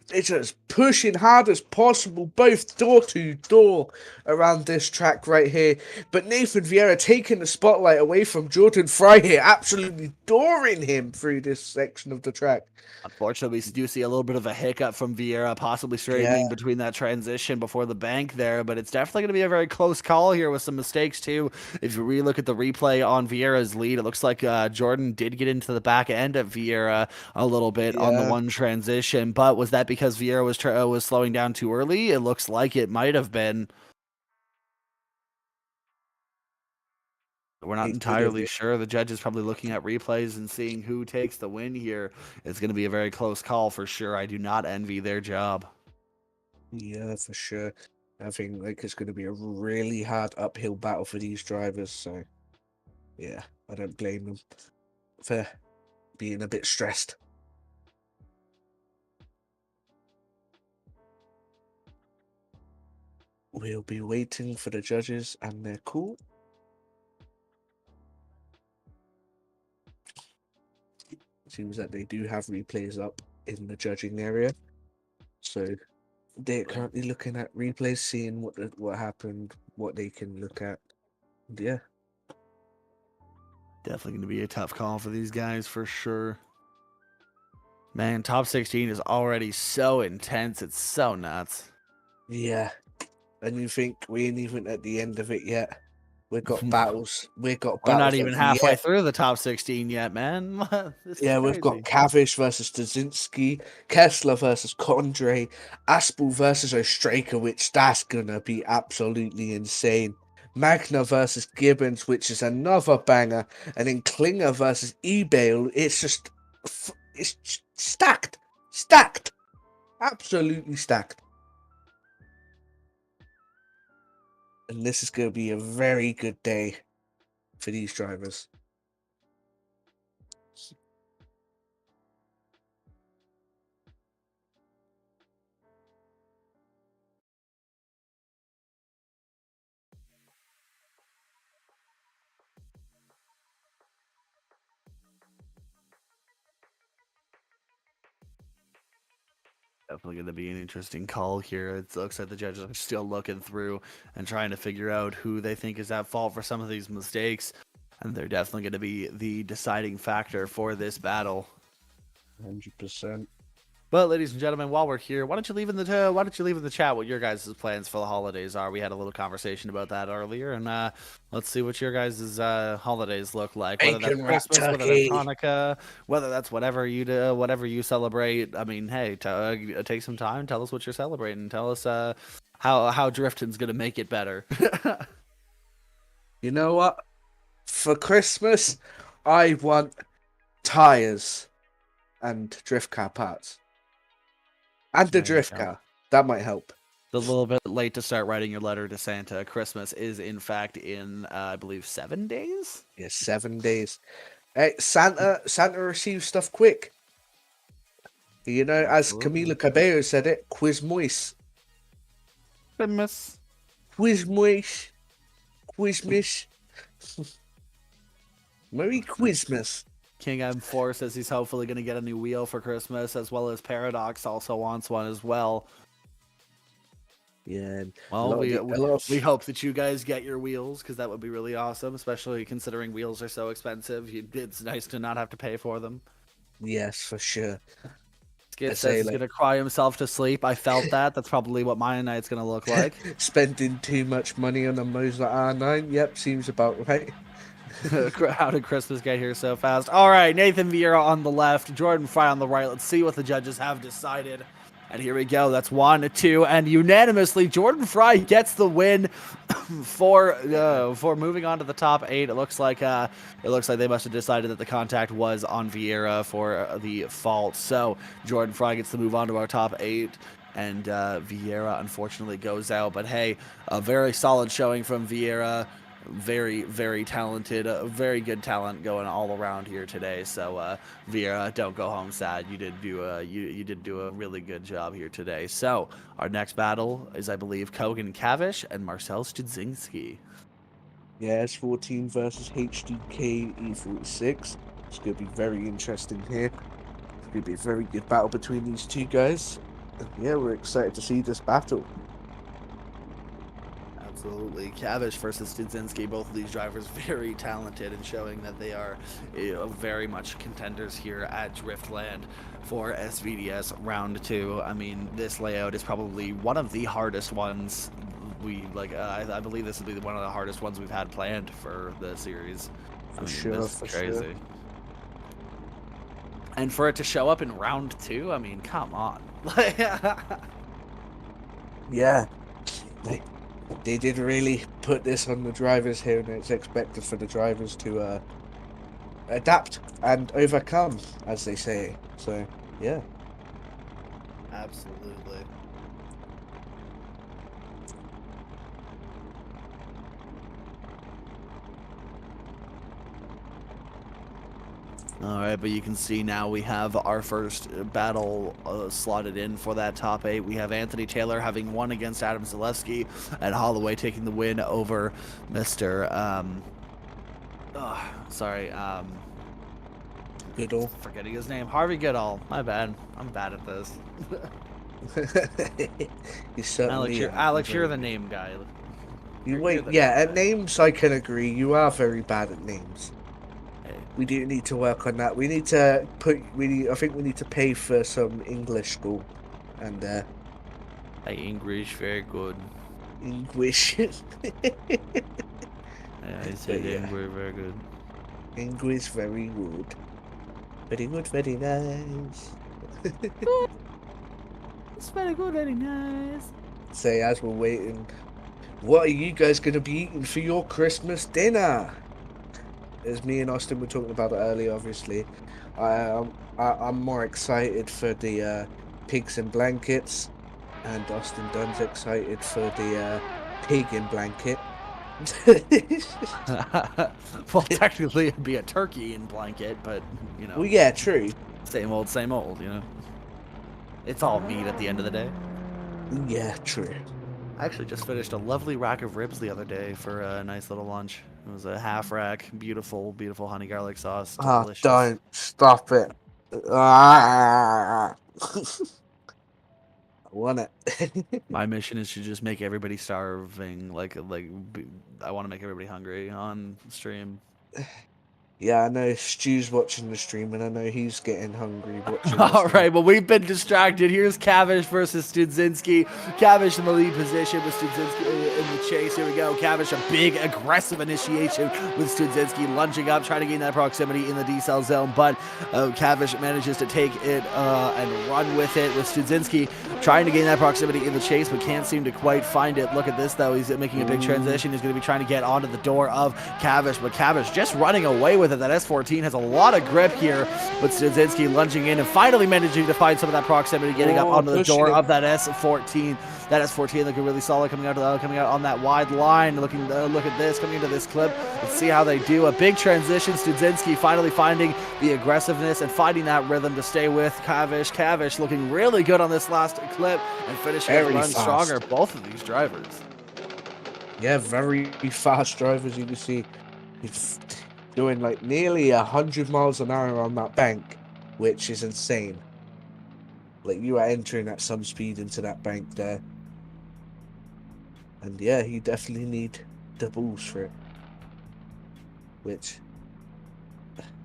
D: They're just pushing hard as possible, both door to door around this track right here. But Nathan Vieira taking the spotlight away from Jordan Fry here, absolutely dooring him through this section of the track.
A: Unfortunately, we do see a little bit of a hiccup from Vieira, possibly straightening between that transition before the bank there, but it's definitely going to be a very close call here with some mistakes too. If you really look at the replay on Vieira's lead, it looks like Jordan did get into the back end of Vieira a little bit on the one transition, but was that because Vieira was slowing down too early? It looks like it might have been. We're not entirely sure. The judge is probably looking at replays and seeing who takes the win here. It's going to be a very close call for sure. I do not envy their job.
D: Yeah, for sure. I think it's going to be a really hard uphill battle for these drivers. So, yeah, I don't blame them for being a bit stressed. We'll be waiting for the judges and their call. Seems that they do have replays up in the judging area, so they're currently looking at replays, seeing what happened, what they can look at. And yeah,
A: definitely going to be a tough call for these guys for sure. Man, top 16 is already so intense. It's so nuts.
D: Yeah, and you think we ain't even at the end of it yet? We've got battles. We're
A: not even halfway through the top 16 yet, man.
D: Yeah, we've got Cavish versus Studzinski, Kessler versus Kandre, Ashby versus Ostraker, which that's gonna be absolutely insane. Magna versus Gibbons, which is another banger, and then Klinger versus eBay. It's stacked, absolutely stacked. And this is going to be a very good day for these drivers.
A: Definitely going to be an interesting call here. It looks like the judges are still looking through and trying to figure out who they think is at fault for some of these mistakes. And they're definitely going to be the deciding factor for this battle.
D: 100%.
A: But ladies and gentlemen, while we're here, why don't you leave in the chat what your guys' plans for the holidays are? We had a little conversation about that earlier, and let's see what your guys' holidays look like. Whether that's Christmas, whether that's Hanukkah, whether that's whatever you do, whatever you celebrate. I mean, hey, take some time, tell us what you're celebrating, tell us how Drifting's gonna make it better.
D: You know what? For Christmas, I want tires and drift car parts. And the drift car. That might help.
A: It's a little bit late to start writing your letter to Santa. Christmas is, in fact, in, I believe, 7 days?
D: Yeah, 7 days. Hey, Santa receives stuff quick. You know, as Camila Cabello said it, Quizmois.
A: Christmas.
D: Quizmois. Quizmas. Merry Christmas.
A: King M4 says he's hopefully going to get a new wheel for Christmas, as well as Paradox also wants one as well.
D: Yeah.
A: Well, we hope that you guys get your wheels, because that would be really awesome, especially considering wheels are so expensive. It's nice to not have to pay for them.
D: Yes, for sure.
A: Skid says he's going to cry himself to sleep. I felt that. That's probably what my night's going to look like.
D: Spending too much money on a Moser R9? Yep, seems about right.
A: How did Christmas get here so fast? All right, Nathan Vieira on the left, Jordan Fry on the right. Let's see what the judges have decided. And here we go. That's 1, 2, and unanimously, Jordan Fry gets the win for moving on to the top 8. It looks like they must have decided that the contact was on Vieira for the fault. So Jordan Fry gets to move on to our top 8. And Vieira unfortunately goes out. But hey, a very solid showing from Vieira. Very, very talented, very good talent going all around here today. So Vieira, don't go home sad. You did do a really good job here today. So our next battle is, I believe, Cote and Cavish and Marcel Studzinski.
D: Yeah, S14 versus HDK E46. It's going to be very interesting here. It's going to be a very good battle between these two guys. And yeah, we're excited to see this battle.
A: Absolutely. Cavish versus Studzinski, both of these drivers very talented and showing that they are very much contenders here at Driftland for SVDS Round 2. I mean, this layout is probably one of the hardest ones I believe this will be one of the hardest ones we've had planned for the series.
D: For sure.
A: This is crazy. And for it to show up in Round 2, I mean, come on.
D: Yeah. They did really put this on the drivers here, and it's expected for the drivers to adapt and overcome, as they say. So, yeah.
A: Absolutely. All right, but you can see now we have our first battle slotted in for that top 8. We have Anthony Taylor having won against Adam Zalevski, and Holloway taking the win over Mr.
D: Goodall.
A: Forgetting his name. Harvey Goodall. My bad. I'm bad at this.
D: You certainly
A: Alex, you're the name guy.
D: At names I can agree. You are very bad at names. We do need to work on that. We need to I think we need to pay for some English school, and
A: English very good.
D: English.
A: Yeah, I said English very good.
D: English very good. Very good, very nice.
A: It's very good, very nice.
D: Say, as we're waiting, what are you guys going to be eating for your Christmas dinner? As me and Austin were talking about it earlier, obviously, I'm more excited for the pigs in blankets, and Austin Dunn's excited for the pig in blanket.
A: Well, technically it'd be a turkey in blanket, but you know.
D: Well, yeah, true.
A: Same old, you know. It's all meat at the end of the day.
D: Yeah, true.
A: I actually just finished a lovely rack of ribs the other day for a nice little lunch. It was a half rack, beautiful, beautiful honey garlic sauce. Delicious.
D: Oh, don't stop it. I want it.
A: My mission is to just make everybody starving. I want to make everybody hungry on stream.
D: Yeah, I know Stu's watching the stream, and I know he's getting hungry watching.
A: All right, well, we've been distracted. Here's Cavish versus Studzinski. Cavish in the lead position with Studzinski in the chase. Here we go. Cavish, a big, aggressive initiation with Studzinski lunging up, trying to gain that proximity in the decel zone, but Cavish manages to take it and run with it, with Studzinski trying to gain that proximity in the chase, but can't seem to quite find it. Look at this, though. He's making a big transition. He's going to be trying to get onto the door of Cavish, but Cavish just running away with it. That S14 has a lot of grip here, with Studzinski lunging in and finally managing to find some of that proximity, getting up onto the door of that S14. That S14 looking really solid, coming out on that wide line. Look at this, coming into this clip. Let's see how they do. A big transition. Studzinski finally finding the aggressiveness and finding that rhythm to stay with Cavish. Cavish looking really good on this last clip and finishing the run stronger. Both of these drivers.
D: Yeah, very fast drivers. You can see doing like nearly 100 miles an hour on that bank, which is insane. Like, you are entering at some speed into that bank there. And yeah, you definitely need the balls for it. Which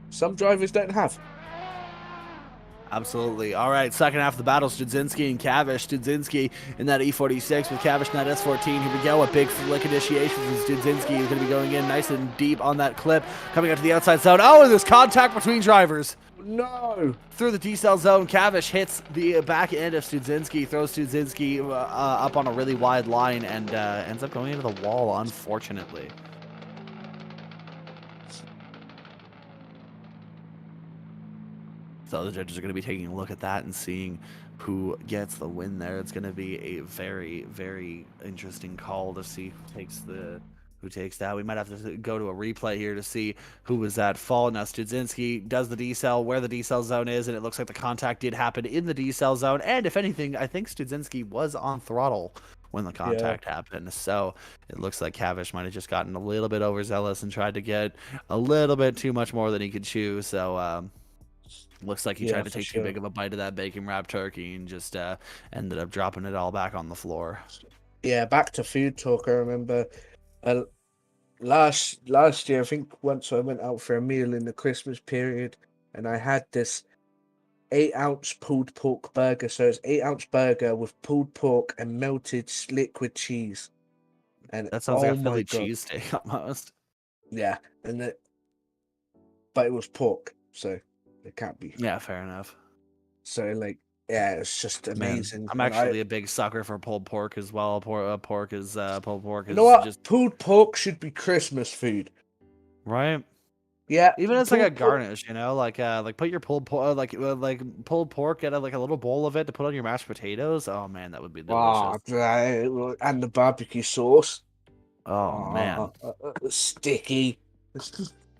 D: some drivers don't have.
A: Absolutely. All right, second half of the battle, Studzinski and Cavish. Studzinski in that E46 with Cavish in that S14. Here we go, a big flick initiation from Studzinski. He's going to be going in nice and deep on that clip, coming out to the outside zone. Oh, and there's contact between drivers.
D: No!
A: Through the decel zone, Cavish hits the back end of Studzinski, throws Studzinski up on a really wide line, and ends up going into the wall, unfortunately. So the judges are going to be taking a look at that and seeing who gets the win there. It's going to be a very, very interesting call to see who takes that. We might have to go to a replay here to see who was at fault. Now Studzinski does the decel where the decel zone is, and it looks like the contact did happen in the decel zone. And if anything, I think Studzinski was on throttle when the contact happened. So it looks like Cavish might have just gotten a little bit overzealous and tried to get a little bit too much more than he could chew. So looks like he tried to take too big of a bite of that bacon wrapped turkey and just ended up dropping it all back on the floor.
D: Yeah, back to food talk. I remember last year, I think once I went out for a meal in the Christmas period, and I had this 8-ounce pulled pork burger. So it's 8-ounce burger with pulled pork and melted liquid cheese. And
A: that sounds like a Philly cheesesteak almost.
D: Yeah, but it was pork, so it can't be.
A: Yeah, fair enough.
D: So like, yeah, it's just amazing.
A: Man, I'm actually a big sucker for pulled pork as well. Pulled pork is
D: you know what? Just pulled pork should be Christmas food,
A: right?
D: Yeah,
A: even as like a garnish, you know, like put your pulled pork, like pulled pork, get like a little bowl of it to put on your mashed potatoes. Oh man, that would be delicious.
D: Oh, and the barbecue sauce.
A: Oh man,
D: sticky.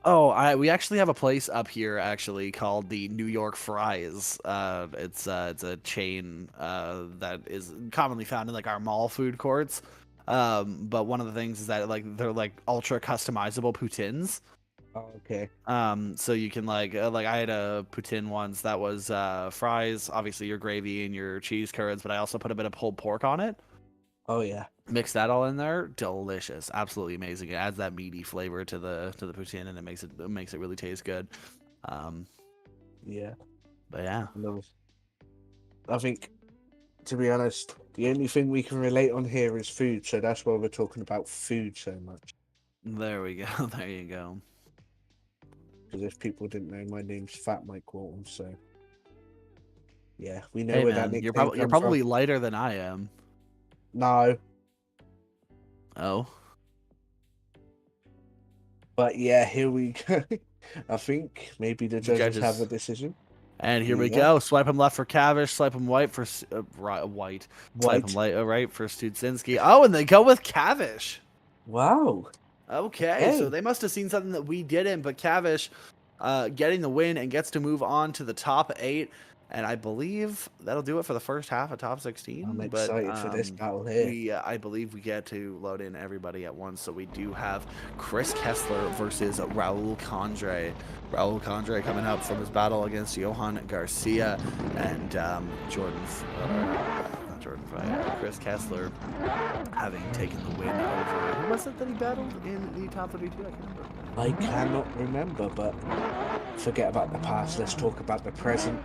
A: Oh, we actually have a place up here actually called the New York Fries. It's a chain that is commonly found in like our mall food courts. But one of the things is that they're like ultra customizable poutines.
D: Oh, okay.
A: So you can like I had a poutine once that was fries, obviously your gravy and your cheese curds, but I also put a bit of pulled pork on it.
D: Oh yeah.
A: Mix that all in there, delicious, absolutely amazing. It adds that meaty flavor to the poutine, and it makes it really taste good.
D: Yeah,
A: but yeah,
D: I think, to be honest, the only thing we can relate on here is food, so that's why we're talking about food so much.
A: There we go. There you go.
D: Because if people didn't know, my name's Fat Mike Walton, so yeah, we know
A: hey,
D: where
A: man,
D: that
A: you're probably lighter than I am.
D: No.
A: Oh.
D: But yeah, here we go. I think maybe the judges have a decision.
A: And here we go. Swipe him left for Cavish. Swipe him white for white. Swipe him right for Studzinski. Oh, and they go with Cavish.
D: Wow.
A: Okay, so they must have seen something that we didn't. But Cavish getting the win and gets to move on to the top 8. And I believe that'll do it for the first half of top 16.
D: I'm excited for this battle here.
A: I believe we get to load in everybody at once. So we do have Chris Kessler versus Raul Kandre. Raul Kandre coming up from his battle against Johan Garcia and Chris Kessler having taken the win over. Who was it that he battled in the top 32? I can't remember.
D: I cannot remember, but forget about the past. Let's talk about the present.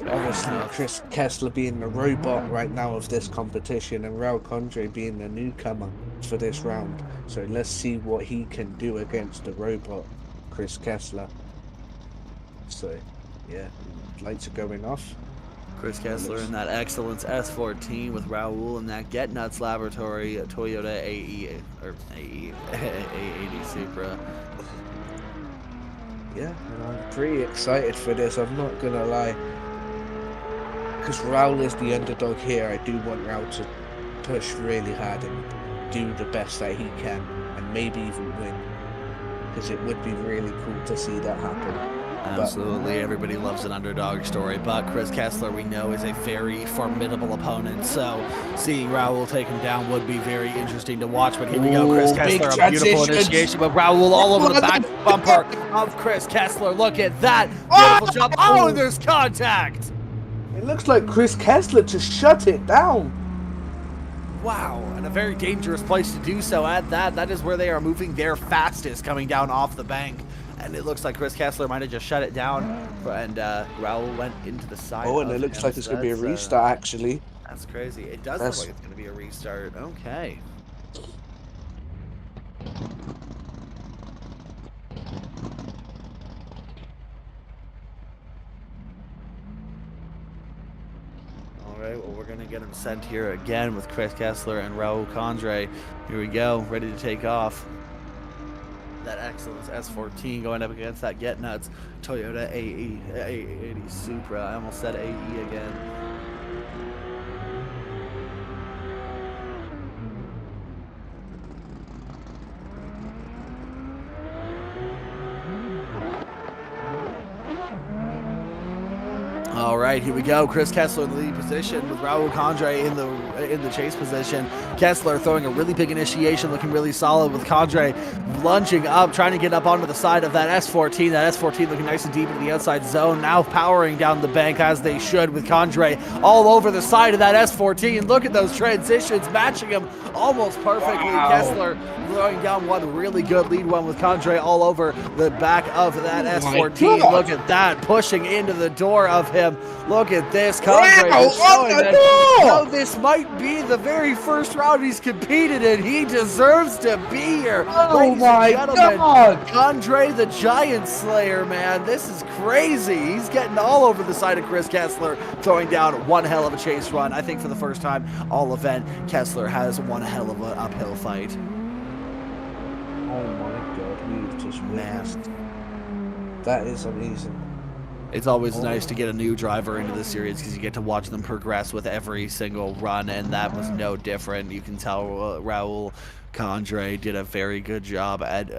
D: Obviously, Chris Kessler being the robot right now of this competition, and Raul Kandre being the newcomer for this round. So let's see what he can do against the robot, Chris Kessler. So, yeah, lights are going off.
A: Chris Kessler in that Excellence S14 with Raul in that Get Nuts Laboratory Toyota A80 Supra.
D: Yeah, and I'm pretty excited for this, I'm not gonna lie. Because Raul is the underdog here, I do want Raul to push really hard and do the best that he can, and maybe even win. Because it would be really cool to see that happen.
A: Absolutely, everybody loves an underdog story, but Chris Kessler, we know, is a very formidable opponent, so seeing Raul take him down would be very interesting to watch. But here we go, Chris
D: Ooh, big
A: Kessler, a beautiful
D: transition.
A: initiation, but Raul all over the back bumper of Chris Kessler. Look at that beautiful jump. Oh, and there's contact.
D: It looks like Chris Kessler to shut it down.
A: Wow, and a very dangerous place to do so at that. That is where they are moving their fastest, coming down off the bank. And it looks like Chris Kessler might have just shut it down, and Raul went into the side.
D: Oh, and it looks like it's going to be a restart, actually.
A: That's crazy. It does look like it's going to be a restart. Okay. All right, well, we're going to get him sent here again with Chris Kessler and Raul Kandre. Here we go, ready to take off. That Excellence S14 going up against that Get Nuts Toyota A80 Supra. I almost said AE again. All right, here we go. Chris Kessler in the lead position with Raul Kandre in the chase position. Kessler throwing a really big initiation, looking really solid with Kandre lunging up, trying to get up onto the side of that S14. That S14 looking nice and deep into the outside zone, now powering down the bank as they should with Kandre all over the side of that S14. Look at those transitions, matching him almost perfectly. Wow. Kessler throwing down one really good lead one with Kandre all over the back of that S14. Look at that, pushing into the door of him. Look at this, Kandre showing that now this might be the very first round he's competed in. He deserves to be here.
D: Oh my God!
A: Kandre the Giant Slayer, man. This is crazy. He's getting all over the side of Chris Kessler, throwing down one hell of a chase run. I think for the first time all event, Kessler has one hell of an uphill fight.
D: Oh my God, we've just witnessed. That is amazing.
A: It's always nice to get a new driver into the series because you get to watch them progress with every single run, and that was no different. You can tell Raul Kandre did a very good job at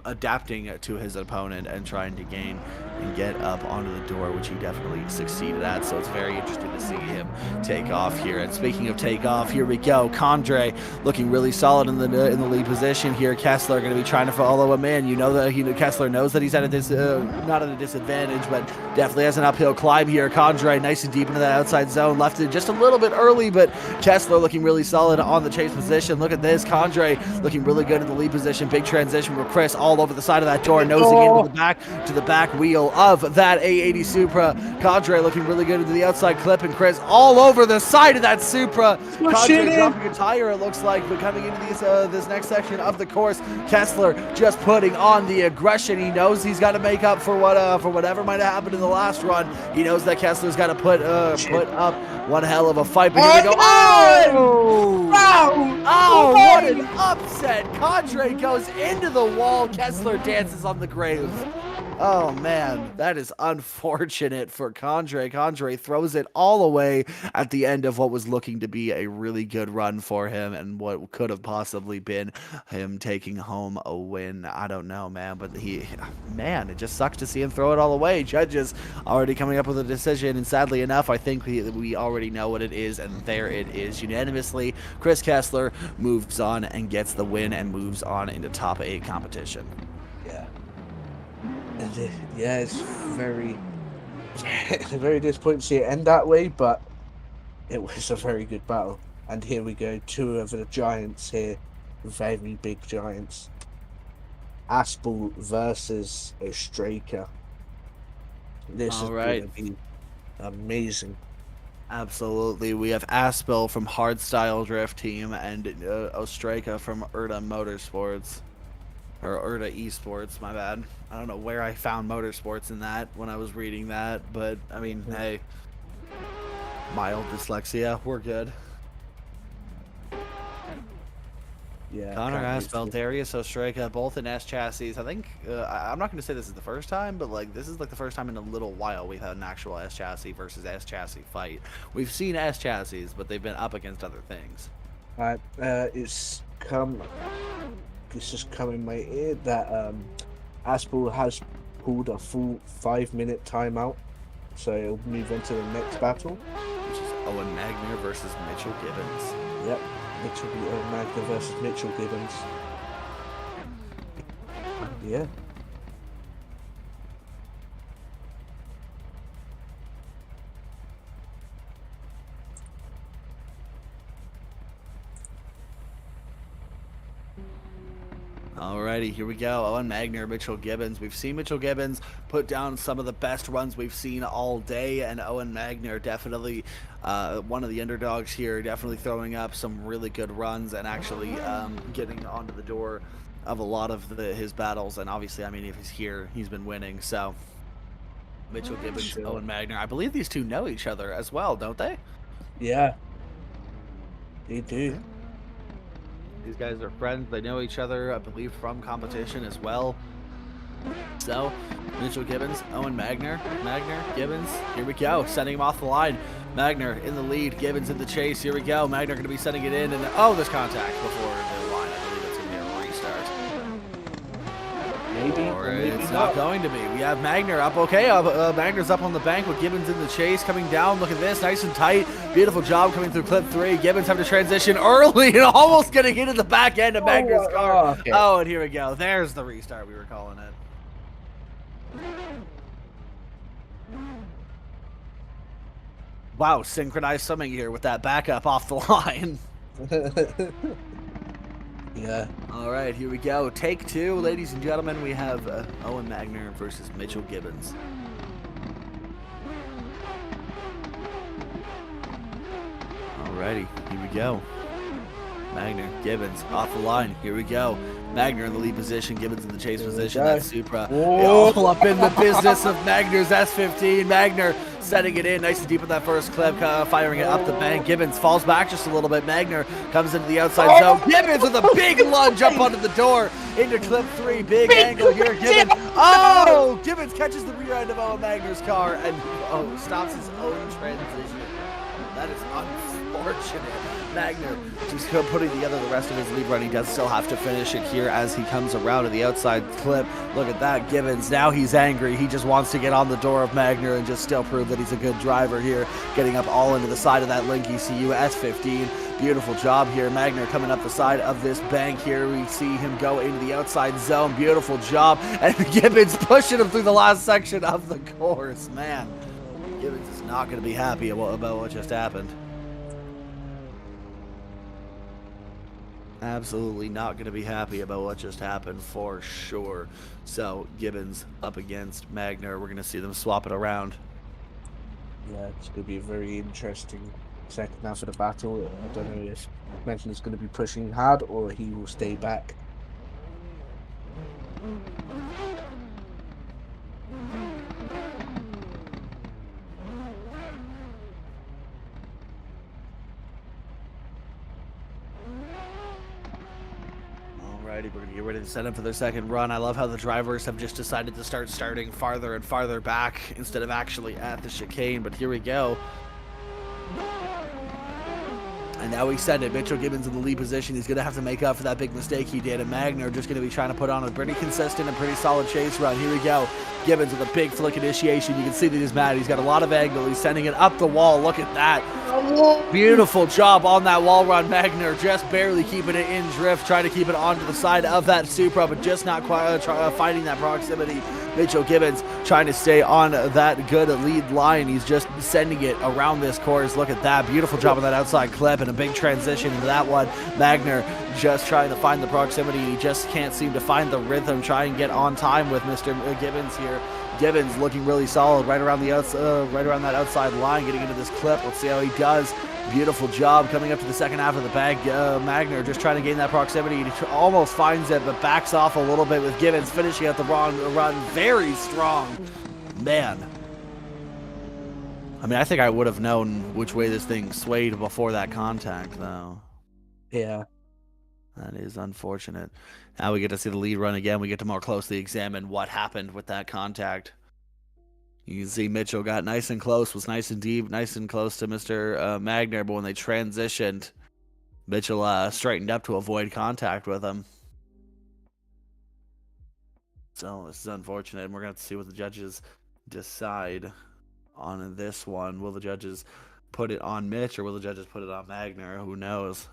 A: adapting to his opponent and trying to gain and get up onto the door, which he definitely succeeded at. So it's very interesting to see him take off here. And speaking of take off, here we go. Kandre looking really solid in the lead position here. Kessler going to be trying to follow him in. You know that Kessler knows that he's at a not at a disadvantage, but definitely has an uphill climb here. Kandre nice and deep into that outside zone, left it just a little bit early, but Kessler looking really solid on the chase position. Look at this. Kandre looking really good in the lead position. Big transition with Chris all over the side of that door, nosing into the back wheel of that A80 Supra. Kandre looking really good into the outside clip, and Chris all over the side of that Supra. Kandre dropping a tire, it looks like, but coming into this next section of the course, Kessler just putting on the aggression. He knows he's got to make up for whatever might have happened in the last run. He knows that Kessler's got to put up one hell of a fight. But here we go. Oh, what an upset. Kandre goes into the wall. Kessler dances on the grave. Oh, man, that is unfortunate for Kandre. Kandre throws it all away at the end of what was looking to be a really good run for him and what could have possibly been him taking home a win. I don't know, man, but it just sucks to see him throw it all away. Judges already coming up with a decision, and sadly enough, I think we already know what it is, and there it is. Unanimously, Chris Kessler moves on and gets the win and moves on into top 8 competition.
D: Yeah, it's very disappointing to see it end that way, but it was a very good battle. And here we go, two of the giants here, very big giants. Aspel versus Ostraka. This is going to be amazing.
A: Absolutely. We have Aspel from Hardstyle Drift Team and Ostraka from Urda Motorsports. Or Urda Esports, my bad. I don't know where I found Motorsports in that when I was reading that, but I mean, hey, mild dyslexia, we're good.
D: Yeah.
A: Connor Aspel, Darius Ostraka, both in S chassis. I think I'm not going to say this is the first time, but like this is like the first time in a little while we've had an actual S chassis versus S chassis fight. We've seen S chassis, but they've been up against other things.
D: It's just come in my ear that Aspel has called a full 5-minute timeout, so it'll move on to the next battle.
A: Which is Owen Magner versus Mitchell Gibbons.
D: Yep, Magner versus Mitchell Gibbons. Yeah.
A: Alrighty, here we go. Owen Magner, Mitchell Gibbons. We've seen Mitchell Gibbons put down some of the best runs we've seen all day, and Owen Magner definitely one of the underdogs here, definitely throwing up some really good runs and actually getting onto the door of a lot of his battles. And obviously, I mean, if he's here, he's been winning. So Mitchell Gibbons,
D: Sure.
A: Owen Magner. I believe these two know each other as well, don't they?
D: Yeah. They do.
A: These guys are friends. They know each other, I believe, from competition as well. So, Mitchell Gibbons, Owen Magner, Gibbons. Here we go, sending him off the line. Magner in the lead, Gibbons in the chase. Here we go. Magner going to be sending it in, and oh, there's contact before the line. I believe it's going to be a restart.
D: Maybe,
A: Or
D: maybe
A: it's not going to be. We have Magner up. Okay, Magner's up on the bank with Gibbons in the chase, coming down. Look at this, nice and tight. Beautiful job coming through clip 3. Gibbons having to transition early and almost getting into the back end of Magner's car.
D: Okay.
A: Oh, and here we go. There's the restart we were calling it. Wow, synchronized swimming here with that backup off the line.
D: Yeah.
A: All right, here we go. Take 2, ladies and gentlemen. We have Owen Magner versus Mitchell Gibbons. Alrighty, here we go. Magner, Gibbons, off the line. Here we go. Magner in the lead position, Gibbons in the chase position. That's Supra. All up in the business of Magner's S15. Magner setting it in nice and deep in that first clip, firing it up the bank. Gibbons falls back just a little bit. Magner comes into the outside zone. Gibbons with a big lunge up onto the door into clip 3. Big angle here. Gibbons. Oh! Gibbons catches the rear end of Owen Magner's car and stops his own transition. That is unfortunate. Magner just putting together the rest of his lead run. He does still have to finish it here as he comes around to the outside clip. Look at that, Gibbons. Now he's angry. He just wants to get on the door of Magner and just still prove that he's a good driver here. Getting up all into the side of that Link ECU S15. Beautiful job here. Magner coming up the side of this bank here. We see him go into the outside zone. Beautiful job. And Gibbons pushing him through the last section of the course. Man, Gibbons is not going to be happy about what just happened. Absolutely not going to be happy about what just happened for sure. So Gibbons up against Magner. We're going to see them swap it around.
D: Yeah, it's going to be a very interesting second half of the battle. I don't know if Mclellan is going to be pushing hard or he will stay back.
A: Alrighty, we're going to get ready to set up for their second run. I love how the drivers have just decided to start starting farther and farther back instead of actually at the chicane, but here we go. And now we send it. Mitchell Gibbons in the lead position. He's going to have to make up for that big mistake he did. And Magner just going to be trying to put on a pretty consistent and pretty solid chase run. Here we go. Gibbons with a big flick initiation. You can see that he's mad. He's got a lot of angle. He's sending it up the wall. Look at that. Beautiful job on that wall run. Magner just barely keeping it in drift, trying to keep it onto the side of that Supra, but just not quite finding that proximity. Mitchell Gibbons trying to stay on that good lead line. He's just sending it around this course. Look at that. Beautiful job on that outside clip and a big transition into that one. Magner just trying to find the proximity. He just can't seem to find the rhythm. Try and get on time with Mr. Gibbons here. Gibbons looking really solid right around the right around that outside line, getting into this clip. Let's see how he does. Beautiful job coming up to the second half of the bag. Magner just trying to gain that proximity. He almost finds it, but backs off a little bit with Gibbons finishing out the wrong run. Very strong. Man. I mean, I think I would have known which way this thing swayed before that contact, though.
D: Yeah.
A: That is unfortunate. Now we get to see the lead run again. We get to more closely examine what happened with that contact. You can see Mitchell got nice and close, was nice and deep, nice and close to Mr. Magner, but when they transitioned, Mitchell straightened up to avoid contact with him. So this is unfortunate, and we're going to have to see what the judges decide on this one. Will the judges put it on Mitch, or will the judges put it on Magner? Who knows?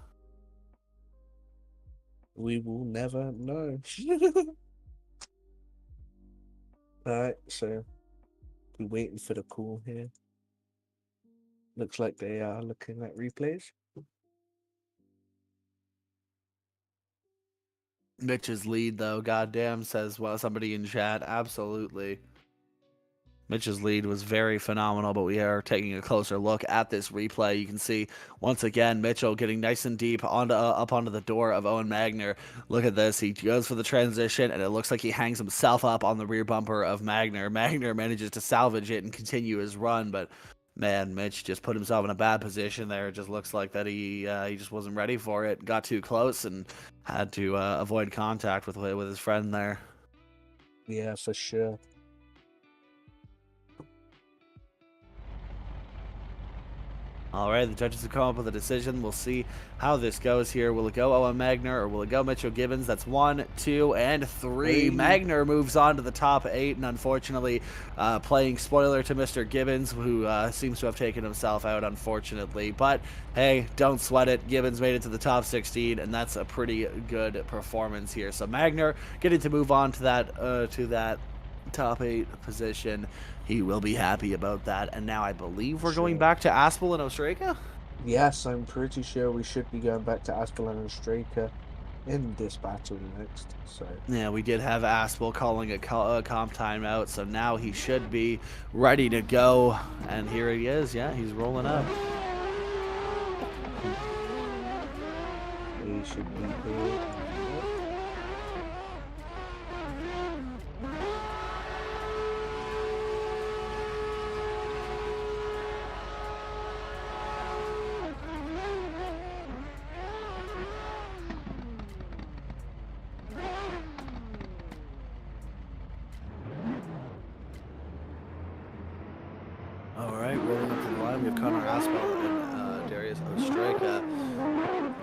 D: We will never know. Alright, so we're waiting for the call here. Looks like they are looking at replays.
A: Mitch's lead, though, goddamn, says somebody in chat. Absolutely. Mitch's lead was very phenomenal, but we are taking a closer look at this replay. You can see, once again, Mitchell getting nice and deep up onto the door of Owen Magner. Look at this. He goes for the transition, and it looks like he hangs himself up on the rear bumper of Magner. Magner manages to salvage it and continue his run, but, man, Mitch just put himself in a bad position there. It just looks like that he just wasn't ready for it. Got too close and had to avoid contact with his friend there.
D: Yeah, for sure.
A: All right, the judges have come up with a decision. We'll see how this goes here. Will it go Owen Magner or will it go Mitchell Gibbons? That's 1, 2, and 3. Magner moves on to the top 8, and unfortunately, playing spoiler to Mr. Gibbons, who seems to have taken himself out, unfortunately. But hey, don't sweat it. Gibbons made it to the top 16, and that's a pretty good performance here. So Magner getting to move on to that top 8 position. He will be happy about that. And now I believe we're going back to Aspel and Ostrega?
D: Yes, I'm pretty sure we should be going back to Aspel and Ostrega in this battle next. So
A: yeah, we did have Aspel calling a comp timeout, so now he should be ready to go. And here he is. Yeah, he's rolling up.
D: He should be here.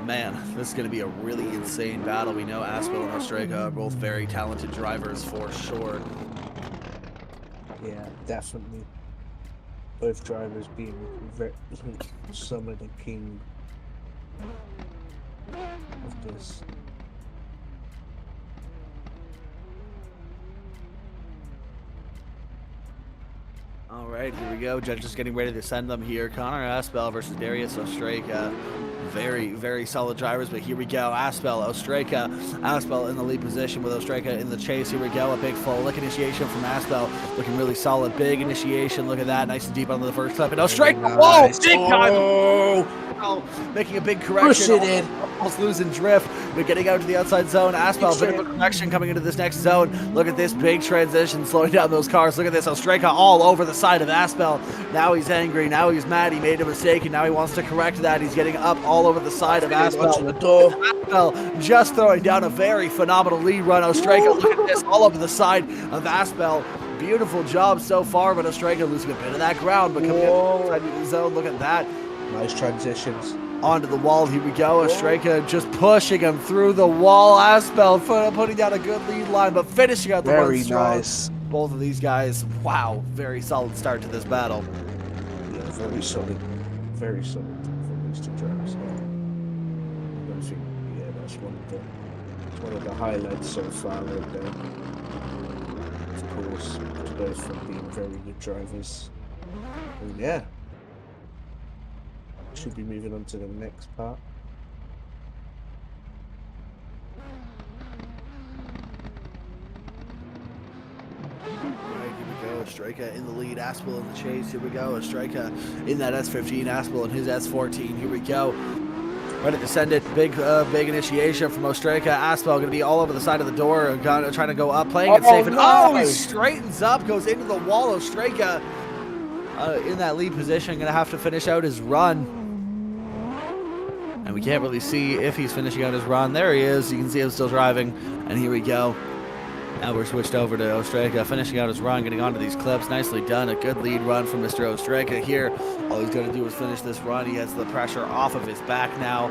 A: Man, this is going to be a really insane battle. We know Aspel and Ostrega are both very talented drivers for sure.
D: Yeah, definitely. Both drivers being some of the king of this.
A: All right, here we go. Judges getting ready to send them here. Connor Aspel versus Darius Ostrega. Very, very solid drivers, but here we go. Aspel, Ostrega. Aspel in the lead position with Ostrega in the chase. Here we go. A big full lick initiation from Aspel. Looking really solid. Big initiation. Look at that. Nice and deep onto the first clip. And Ostrega, whoa, big time. Oh, making a big correction.
D: Push it in.
A: Almost losing drift, but getting out to the outside zone. Aspel, bit of a correction coming into this next zone. Look at this big transition, slowing down those cars. Look at this, Ostrega all over the side of Aspel. Now he's angry, now he's mad, he made a mistake, and now he wants to correct that. He's getting up all over the side of Aspel. Aspel just throwing down a very phenomenal lead run. Ostrega, look at this, all over the side of Aspel. Beautiful job so far, but Ostrega losing a bit of that ground, but coming outside the zone. Look at that.
D: Nice transitions.
A: Onto the wall, here we go. Ostrega just pushing him through the wall. Aspel putting down a good lead line, but finishing out the run strong.
D: Nice.
A: Both of these guys, wow, very solid start to this battle.
D: Yeah, very solid. Very solid from these two drivers. I think, yeah, that's one of the highlights so far right there. Of course, both from being very good drivers. And yeah. Should be moving on to the next part.
A: Right, here we go. Ostrega in the lead, Aspel in the chase. Here we go. Ostrega in that S15, Aspel in his S14. Here we go. Ready to send it. Big initiation from Ostrega. Aspel going to be all over the side of the door, trying to go up, playing it safe. And he straightens up, goes into the wall. Ostrega in that lead position, going to have to finish out his run. And we can't really see if he's finishing out his run. There he is. You can see him still driving. And here we go. Now we're switched over to Ostrega, finishing out his run, getting onto these clips. Nicely done. A good lead run from Mr. Ostrega here. All he's going to do is finish this run. He has the pressure off of his back now.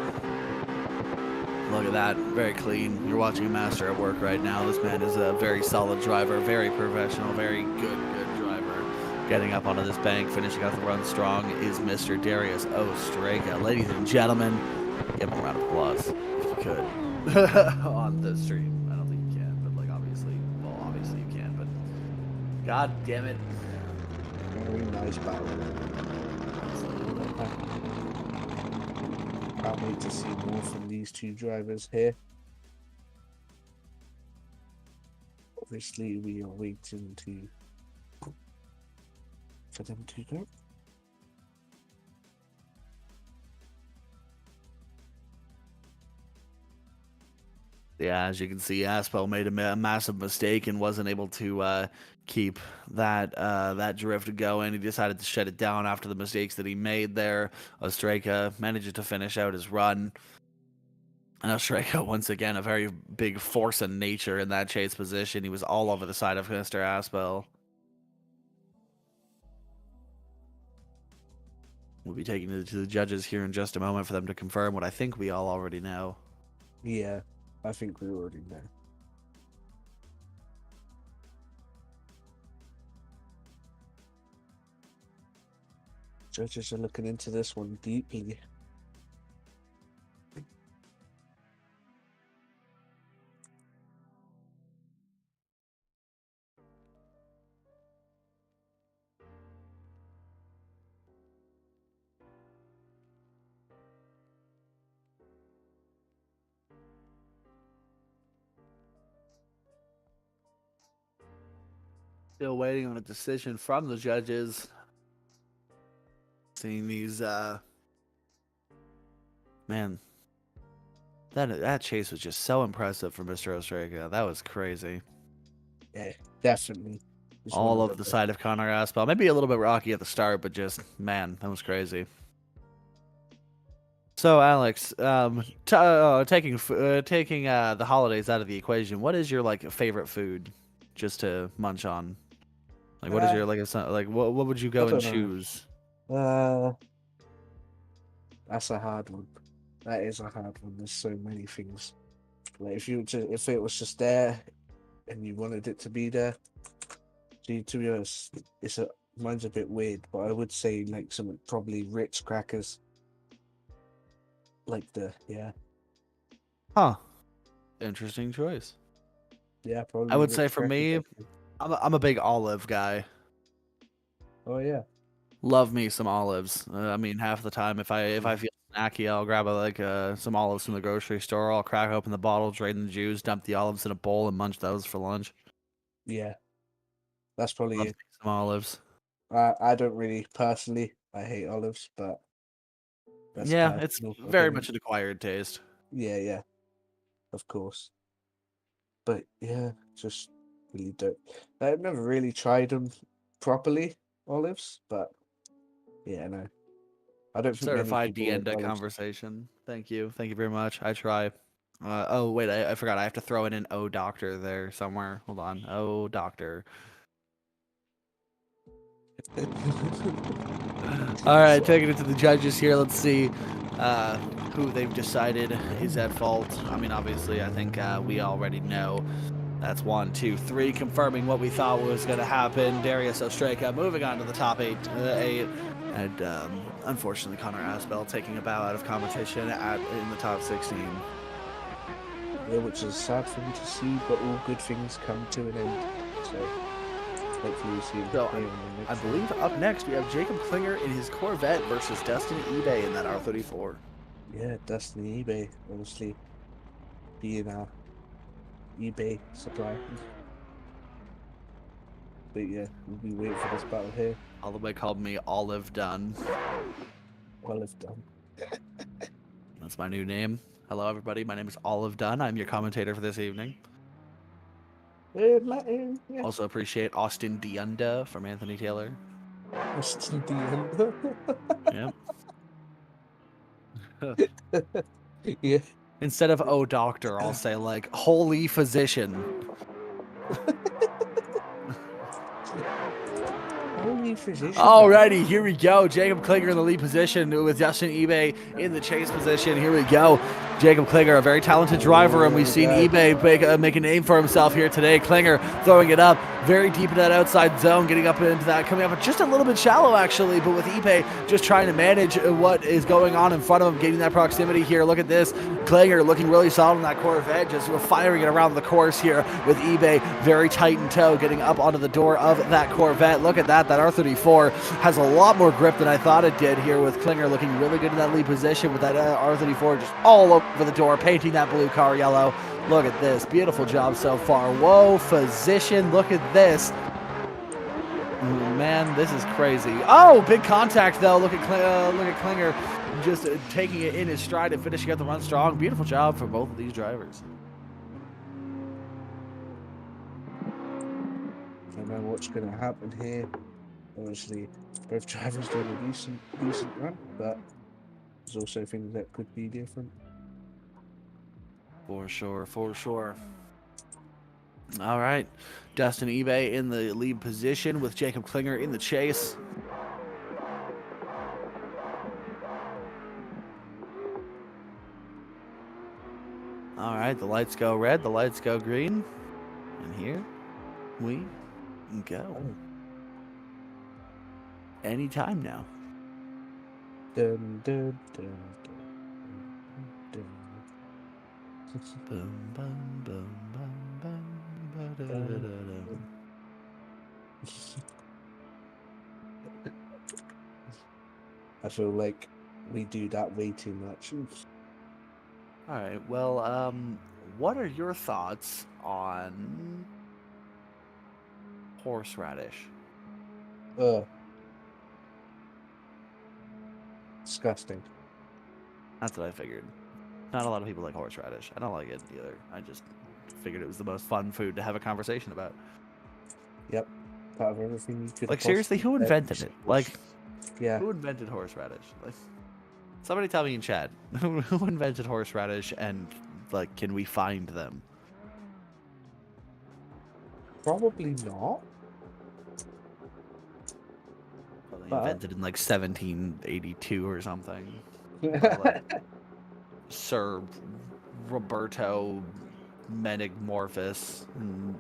A: Look at that, very clean. You're watching a master at work right now. This man is a very solid driver, very professional, very good driver. Getting up onto this bank, finishing out the run strong is Mr. Darius Ostrega. Ladies and gentlemen, give him a round of applause if you could on the stream. I don't think you can, but like obviously you can, but god damn it.
D: Very nice battle. Can't wait to see more from these two drivers here. Obviously, we are waiting for them to go.
A: Yeah, as you can see, Aspel made a massive mistake and wasn't able to keep that drift going. He decided to shut it down after the mistakes that he made there. Ostrega managed to finish out his run. And Ostrega, once again, a very big force in nature in that chase position. He was all over the side of Mr. Aspel. We'll be taking it to the judges here in just a moment for them to confirm what I think we all already know.
D: Yeah, I think we already know. Judges are looking into this one deeply.
A: Still waiting on a decision from the judges. Seeing these, man, that chase was just so impressive for Mr. Ostrega. That was crazy.
D: Yeah, definitely.
A: All over the side of Connor Aspel. Maybe a little bit rocky at the start, but just, man, that was crazy. So, Alex, taking the holidays out of the equation, what is your like favorite food just to munch on? Like, what is your what would you go and choose?
D: That's a hard one. That is a hard one. There's so many things. Like if it was just there, and you wanted it to be there. To be honest, mine's a bit weird, but I would say like some probably Ritz crackers.
A: Huh. Interesting choice.
D: Yeah, probably.
A: I would
D: Ritz
A: say for me, I'm a big olive guy.
D: Oh yeah.
A: Love me some olives. I mean, half the time if I feel snacky, I'll grab some olives from the grocery store. I'll crack open the bottle, drain the juice, dump the olives in a bowl, and munch those for lunch.
D: Yeah, that's probably
A: Love
D: it.
A: me some olives.
D: I don't really personally. I hate olives, but
A: yeah, it's very much an acquired taste.
D: Yeah, of course. But yeah, just really don't. I've never really tried them properly, olives, but yeah, no. I don't think
A: Certified Dienda conversation. Thank you very much. I try. Oh wait, I forgot. I have to throw in an O doctor there somewhere. Hold on. O doctor. All right, taking it to the judges here. Let's see who they've decided is at fault. I mean, obviously, I think we already know. That's 1, 2, 3, confirming what we thought was going to happen. Darius Ostrega moving on to the top 8, and unfortunately, Connor Aspel taking a bow out of competition in the top 16.
D: Yeah, which is a sad thing to see, but all good things come to an end. So hopefully we see him play on the next
A: I believe up next we have Jacob Klinger in his Corvette versus Dustin eBay in that R34.
D: Yeah, Dustin eBay, obviously being our eBay supply. But yeah, we'll be waiting for this battle here.
A: Holloway called me Olive Dunn.
D: Olive Dunn.
A: That's my new name. Hello, everybody. My name is Olive Dunn. I'm your commentator for this evening.
D: Yeah.
A: Also appreciate Austin Diunda from Anthony Taylor.
D: Austin Diunda.
A: Yep.
D: Yeah.
A: Instead of "oh doctor," I'll say like "holy physician."
D: Holy lead position.
A: Alrighty, here we go. Jacob Klinger in the lead position with Justin eBay in the chase position. Here we go. Jacob Klinger, a very talented driver, and we've seen eBay make a name for himself here today. Klinger throwing it up very deep in that outside zone, getting up into that, coming up just a little bit shallow actually, but with eBay just trying to manage what is going on in front of him, getting that proximity here. Look at this. Klinger looking really solid on that Corvette, just firing it around the course here with eBay very tight in tow, getting up onto the door of that Corvette. Look at that. That R34 has a lot more grip than I thought it did here, with Klinger looking really good in that lead position with that R34 just all over the door, painting that blue car yellow. Look at this. Beautiful job so far. Whoa, physician. Look at this. Man, this is crazy. Oh, big contact though. Look at Klinger just taking it in his stride and finishing out the run strong. Beautiful job for both of these drivers.
D: I don't know what's going to happen here. Obviously, both drivers done a decent run, but there's also things that could be different.
A: For sure, for sure. All right, Dustin eBay in the lead position with Jacob Klinger in the chase. All right, the lights go red, the lights go green, and here we go. Anytime now.
D: Dun, dun, dun, dun,
A: Boom, boom, boom, boom, boom, ba-da-da-da-da.
D: I feel like we do that way too much.
A: All right. Well, what are your thoughts on horseradish?
D: Disgusting.
A: That's what I figured. Not a lot of people like horseradish. I don't like it either. I just figured it was the most fun food to have a conversation about.
D: Yep. Out of everything you could
A: Like, seriously, who invented it? Like,
D: yeah.
A: who invented horseradish? Like, somebody tell me in chat. Who invented horseradish, and, like, can we find them?
D: Probably not.
A: Well, they invented in, like, 1782 or something. Like, Sir Roberto Menigmorphus in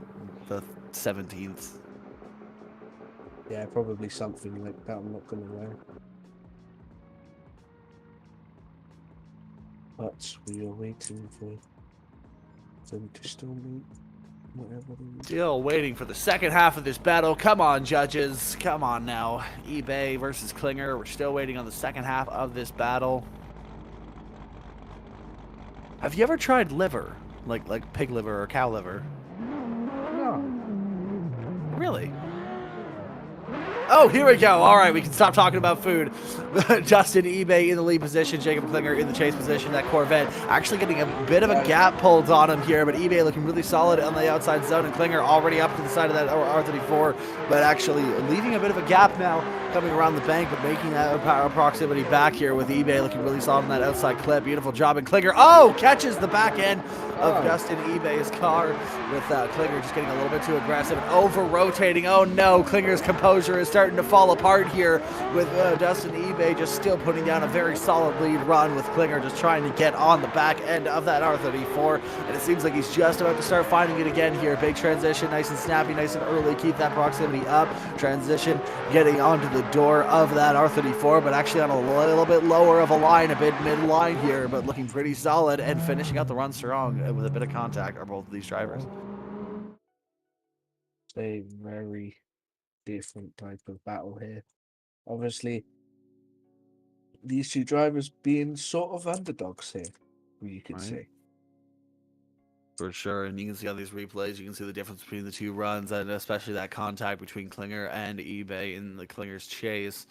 A: the 17th.
D: Yeah, probably something like that. I'm not gonna lie. But we are waiting for them to still meet. Whatever they
A: Still waiting for the second half of this battle. Come on, judges. Come on now. eBay versus Klinger. We're still waiting on the second half of this battle. Have you ever tried liver? Like pig liver or cow liver?
D: No.
A: Really? Oh, here we go. All right, we can stop talking about food. Justin eBay in the lead position, Jacob Klinger in the chase position. That Corvette actually getting a bit of a gap pulled on him here, but eBay looking really solid on the outside zone, and Klinger already up to the side of that R34, but actually leaving a bit of a gap now, coming around the bank, but making that proximity back here with eBay looking really solid on that outside clip. Beautiful job, and Klinger, catches the back end of Justin eBay's car, with Klinger just getting a little bit too aggressive and over-rotating. Oh no, Klinger's composure is starting to fall apart here, with Justin eBay just still putting down a very solid lead run, with Klinger just trying to get on the back end of that R34, and it seems like he's just about to start finding it again here. Big transition, nice and snappy, nice and early, keep that proximity up. Transition, getting onto the door of that R34, but actually on a little bit lower of a line, a bit mid-line here, but looking pretty solid and finishing out the run strong with a bit of contact are both of these drivers.
D: It's a very different type of battle here. Obviously, these two drivers being sort of underdogs here, you could say.
A: For sure, and you can see on these replays, you can see the difference between the two runs, and especially that contact between Klinger and eBay in the Klinger's chase.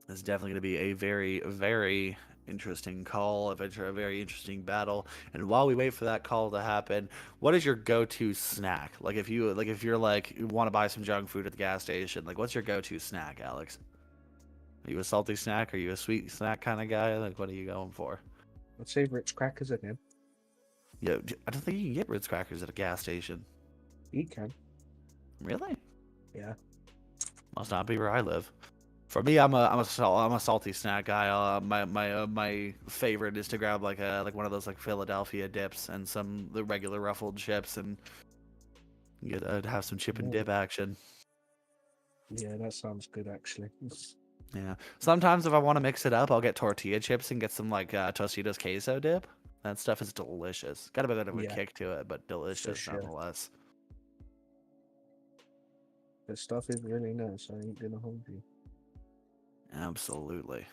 A: It's definitely going to be a very, very interesting call, a very interesting battle. And while we wait for that call to happen, what is your go-to snack? Like, if you're like, you want to buy some junk food at the gas station, like, what's your go-to snack, Alex? Are you a salty snack? Are you a sweet snack kind of guy? Like, what are you going for?
D: I'd say Ritz crackers again.
A: Yeah, I don't think you can get Ritz crackers at a gas station.
D: You can.
A: Really?
D: Yeah.
A: Must not be where I live. For me, I'm a salty snack guy. My favorite is to grab like one of those like Philadelphia dips and the regular ruffled chips and have some chip and dip action.
D: Yeah, that sounds good actually.
A: Yeah. Sometimes if I want to mix it up, I'll get tortilla chips and get some like Tostitos queso dip. That stuff is delicious. Got a bit of a kick to it, but delicious nonetheless.
D: The stuff is really nice. I ain't gonna hold you.
A: Absolutely.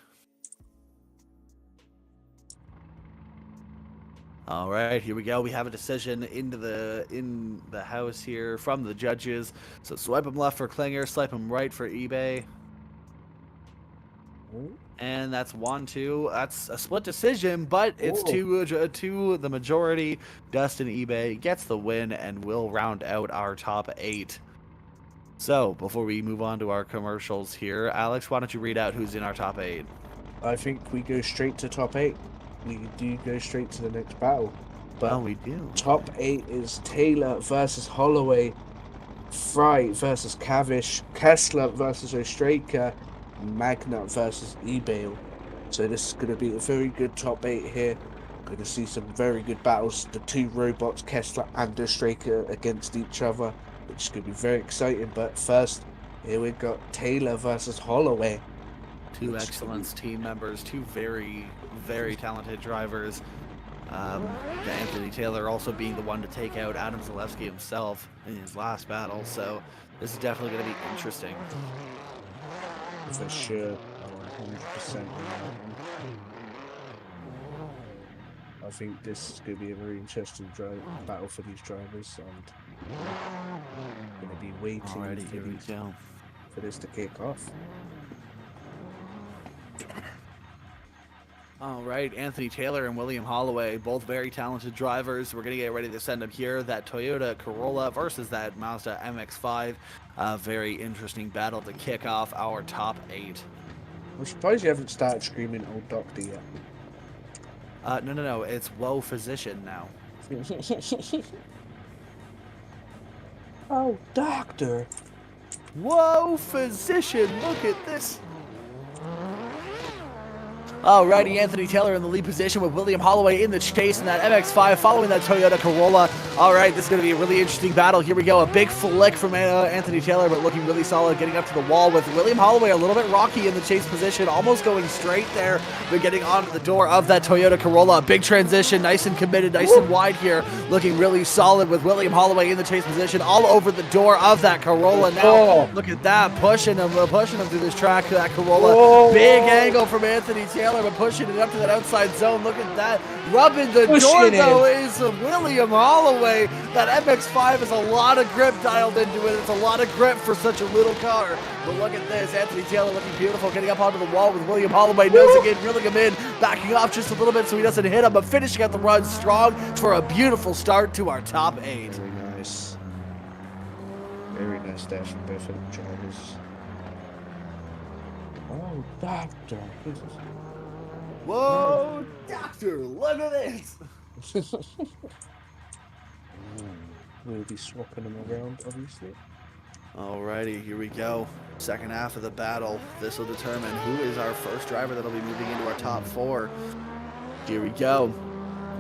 A: All right, here we go. We have a decision in the house here from the judges. So swipe him left for Klinger, swipe him right for eBay. And that's 1-2. That's a split decision, but it's to the majority. Dustin eBay gets the win and will round out our top 8. So before we move on to our commercials here, Alex, why don't you read out who's in our top 8?
D: I think we go straight to top 8. We do go straight to the next battle. But
A: we do.
D: Top 8 is Taylor versus Holloway, Fry versus Cavish, Kessler versus Ostraker, Magna versus eBay. So this is going to be a very good top 8 here. Going to see some very good battles. The two robots, Kessler and Ostraker, against each other, which is going to be very exciting. But first, here we got Taylor versus Holloway.
A: Two excellent team members, two very, very talented drivers. Anthony Taylor also being the one to take out Adam Zalevski himself in his last battle. So this is definitely going to be interesting.
D: For sure, 100%. I think this is going to be a very interesting battle for these drivers, and going to be waiting for this to kick off.
A: All right, Anthony Taylor and William Holloway, both very talented drivers. We're going to get ready to send them here. That Toyota Corolla versus that Mazda MX-5. A very interesting battle to kick off our top 8.
D: I'm surprised you haven't started screaming "Old Doctor" yet.
A: No. It's Whoa Physician now.
D: Oh, Doctor.
A: Whoa Physician, look at this. Alrighty, Anthony Taylor in the lead position with William Holloway in the chase in that MX-5 following that Toyota Corolla. Alright, this is going to be a really interesting battle. Here we go, a big flick from Anthony Taylor, but looking really solid, getting up to the wall with William Holloway a little bit rocky in the chase position, almost going straight there, but getting onto the door of that Toyota Corolla. Big transition, nice and committed, nice and wide here, looking really solid with William Holloway in the chase position, all over the door of that Corolla now. Look at that, pushing him through this track, that Corolla. Big angle from Anthony Taylor, but pushing it up to that outside zone. Look at that. Rubbing the door, though, is William Holloway. That MX-5 has a lot of grip dialed into it. It's a lot of grip for such a little car. But look at this. Anthony Taylor looking beautiful, getting up onto the wall with William Holloway, nosing in, reeling him in, backing off just a little bit so he doesn't hit him, but finishing out the run strong for a beautiful start to our top 8.
D: Very nice. Very nice there from both of the drivers. Oh, Doctor.
A: Whoa, Doctor, look at this.
D: We'll be swapping them around, obviously.
A: Alrighty, here we go. Second half of the battle. This will determine who is our first driver that'll be moving into our top 4. Here we go.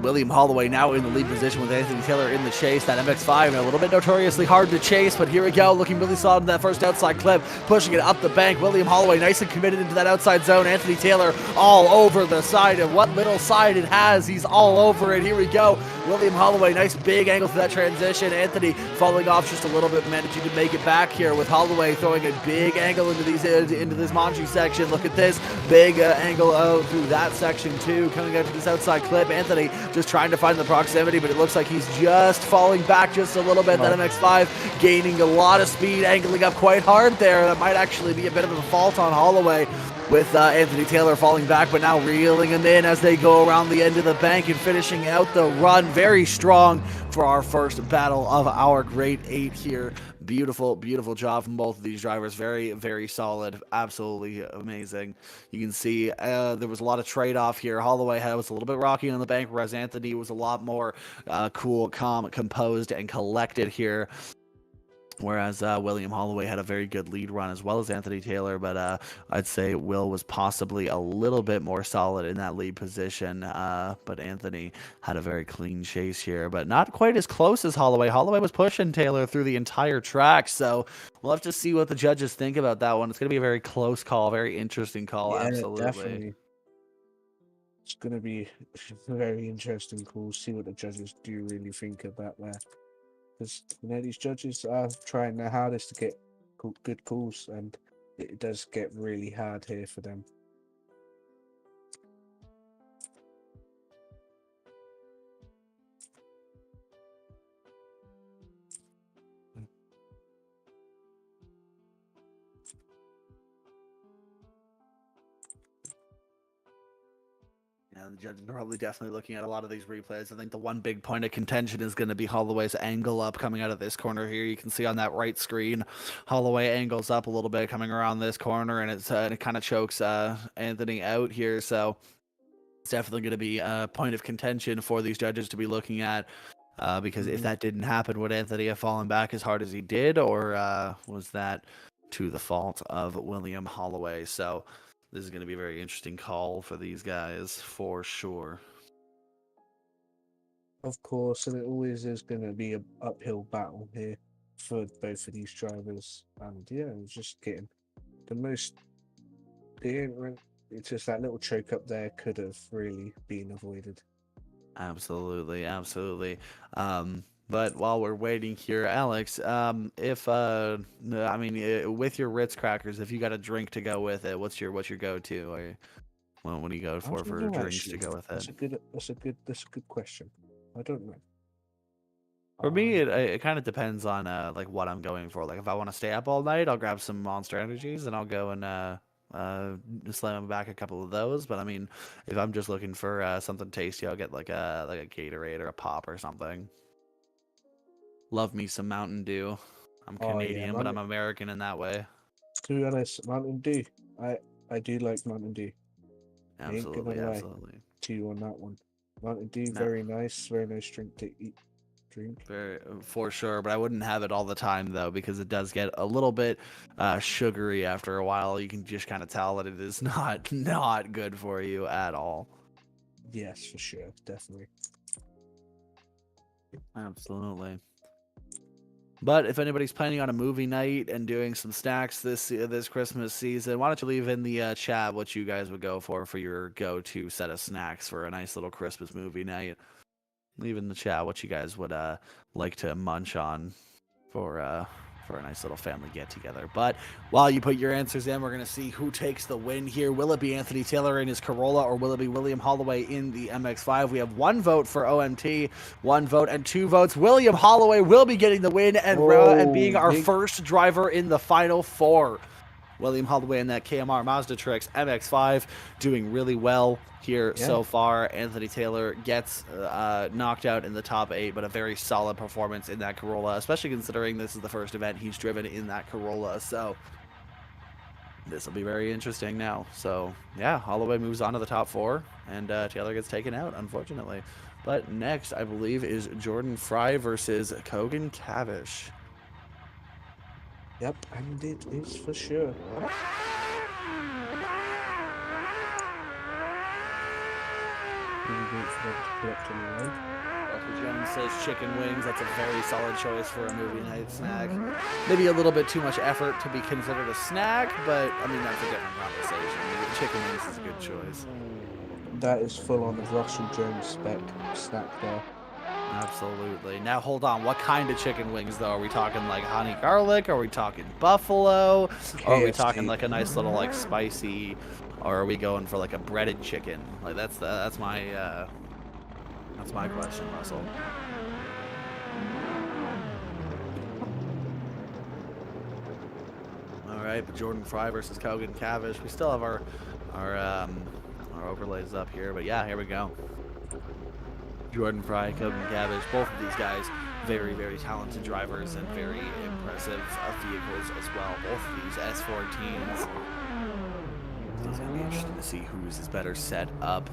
A: William Holloway now in the lead position with Anthony Taylor in the chase. That MX-5 a little bit notoriously hard to chase, but here we go, looking really solid in that first outside clip, pushing it up the bank. William Holloway nice and committed into that outside zone. Anthony Taylor all over the side, and what little side it has, he's all over it. Here we go. William Holloway, nice big angle for that transition. Anthony falling off just a little bit, managing to make it back here with Holloway throwing a big angle into this Monchi section. Look at this big angle through that section too, coming out to this outside clip. Anthony just trying to find the proximity, but it looks like he's just falling back just a little bit. That MX-5 gaining a lot of speed, angling up quite hard there. That might actually be a bit of a fault on Holloway, with Anthony Taylor falling back, but now reeling him in as they go around the end of the bank and finishing out the run. Very strong for our first battle of our Great 8 here. Beautiful, beautiful job from both of these drivers. Very, very solid. Absolutely amazing. You can see there was a lot of trade-off here. Holloway was a little bit rocky on the bank, whereas Anthony was a lot more cool, calm, composed, and collected here. Whereas William Holloway had a very good lead run as well as Anthony Taylor, but I'd say Will was possibly a little bit more solid in that lead position. But Anthony had a very clean chase here, but not quite as close as Holloway. Holloway was pushing Taylor through the entire track, so we'll have to see what the judges think about that one. It's going to be a very close call, very interesting call,
D: Yeah,
A: absolutely.
D: definitely. It's going to be a very interesting call. See what the judges do really think about that. Because, these judges are trying their hardest to get good calls, and it does get really hard here for them.
A: Yeah, the judges are probably definitely looking at a lot of these replays. I think the one big point of contention is going to be Holloway's angle up coming out of this corner here. You can see on that right screen, Holloway angles up a little bit coming around this corner, and it kind of chokes Anthony out here. So it's definitely going to be a point of contention for these judges to be looking at. Because if that didn't happen, would Anthony have fallen back as hard as he did, or was that to the fault of William Holloway? So this is going to be a very interesting call for these guys, for sure.
D: Of course, and it always is going to be an uphill battle here for both of these drivers. And yeah, it's just getting the most. It's just that little choke up there could have really been avoided.
A: Absolutely, absolutely. But while we're waiting here, Alex, if with your Ritz crackers, if you got a drink to go with it, what's your go-to? Or what do you go for drinks to go with it?
D: That's a good question. I don't know.
A: For me, it kind of depends on like what I'm going for. Like if I want to stay up all night, I'll grab some Monster Energies and I'll go and slam back a couple of those. But I mean, if I'm just looking for something tasty, I'll get like a Gatorade or a pop or something. Love me some Mountain Dew. I'm Canadian, but I'm American in that way.
D: To be honest, Mountain Dew. I do like Mountain Dew.
A: Absolutely, absolutely.
D: To you on that one. Mountain Dew, very nice drink to eat.
A: For sure, but I wouldn't have it all the time though, because it does get a little bit sugary after a while. You can just kind of tell that it is not good for you at all.
D: Yes, for sure, definitely.
A: Absolutely. But if anybody's planning on a movie night and doing some snacks this Christmas season, why don't you leave in the chat what you guys would go for your go-to set of snacks for a nice little Christmas movie night. Leave in the chat what you guys would like to munch on for a nice little family get-together. But while you put your answers in, we're going to see who takes the win here. Will it be Anthony Taylor in his Corolla, or will it be William Holloway in the MX-5? We have 1 vote for OMT, 1 vote, and 2 votes. William Holloway will be getting the win and being our first driver in the Final Four. William Holloway in that KMR Mazda Trix MX-5 doing really well here so far. Anthony Taylor gets knocked out in the top 8, but a very solid performance in that Corolla, especially considering this is the first event he's driven in that Corolla. So this will be very interesting now. So yeah, Holloway moves on to the top 4, and Taylor gets taken out, unfortunately. But next, I believe, is Jordan Fry versus Kogan Cavish.
D: Yep, and it is for sure.
A: Jones says chicken wings. That's a very solid choice for a movie night snack. Maybe a little bit too much effort to be considered a snack, but I mean, that's a different conversation. Chicken wings is a good choice.
D: That is full on of Russell Jones spec snack there.
A: Absolutely. Now, hold on. What kind of chicken wings, though? Are we talking like honey garlic? Are we talking buffalo? Or are we talking like a nice little like spicy? Or are we going for like a breaded chicken? Like that's my question, Russell. All right, but Jordan Fry versus Kogan Cavish. We still have our overlays up here, but yeah, here we go. Jordan Fry, Kogan Cavish, both of these guys, very, very talented drivers and very impressive vehicles as well. Both of these S14s. So it's going to be interesting to see whose is better set up.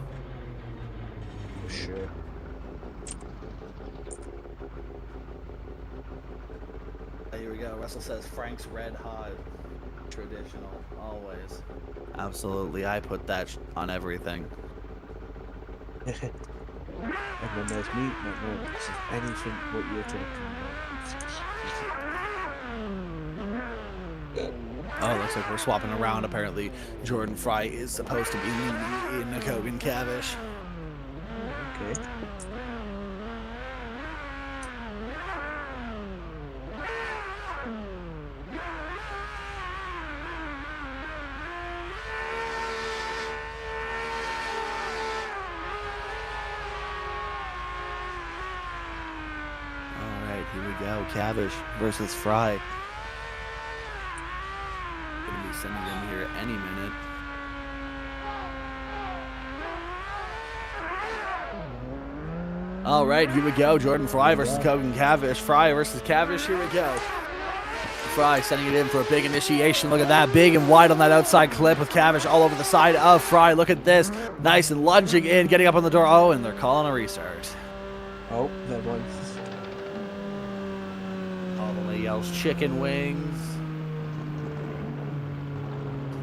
D: For sure.
A: here we go. Russell says Frank's Red Hot. Traditional, always. Absolutely, I put that on everything.
D: And then there's me, McLean. Anything what you're talking about.
A: Oh, looks like we're swapping around. Apparently, Jordan Fry is supposed to be in the Cote and Cavish.
D: Okay.
A: Here we go, Cavish versus Fry. Gonna be sending in here any minute. All right, here we go. Jordan Fry versus Cote and Cavish. Fry versus Cavish. Here we go. Fry sending it in for a big initiation. Look at that, big and wide on that outside clip with Cavish all over the side of Fry. Look at this, nice and lunging in, getting up on the door. Oh, and they're calling a restart.
D: Oh, that one.
A: Holloway yells chicken wings.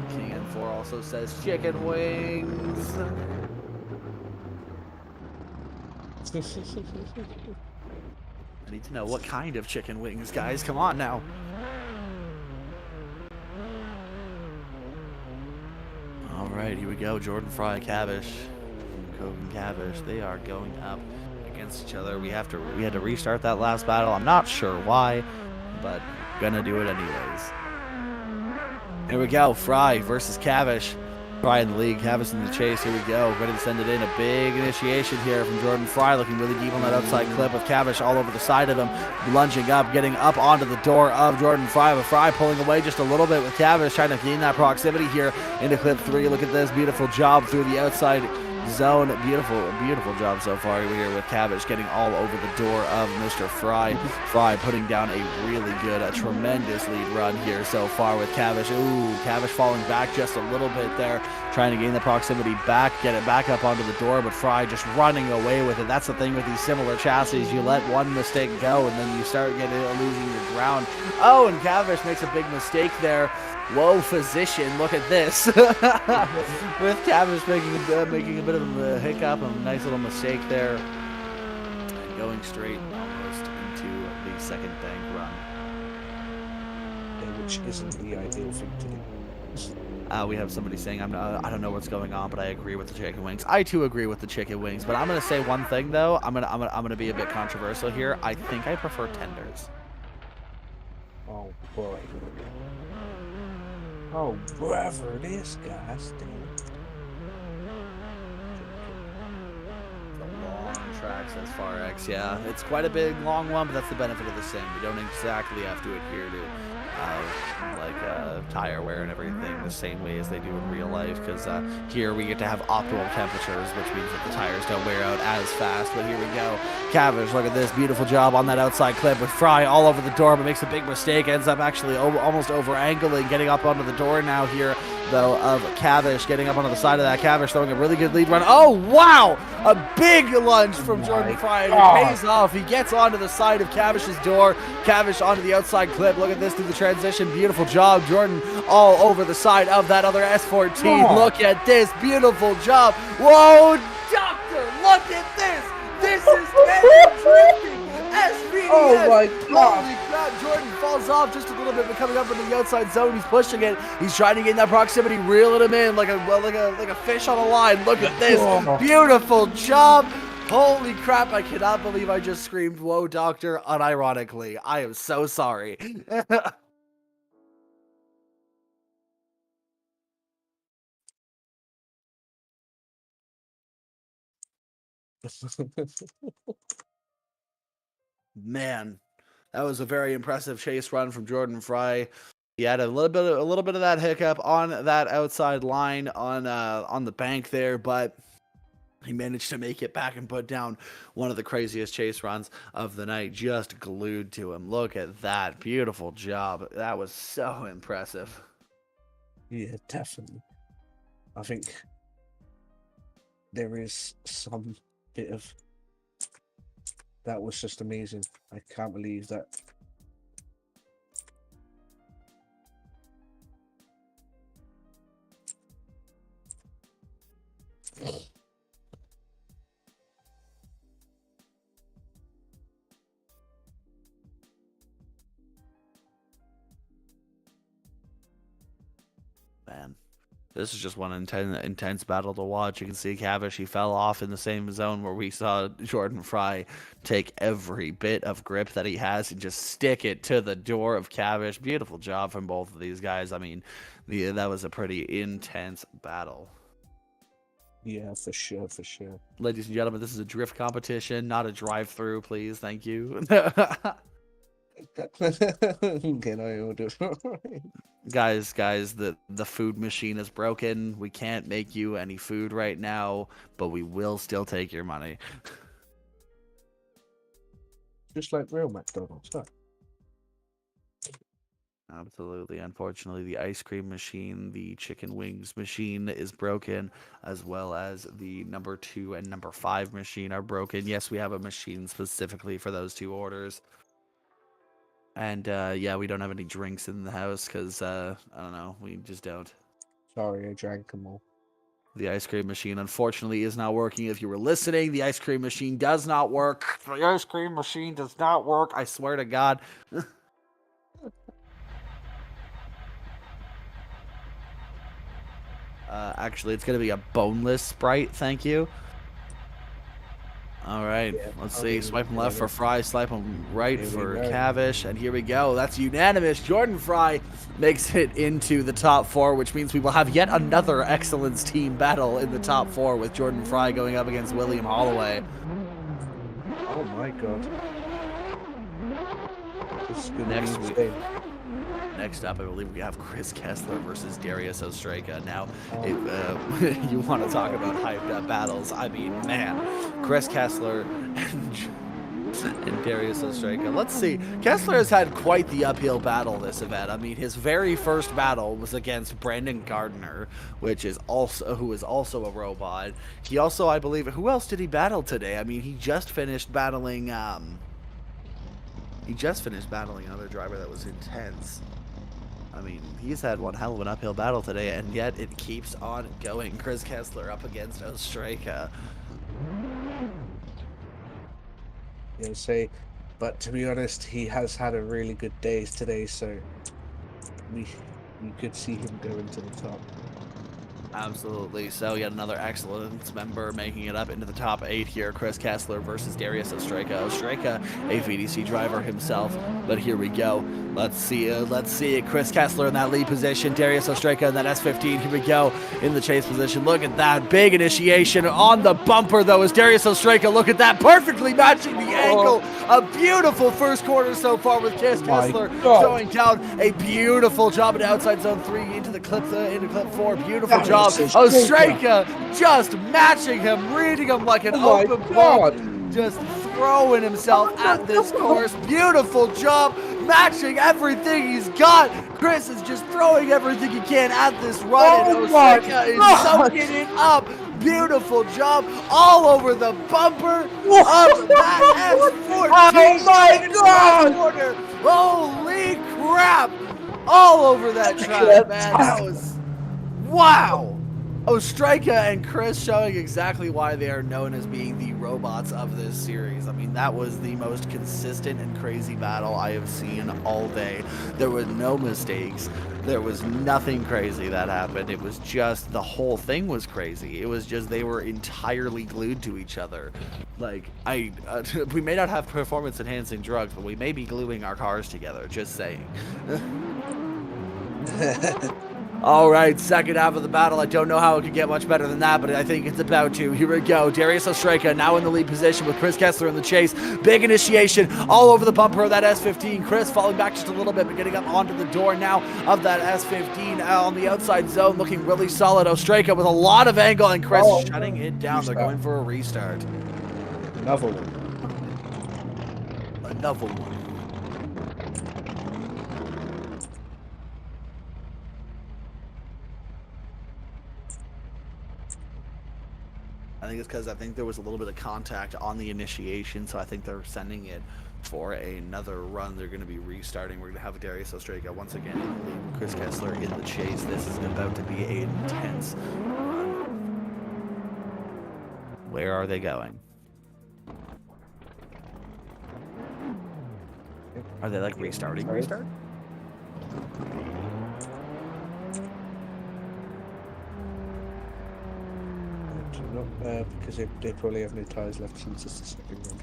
A: King N4 also says chicken wings. I need to know what kind of chicken wings, guys. Come on now. All right, here we go. Jordan Fry, Cavish, Cote and Cavish. They are going up against each other. We had to restart that last battle. I'm not sure why, but gonna do it anyways. Here we go. Fry versus Cavish. Fry in the lead, Cavish in the chase. Here we go. Ready to send it in. A big initiation here from Jordan Fry, looking really deep on that outside clip with Cavish all over the side of him, lunging up, getting up onto the door of Jordan Fry, with Fry pulling away just a little bit with Cavish, trying to gain that proximity here into clip 3. Look at this beautiful job through the outside zone. Beautiful job so far here with Cavish getting all over the door of Mr. Fry. Fry putting down a really good, a tremendous lead run here so far with Cavish. Ooh, Cavish falling back just a little bit there, trying to gain the proximity back, get it back up onto the door, but Fry just running away with it. That's the thing with these similar chassis. You let one mistake go, and then you start losing your ground. Oh, and Cavish makes a big mistake there. Whoa, physician, look at this. With Cavish making a bit of a hiccup, a nice little mistake there. And going straight almost into the second bank run.
D: Yeah, which isn't the ideal thing to do.
A: We have somebody saying, I don't know what's going on, but I agree with the chicken wings. I too agree with the chicken wings, but I'm going to say one thing, though. I'm gonna be a bit controversial here. I think I prefer tenders.
D: Oh, boy. Oh, whatever it is, guys.
A: The long track says Far X. Yeah, it's quite a big, long one, but that's the benefit of the sim. You don't exactly have to adhere to tire wear and everything the same way as they do in real life, because here we get to have optimal temperatures, which means that the tires don't wear out as fast. But here we go. Cavish, look at this beautiful job on that outside clip with Fry all over the door, but makes a big mistake, ends up actually almost over angling, getting up onto the door now here though of Cavish, getting up onto the side of that. Cavish throwing a really good lead run. Oh wow, a big lunge from Jordan Fry, and it pays off. He gets onto the side of Cavish's door, Cavish onto the outside clip. Look at this through the transition, beautiful job. Jordan all over the side of that other S14. Look at this beautiful job. Whoa, doctor, look at this. This is manual drifting. SVDS.
D: Oh my God.
A: Holy crap, Jordan falls off just a little bit, but coming up in the outside zone, he's pushing it. He's trying to gain that proximity, reeling him in like a fish on a line. Look at this. Beautiful job. Holy crap, I cannot believe I just screamed, whoa, doctor, unironically. I am so sorry. Man, that was a very impressive chase run from Jordan Fry. He had a little bit of that hiccup on that outside line on the bank there, but he managed to make it back and put down one of the craziest chase runs of the night, just glued to him. Look at that. Beautiful job. That was so impressive.
D: Yeah, definitely. I think there is some bit of... That was just amazing. I can't believe that
A: This is just one intense battle to watch. You can see Cavish, he fell off in the same zone where we saw Jordan Fry take every bit of grip that he has and just stick it to the door of Cavish. Beautiful job from both of these guys. I mean, that was a pretty intense battle.
D: Yeah, for sure, for sure.
A: Ladies and gentlemen, this is a drift competition, not a drive-through, please. Thank you.
D: Can I order?
A: Guys, the food machine is broken. We can't make you any food right now, but we will still take your money.
D: Just like real McDonald's, huh?
A: Absolutely. Unfortunately, the ice cream machine, the chicken wings machine is broken, as well as the number 2 and number 5 machine are broken. Yes, we have a machine specifically for those 2 orders. And yeah, we don't have any drinks in the house because, I don't know, we just don't.
D: Sorry, I drank them all.
A: The ice cream machine, unfortunately, is not working. If you were listening, the ice cream machine does not work. The ice cream machine does not work. I swear to God. Actually, it's going to be a boneless Sprite, thank you. All right,
D: Yeah,
A: let's
D: okay,
A: see. Swipe him left
D: yeah.
A: for Fry, swipe him right
D: Here we
A: for
D: go.
A: Cavish, and here we go. That's unanimous. Jordan Fry makes it into the top 4, which means we will have yet another excellence team battle in the top 4 with Jordan Fry going up against William Holloway.
D: Oh my god. This is gonna
A: Next
D: be
A: week.
D: insane.
A: Next up, I believe we have Chris Kessler versus Darius Ostrega. Now, if you want to talk about hyped up battles, I mean, man, Chris Kessler and Darius Ostrega. Let's see. Kessler has had quite the uphill battle this event. I mean, his very first battle was against Brandon Gardner, who is also a robot. He also, I believe, who else did he battle today? I mean, he just finished battling another driver that was intense. I mean, he's had one hell of an uphill battle today, and yet it keeps on going. Chris Kessler up against Ostrega.
D: Yeah, say, but to be honest, he has had a really good day today, so you could see him going to the top.
A: Absolutely. So yet another excellence member making it up into the top 8 here. Chris Kessler versus Darius Ostrega. Ostrega, a VDC driver himself. But here we go. Let's see it. Chris Kessler in that lead position. Darius Ostrega in that S15. Here we go in the chase position. Look at that. Big initiation on the bumper, though, is Darius Ostrega. Look at that. Perfectly matching the angle. A beautiful first quarter so far with Kessler going down. A beautiful job in outside zone 3 into clip 4. Beautiful job. Ostrega just matching him, reading him like an open book, just throwing himself at this course. Beautiful job, matching everything he's got. Chris is just throwing everything he can at this run, and Ostrega is soaking it up. Beautiful job all over the bumper of that S14.
D: Oh my god!
A: Holy crap! All over that track, man. That was wow. Ostrega and Chris showing exactly why they are known as being the robots of this series. I mean, that was the most consistent and crazy battle I have seen all day. There were no mistakes. There was nothing crazy that happened. It was just, the whole thing was crazy. It was just, they were entirely glued to each other. Like, we may not have performance-enhancing drugs, but we may be gluing our cars together, just saying. All right, second half of the battle. I don't know how it could get much better than that, but I think it's about to. Here we go. Darius Ostrega now in the lead position with Chris Kessler in the chase. Big initiation all over the bumper of that S15. Chris falling back just a little bit, but getting up onto the door now of that S15 on the outside zone, looking really solid. Ostrega with a lot of angle, and Chris shutting it down. They're going for a restart.
D: Another one.
A: Another one. I think it's because I think there was a little bit of contact on the initiation, so I think they're sending it for another run. They're going to be restarting. We're going to have Darius Ostrega once again in the lead, Chris Kessler in the chase. This is about to be an intense run. Where are they going? Are they like restarting? Restart?
D: out because they probably have no tyres left since it's the second round.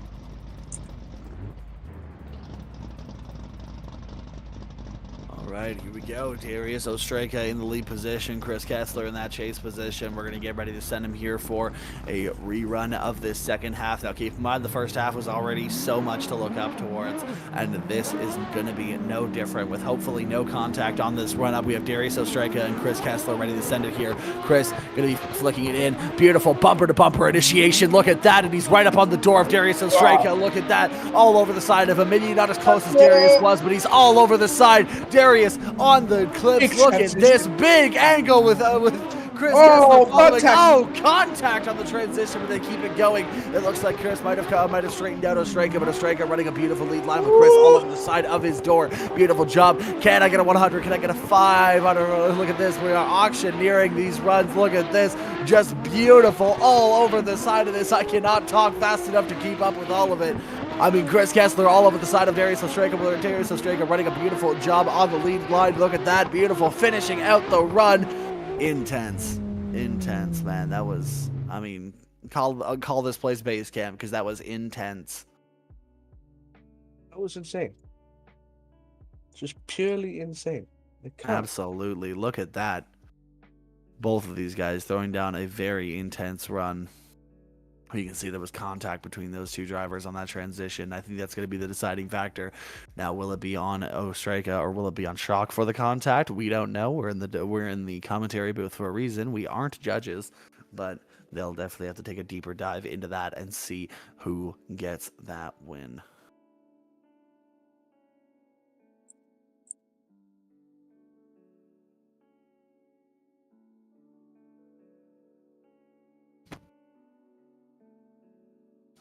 A: All right, here we go. Darius Ostraka in the lead position, Chris Kessler in that chase position. We're going to get ready to send him here for a rerun of this second half. Now, keep in mind, the first half was already so much to look up towards, and this is going to be no different with hopefully no contact on this run-up. We have Darius Ostraka and Chris Kessler ready to send it here. Chris going to be flicking it in. Beautiful bumper-to-bumper initiation. Look at that, and he's right up on the door of Darius Ostraka. Wow. Look at that, all over the side of him. Maybe not as close as Darius was, but he's all over the side. Darius on the clips. Look at this big angle with Chris Kessler following. Contact on the transition, but they keep it going. It looks like Chris might have straightened out Ostraka, but Ostraka running a beautiful lead line with Chris all over the side of his door. Beautiful job. Can I get a 100? Can I get a 500? Look at this. We are auctioneering these runs. Look at this. Just beautiful all over the side of this. I cannot talk fast enough to keep up with all of it. I mean, Chris Kessler all over the side of Darius Ostraka. Darius Ostraka running a beautiful job on the lead line. Look at that. Beautiful. Finishing out the run. Intense, man. That was, I mean, call this place base camp because that was intense.
D: That was insane. Just purely insane.
A: Absolutely. Look at that. Both of these guys throwing down a very intense run. You can see there was contact between those two drivers on that transition. I think that's going to be the deciding factor. Now, will it be on Ostraka or will it be on Shock for the contact? We don't know. We're in the commentary booth for a reason. We aren't judges, but they'll definitely have to take a deeper dive into that and see who gets that win.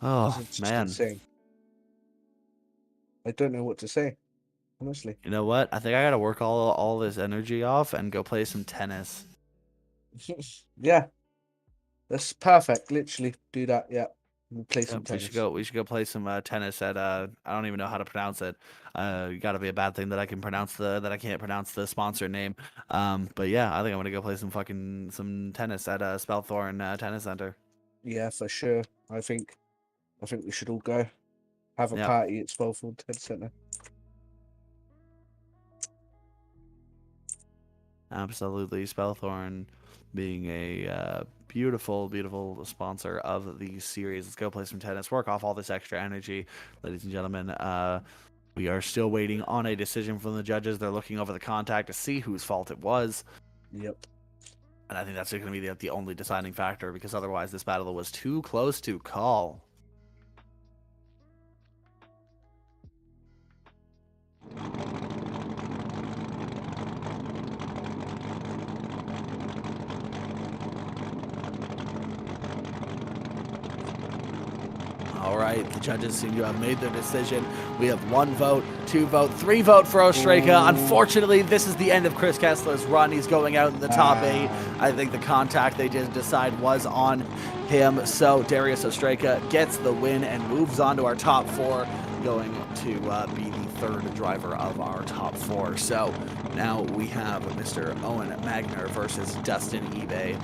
D: Oh, man. Insane. I don't know what to say, honestly.
A: You know what? I think I got to work all this energy off and go play some tennis.
D: Yeah. That's perfect. Literally do that. Yeah. We'll play some tennis.
A: We should go play some tennis at I don't even know how to pronounce it. Got to be a bad thing that I can't pronounce the sponsor name. But yeah, I think I'm going to go play some tennis at Spelthorne Tennis Center.
D: Yeah, for sure. I think we should all go have a party at Spelthorne Tennis Center.
A: Absolutely. Spelthorne being a beautiful sponsor of the series. Let's go play some tennis, work off all this extra energy. Ladies and gentlemen, we are still waiting on a decision from the judges. They're looking over the contact to see whose fault it was.
D: Yep.
A: And I think that's going to be the only deciding factor, because otherwise this battle was too close to call. All right, the judges seem to have made their decision. We have 1 vote, 2 vote, 3 vote for Ostraka. Unfortunately, this is the end of Chris Kessler's run. He's going out in the top 8. I think the contact they did decide was on him. So Darius Ostraka gets the win and moves on to our top 4, going to be the 3rd driver of our top 4. So now we have Mr. Owen Magner versus Dustin eBay.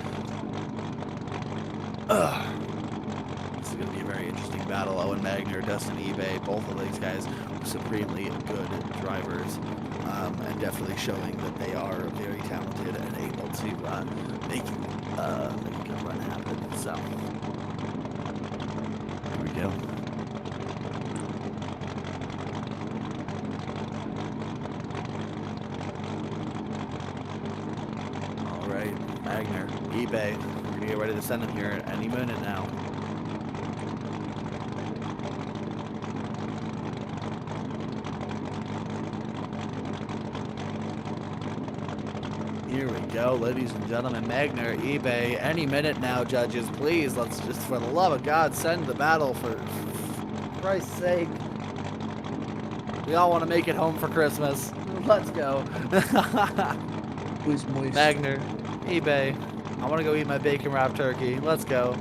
A: This is going to be a very interesting battle. Owen Magner, Dustin eBay, both of these guys supremely good drivers, and definitely showing that they are very talented and able to make a run happen. So here we go. All right, Magner, eBay, we're going to get ready to send him here at any minute now. Here we go, ladies and gentlemen. Magner, eBay, any minute now, judges. Please, let's just, for the love of God, send the battle for Christ's sake. We all want to make it home for Christmas. Let's go.
D: Who's moist?
A: Magner, eBay. I want to go eat my bacon wrapped turkey. Let's go.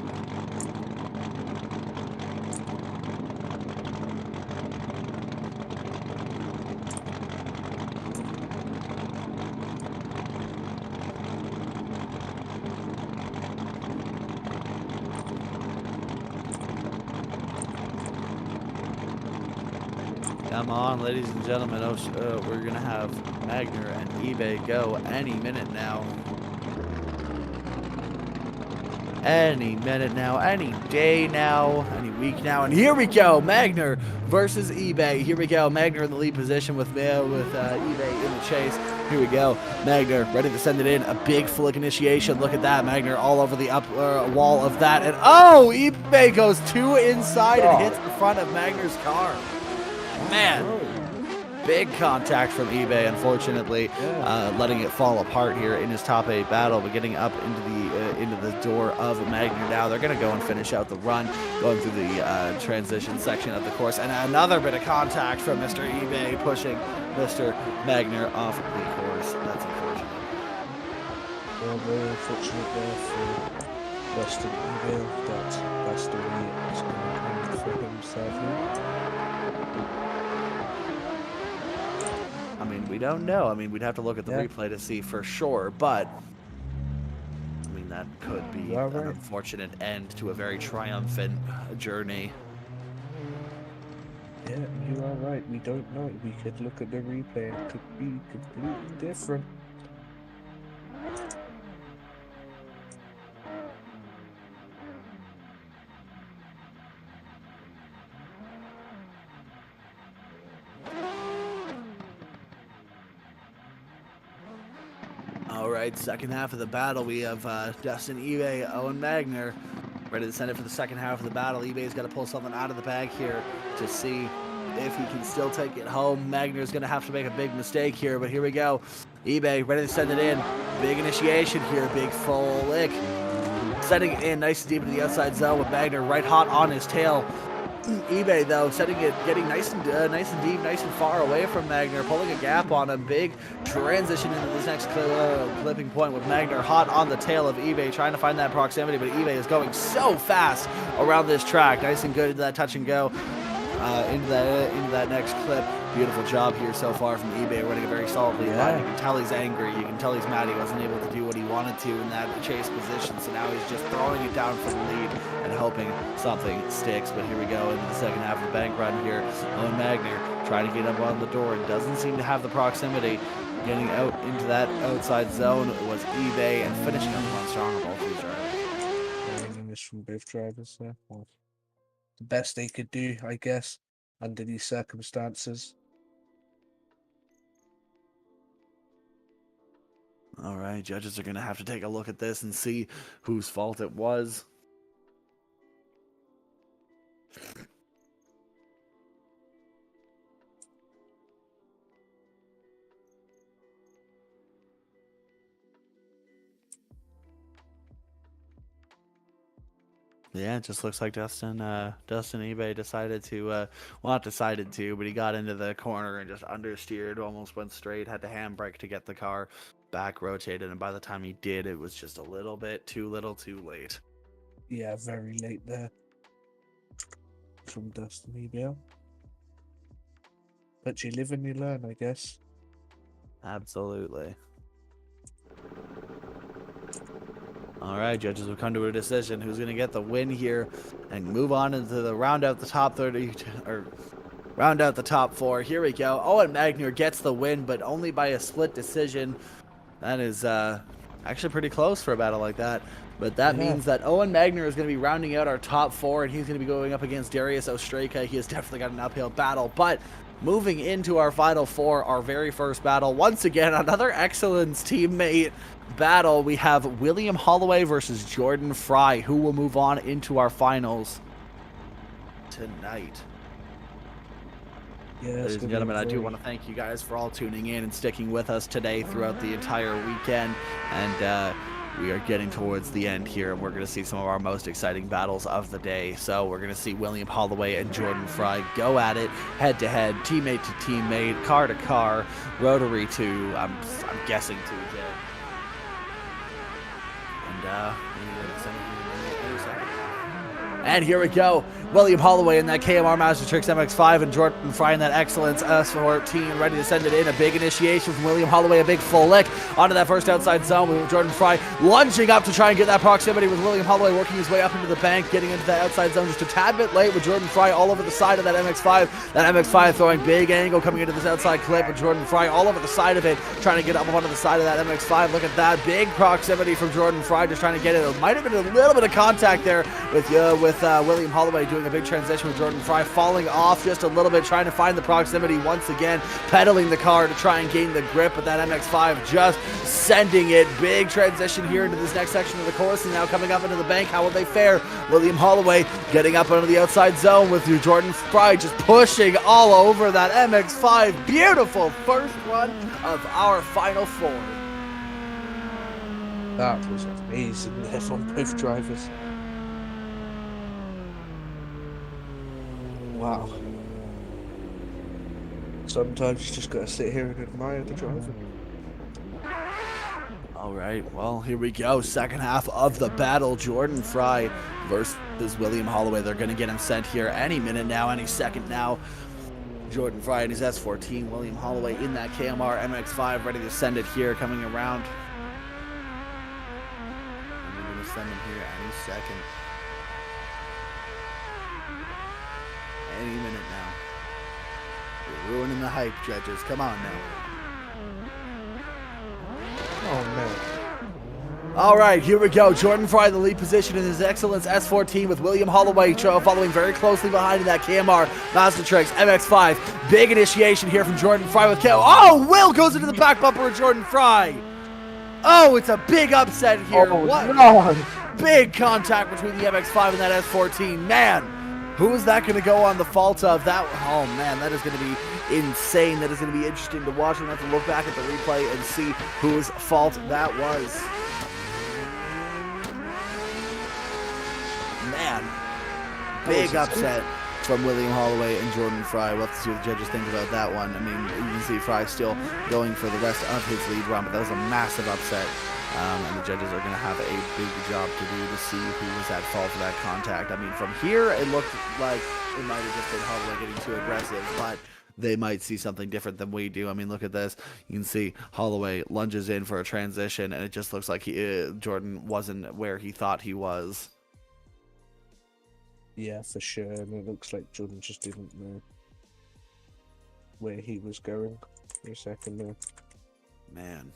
A: Come on, ladies and gentlemen. We're going to have Magner and eBay go any minute now. Any minute now, any day now, any week now. And here we go, Magner versus eBay. Here we go, Magner in the lead position with eBay in the chase. Here we go, Magner ready to send it in. A big flick initiation. Look at that, Magner all over the up wall of that. And oh, eBay goes too inside and hits the front of Magner's car. Man. Big contact from eBay, unfortunately, letting it fall apart here in his top 8 battle, but getting up into the door of Magner now. They're going to go and finish out the run, going through the transition section of the course, and another bit of contact from Mr. eBay, pushing Mr. Magner off the course. That's unfortunate.
D: Well, very unfortunate there for Western eBay. That's the way it's going to end for him, sadly.
A: I mean, we don't know. I mean, we'd have to look at the replay to see for sure, but I mean, that could be an unfortunate end to a very triumphant journey.
D: Yeah, you are right. We don't know. We could look at the replay and it could be completely different.
A: All right, second half of the battle, we have Dustin eBay, Owen Magner, ready to send it for the second half of the battle. eBay's got to pull something out of the bag here to see if he can still take it home. Magner's going to have to make a big mistake here, but here we go. eBay ready to send it in. Big initiation here, big full lick. Sending it in nice and deep into the outside zone with Magner right hot on his tail. eBay though, setting it, getting nice and deep, nice and far away from Magner, pulling a gap on him. Big transition into this next clipping point with Magner hot on the tail of eBay, trying to find that proximity, but eBay is going so fast around this track. Nice and good into that touch and go. Into that next clip. Beautiful job here so far from eBay, running a very solid lead line. You can tell he's angry. You can tell he's mad he wasn't able to do what he wanted to in that chase position. So now he's just throwing it down for the lead and hoping something sticks. But here we go into the second half of the bank run here. Owen Magner trying to get up on the door. Doesn't seem to have the proximity. Getting out into that outside zone was eBay and finishing up on strong on both these drivers.
D: From both drivers there. Well, the best they could do, I guess, under these circumstances.
A: All right, judges are going to have to take a look at this and see whose fault it was. Yeah, it just looks like Dustin eBay decided to, well, not decided to, but he got into the corner and just understeered, almost went straight, had to handbrake to get the car back rotated, and by the time he did, it was just a little bit too late.
D: Yeah, very late there from Dustin eBay. But you live and you learn, I guess.
A: Absolutely. All right, judges have come to a decision. Who's going to get the win here and move on into the round out the top 30 or round out the top 4. Here we go. Owen Magner gets the win, but only by a split decision. That is actually pretty close for a battle like that. But that means that Owen Magner is going to be rounding out our top 4, and he's going to be going up against Darius Ostraka. He has definitely got an uphill battle, but moving into our final 4, our very first battle, once again, another Excellence teammate battle. We have William Holloway versus Jordan Fry, who will move on into our finals tonight.
D: Yeah,
A: ladies and gentlemen, I do want to thank you guys for all tuning in and sticking with us today throughout the entire weekend. And we are getting towards the end here, and we're going to see some of our most exciting battles of the day. So we're going to see William Holloway and Jordan Fry go at it head-to-head, teammate to teammate, car to car, rotary to, I'm guessing to Jay. And here we go. William Holloway in that KMR Master Tricks MX-5 and Jordan Fry in that Excellence S14 ready to send it in. A big initiation from William Holloway, a big full lick onto that first outside zone with Jordan Fry lunging up to try and get that proximity with William Holloway working his way up into the bank, getting into that outside zone just a tad bit late with Jordan Fry all over the side of that MX-5. That MX-5 throwing big angle coming into this outside clip with Jordan Fry all over the side of it, trying to get up onto the side of that MX-5. Look at that big proximity from Jordan Fry, just trying to get it. It might have been a little bit of contact there with William Holloway doing a big transition with Jordan Fry, falling off just a little bit, trying to find the proximity once again, pedaling the car to try and gain the grip, but that MX-5 just sending it. Big transition here into this next section of the course, and now coming up into the bank. How will they fare? William Holloway getting up onto the outside zone with Jordan Fry just pushing all over that MX-5. Beautiful first run of our Final Four.
D: That was amazing there from both drivers. Wow. Sometimes you just gotta sit here and admire the driver.
A: All right, well, here we go. Second half of the battle. Jordan Fry versus William Holloway. They're going to get him sent here any minute now, any second now. Jordan Fry in his S14. William Holloway in that KMR MX-5, ready to send it here, coming around. And we're going to send him here any second. Any minute now. You're ruining the hype, judges. Come on now.
D: Oh man.
A: All right, here we go. Jordan Fry, the lead position in his Excellence S14 with William Holloway following very closely behind in that KMR Master Tricks MX-5. Big initiation here from Jordan Fry with KO. Oh, Will goes into the back bumper of Jordan Fry. Oh, it's a big upset here.
D: Oh,
A: what?
D: no.
A: Big contact between the MX-5 and that S14. Man, who is that going to go on the fault of that? Oh, man, that is going to be insane. That is going to be interesting to watch. We're going to have to look back at the replay and see whose fault that was. Man, big upset from William Holloway and Jordan Fry. We'll have to see what the judges think about that one. I mean, you can see Fry still going for the rest of his lead run, but that was a massive upset. And the judges are going to have a big job to do to see who was at fault for that contact. I mean, from here, it looked like it might have just been Holloway getting too aggressive, but they might see something different than we do. I mean, look at this. You can see Holloway lunges in for a transition, and it just looks like Jordan wasn't where he thought he was.
D: Yeah, for sure. And it looks like Jordan just didn't know where he was going for a second there.
A: Man.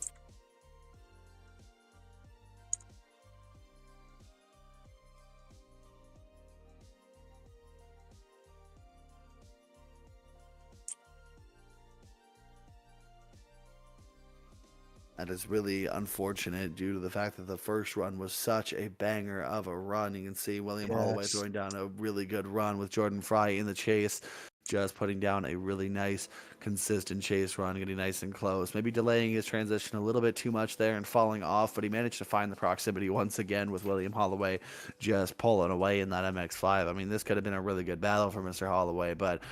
A: That is really unfortunate due to the fact that the first run was such a banger of a run. You can see William Holloway throwing down a really good run with Jordan Fry in the chase, just putting down a really nice, consistent chase run, getting nice and close. Maybe delaying his transition a little bit too much there and falling off, but he managed to find the proximity once again with William Holloway just pulling away in that MX-5. I mean, this could have been a really good battle for Mr. Holloway, but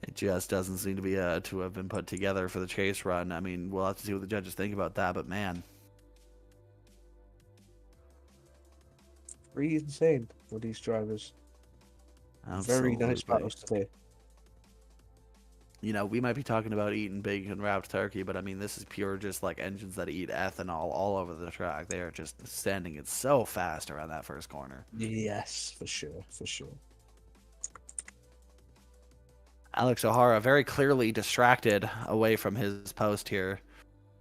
A: it just doesn't seem to be to have been put together for the chase run. I mean, we'll have to see what the judges think about that, but man.
D: Pretty insane for these drivers.
A: Absolutely.
D: Very nice battles today.
A: You know, we might be talking about eating bacon wrapped turkey, but I mean, this is pure just like engines that eat ethanol all over the track. They are just sending it so fast around that first corner.
D: Yes, for sure, for sure.
A: Alex O'Hara very clearly distracted away from his post here.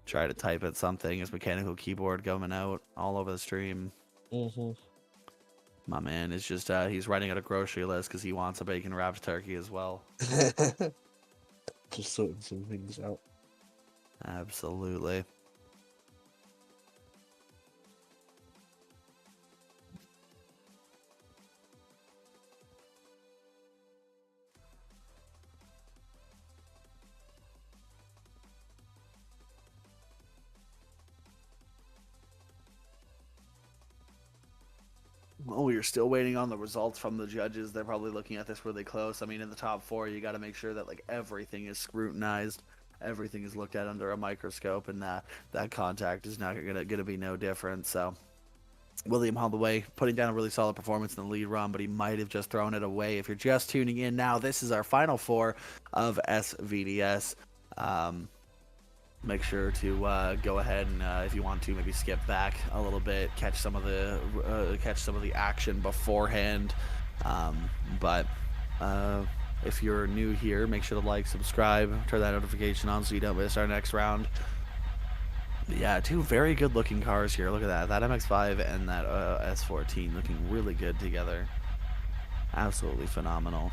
A: Try to type at something. His mechanical keyboard going out all over the stream. My man is just, he's writing out a grocery list because he wants a bacon wrapped turkey as well.
D: Just sorting some things out.
A: Absolutely. Well, we're still waiting on the results from the judges. They're probably looking at this really close. I mean, in the top four, you got to make sure that like everything is scrutinized, everything is looked at under a microscope, and that contact is not gonna be no different. So William Holloway putting down a really solid performance in the lead run, but he might have just thrown it away. If you're just tuning in now, this is our final four of SVDS. Make sure to go ahead and, if you want to, maybe skip back a little bit, catch some of the action beforehand. But if you're new here, make sure to like, subscribe, turn that notification on so you don't miss our next round. Yeah, two very good looking cars here. Look at that. That MX-5 and that S14 looking really good together. Absolutely phenomenal.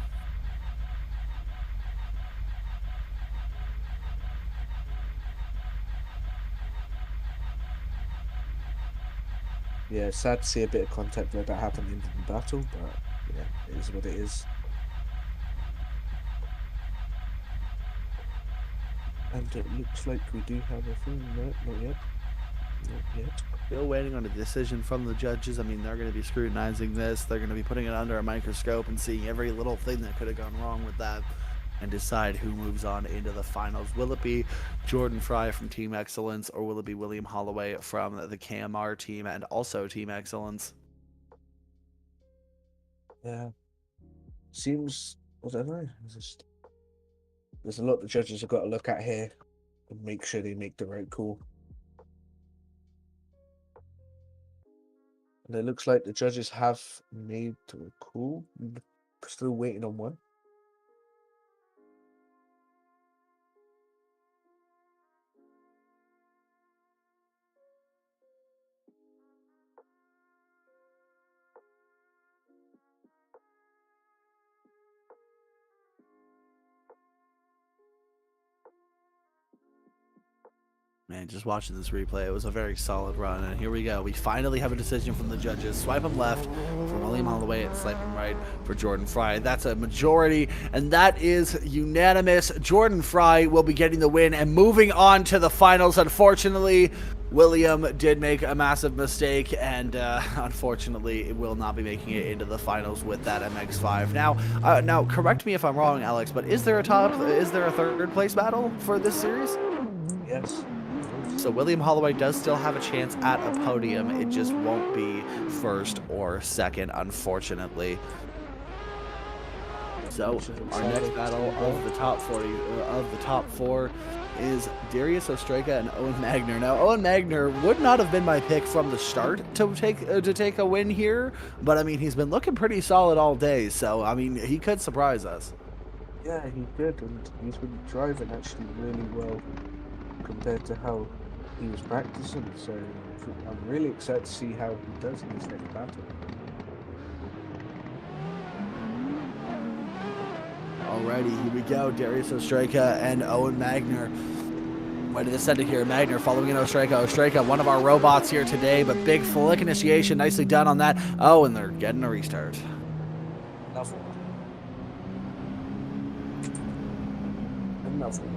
D: Yeah, sad to see a bit of contact where that happened in the battle, but yeah, it is what it is. And it looks like we do have a thing. No, not yet. Not yet.
A: Still waiting on a decision from the judges. I mean, they're going to be scrutinizing this. They're going to be putting it under a microscope and seeing every little thing that could have gone wrong with that and decide who moves on into the finals. Will it be Jordan Fry from Team Excellence, or will it be William Holloway from the KMR team and also Team Excellence?
D: Yeah. Seems, I don't know. There's a lot the judges have got to look at here and make sure they make the right call. And it looks like the judges have made the call. Still waiting on one.
A: Man, just watching this replay, it was a very solid run, and here we go. We finally have a decision from the judges. Swipe him left for William Holloway and swipe him right for Jordan Fry. That's a majority, and that is unanimous. Jordan Fry will be getting the win and moving on to the finals. Unfortunately, William did make a massive mistake, and unfortunately, it will not be making it into the finals with that MX-5. Now, correct me if I'm wrong, Alex, but is there a third place battle for this series?
D: Yes.
A: So William Holloway does still have a chance at a podium. It just won't be first or second, unfortunately. So our next battle of the top four is Darius Ostrega and Owen Magner. Now, Owen Magner would not have been my pick from the start to take a win here, but I mean, he's been looking pretty solid all day. So I mean, he could surprise us.
D: Yeah, he did, and he's been driving actually really well compared to how he was practicing, so I'm really excited to see how he does in this next battle.
A: Alrighty, here we go. Darius Ostrega and Owen Magner. Way to descend it here. Magner following in Ostrega. Ostrega, one of our robots here today, but big flick initiation. Nicely done on that. Oh, and they're getting a restart.
D: Another one. Another one.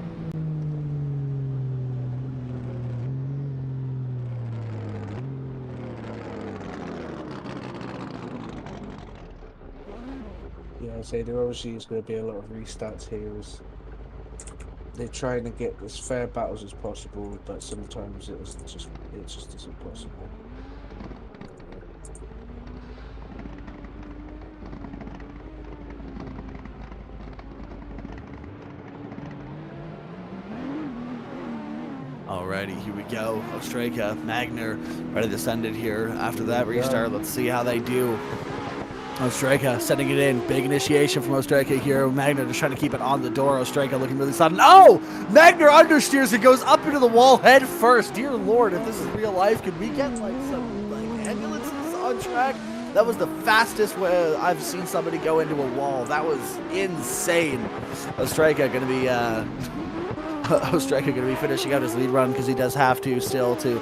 D: Yeah, I say there obviously is going to be a lot of restarts here. As they're trying to get as fair battles as possible, but sometimes it just isn't possible.
A: Alrighty, here we go. Ostrega, Magner, ready to send it here. After that restart, let's see how they do. Ostrega setting it in. Big initiation from Ostrega here. Magner just trying to keep it on the door. Ostrega looking really sudden. Oh! Magner understeers and goes up into the wall head first. Dear Lord, if this is real life, could we get like some ambulances on track? That was the fastest way I've seen somebody go into a wall. That was insane. Ostrega gonna be Ostrega going to be finishing out his lead run because he does have to still to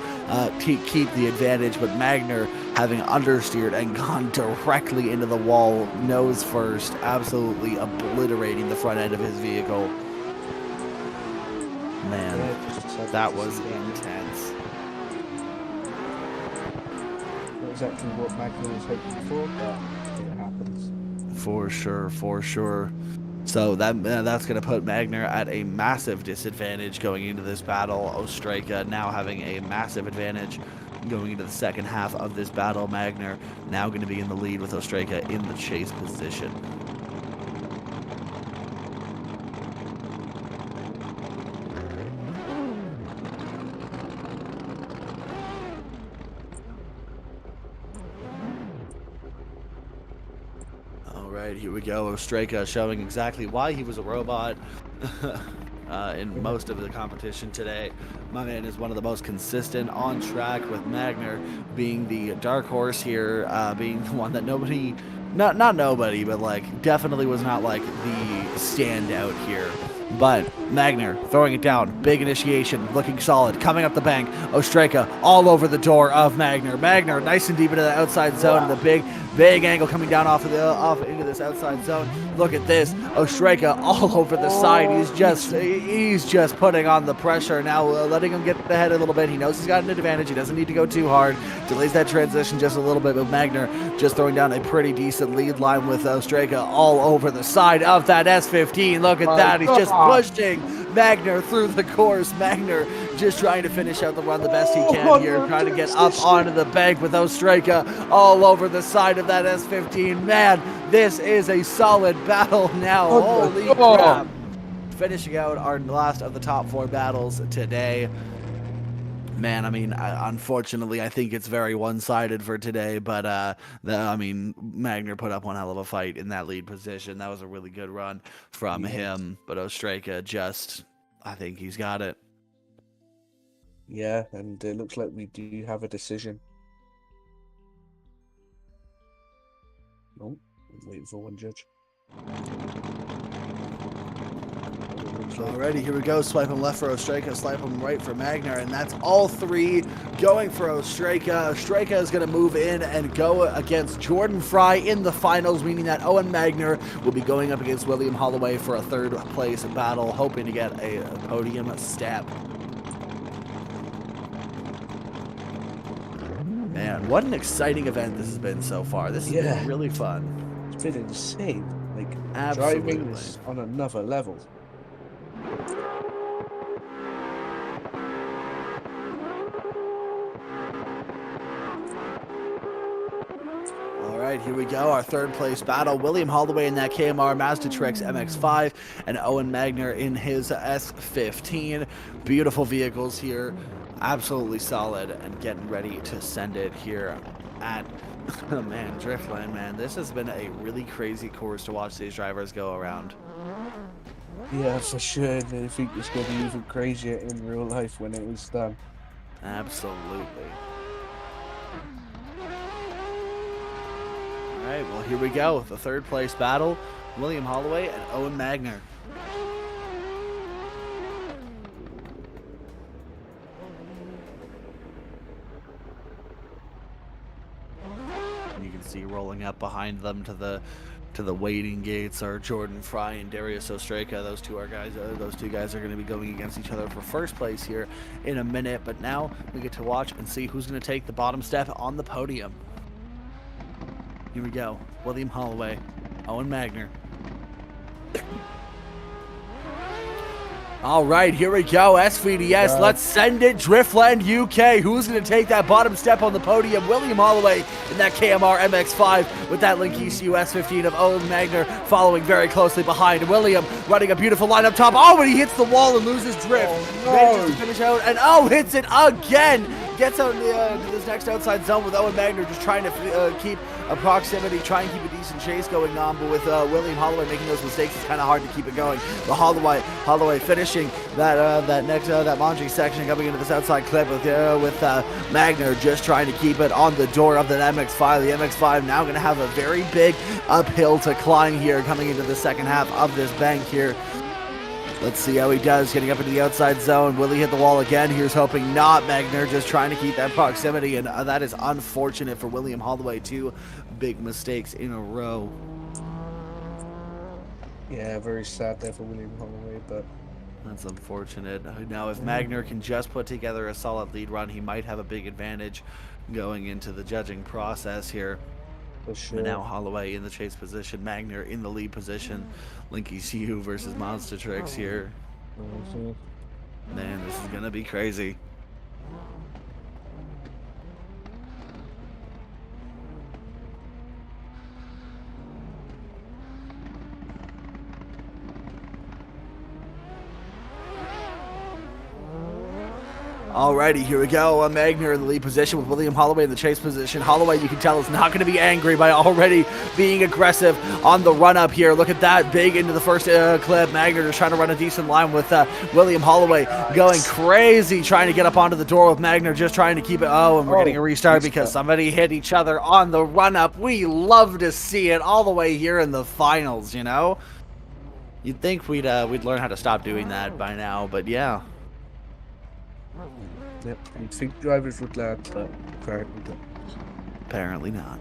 A: keep the advantage, but Magner having understeered and gone directly into the wall nose first, absolutely obliterating the front end of his vehicle. Man, that was intense.
D: Not exactly what Magner was hoping for, but it happens.
A: For sure, for sure. So that's going to put Magner at a massive disadvantage going into this battle. Ostrega now having a massive advantage going into the second half of this battle. Magner now going to be in the lead with Ostrega in the chase position. Here we go. Ostrega showing exactly why he was a robot in most of the competition today. My man is one of the most consistent on track, with Magner being the dark horse here, being the one that nobody, not nobody, but like definitely was not like the standout here. But Magner throwing it down, big initiation, looking solid, coming up the bank. Ostrega all over the door of Magner. Magner nice and deep into the outside zone, and the big angle coming down off into this outside zone. Look at this, Ostrega all over the side. He's just putting on the pressure now, letting him get ahead a little bit. He knows he's got an advantage. He doesn't need to go too hard. Delays that transition just a little bit, but Magner just throwing down a pretty decent lead line with Ostrega all over the side of that S15. Look at that. He's just pushing Magner through the course. Magner just trying to finish out the run the best he can here, trying to get up onto the bank with Ostrega all over the side of that S15. Man, this is a solid battle now. Holy crap. Finishing out our last of the top 4 battles today. Man, I mean, unfortunately, I think it's very one-sided for today, but, I mean, Magner put up one hell of a fight in that lead position. That was a really good run from him, but Ostrega just, I think he's got it.
D: Yeah, and it looks like we do have a decision. Oh, I'm waiting for one judge.
A: Alrighty, here we go. Swipe him left for Ostrega, swipe him right for Magner, and that's all 3 going for Ostrega. Ostrega is going to move in and go against Jordan Fry in the finals, meaning that Owen Magner will be going up against William Holloway for a 3rd place battle, hoping to get a podium step. Man, what an exciting event this has been so far. This has been really fun.
D: It's been insane. Like,
A: Absolutely.
D: driving is on another level.
A: Alright, here we go. Our 3rd place battle. William Holloway in that KMR Mazda Trix MX-5 and Owen Magner in his S15. Beautiful vehicles here. Absolutely solid, and getting ready to send it here at man, Driftland, man. This has been a really crazy course to watch these drivers go around.
D: Yeah, for sure. And I think it's going to be even crazier in real life when it is done.
A: Absolutely. Alright, well, here we go. The 3rd place battle. William Holloway and Owen Magner. You can see rolling up behind them to the waiting gates are Jordan Fry and Darius Ostrega. Those two guys are going to be going against each other for 1st place here in a minute. But now we get to watch and see who's going to take the bottom step on the podium. Here we go. William Holloway, Owen Magner. All right, here we go. SVDS, let's send it. Driftland UK. Who's going to take that bottom step on the podium? William Holloway in that KMR MX-5 with that Link ECU S15 of Owen Magner following very closely behind. William running a beautiful line up top. Oh, but he hits the wall and loses drift. Manages to finish out, and hits it again. Gets out into this next outside zone with Owen Magner just trying to keep a proximity, try and keep a decent chase going on, but with William Holloway making those mistakes, it's kind of hard to keep it going. But Holloway finishing that next Mondry section, coming into this outside clip with Magner just trying to keep it on the door of that MX-5. The MX-5 now going to have a very big uphill to climb here, coming into the second half of this bank here. Let's see how he does, getting up into the outside zone. Will he hit the wall again? Here's hoping not. Magner just trying to keep that proximity, and that is unfortunate for William Holloway. 2 big mistakes in a row.
D: Yeah, very sad there for William Holloway, but
A: that's unfortunate. Now, if Magner can just put together a solid lead run, he might have a big advantage going into the judging process here.
D: for sure.
A: But now Holloway in the chase position, Magner in the lead position. Link ECU versus Monster Tricks here. Man, this is gonna be crazy. Alrighty, here we go. Magner in the lead position with William Holloway in the chase position. Holloway, you can tell, is not going to be angry by already being aggressive on the run-up here. Look at that, big into the first clip. Magner just trying to run a decent line with William Holloway going crazy, trying to get up onto the door with Magner, just trying to keep it. Oh, and we're getting a restart because somebody hit each other on the run-up. We love to see it all the way here in the finals, you know? You'd think we'd learn how to stop doing that by now, but yeah.
D: Yep, you'd think drivers would learn, but apparently not.
A: Apparently not.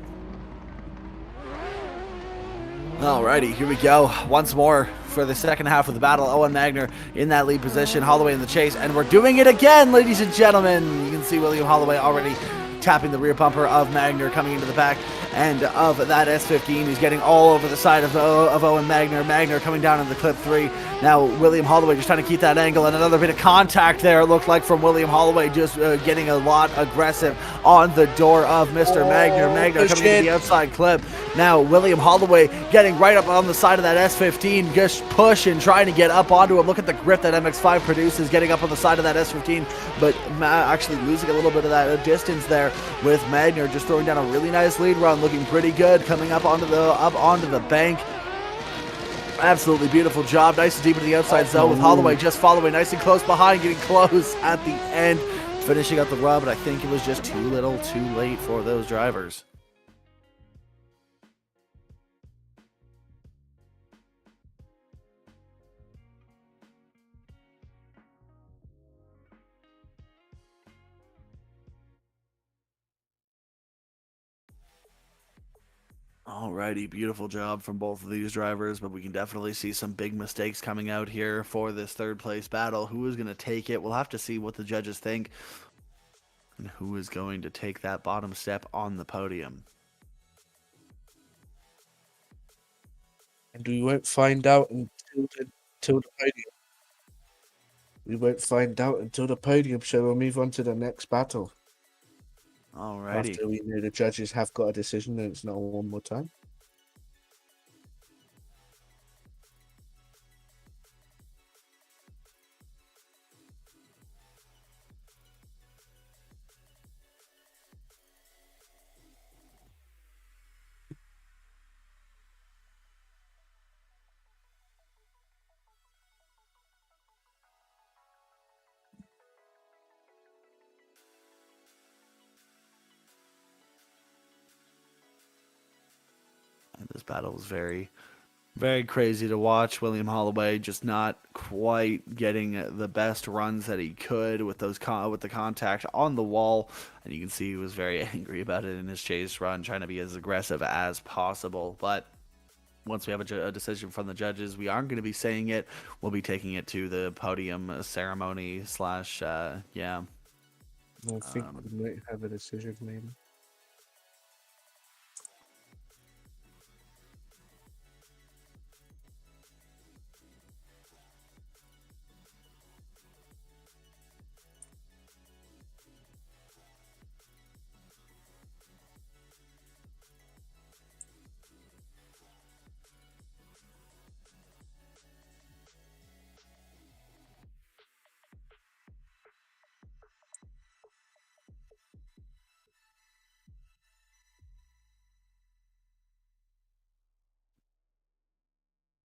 A: Alrighty, here we go. Once more for the second half of the battle. Owen Magner in that lead position, Holloway in the chase, and we're doing it again, ladies and gentlemen. You can see William Holloway already tapping the rear bumper of Magner coming into the back end of that S15. He's getting all over the side of Owen Magner. Magner coming down in the clip 3. Now William Holloway just trying to keep that angle, and another bit of contact there, it looked like, from William Holloway, just getting a lot aggressive on the door of Mr. Magner. Magner coming into the outside clip. Now William Holloway getting right up on the side of that S15, just pushing, trying to get up onto him. Look at the grip that MX-5 produces, getting up on the side of that S15, but actually losing a little bit of that distance there with Magner just throwing down a really nice lead run, looking pretty good, coming up onto the bank. Absolutely beautiful job. Nice and deep into the outside zone with Holloway just following nice and close behind, getting close at the end, finishing up the run, but I think it was just too little too late for those drivers. Alrighty, beautiful job from both of these drivers, but we can definitely see some big mistakes coming out here for this third place battle. Who is going to take it? We'll have to see what the judges think and who is going to take that bottom step on the podium.
D: And we won't find out until the podium. We won't find out until the podium, so we'll move on to the next battle.
A: Alrighty.
D: After we know the judges have got a decision and it's not one more time.
A: This battle was very, very crazy to watch. William Holloway just not quite getting the best runs that he could with those with the contact on the wall, and you can see he was very angry about it in his chase run, trying to be as aggressive as possible. But once we have a decision from the judges, we aren't going to be saying it. We'll be taking it to the podium ceremony slash yeah.
D: I think we might have a decision maybe.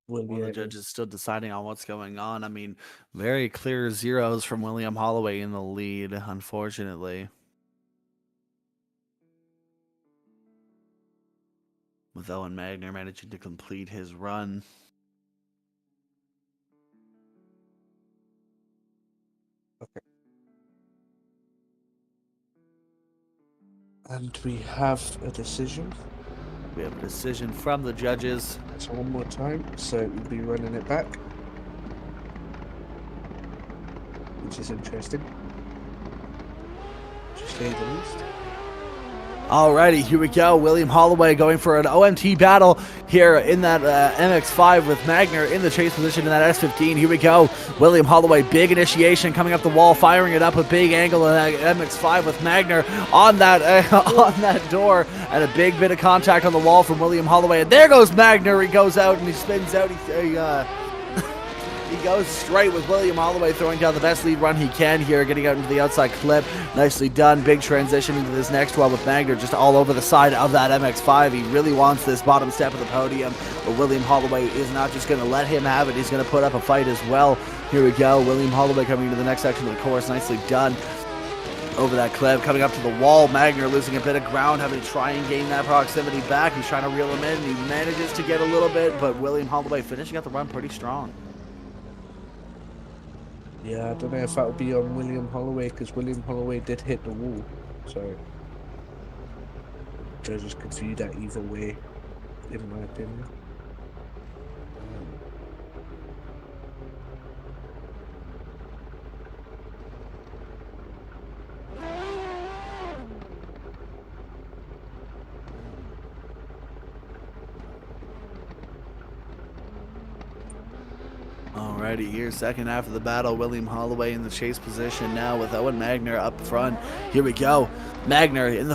A: Well, the judge is still deciding on what's going on. I mean, very clear zeros from William Holloway in the lead, unfortunately. With Owen Magner managing to complete his run.
D: Okay. And we have a decision.
A: We have a decision from the judges.
D: So one more time, so we'll be running it back, which is interesting, to say the least.
A: Alrighty, here we go. William Holloway going for an OMT battle here in that MX-5 with Magner in the chase position in that S15. Here we go. William Holloway, big initiation coming up the wall, firing it up a big angle in that MX-5 with Magner on that on that door, and a big bit of contact on the wall from William Holloway. And there goes Magner. He goes out and he spins out. He goes straight with William Holloway throwing down the best lead run he can here, getting out into the outside clip. Nicely done. Big transition into this next one with Magner just all over the side of that MX-5. He really wants this bottom step of the podium, but William Holloway is not just going to let him have it. He's going to put up a fight as well. Here we go. William Holloway coming into the next section of the course. Nicely done. Over that clip, coming up to the wall. Magner losing a bit of ground, having to try and gain that proximity back. He's trying to reel him in. He manages to get a little bit, but William Holloway finishing out the run pretty strong.
D: Yeah, I don't know if that would be on William Holloway, because William Holloway did hit the wall. So, judges could view that either way, in my opinion.
A: Alrighty, here, second half of the battle. William Holloway in the chase position now with Owen Magner up front. Here we go. Magner in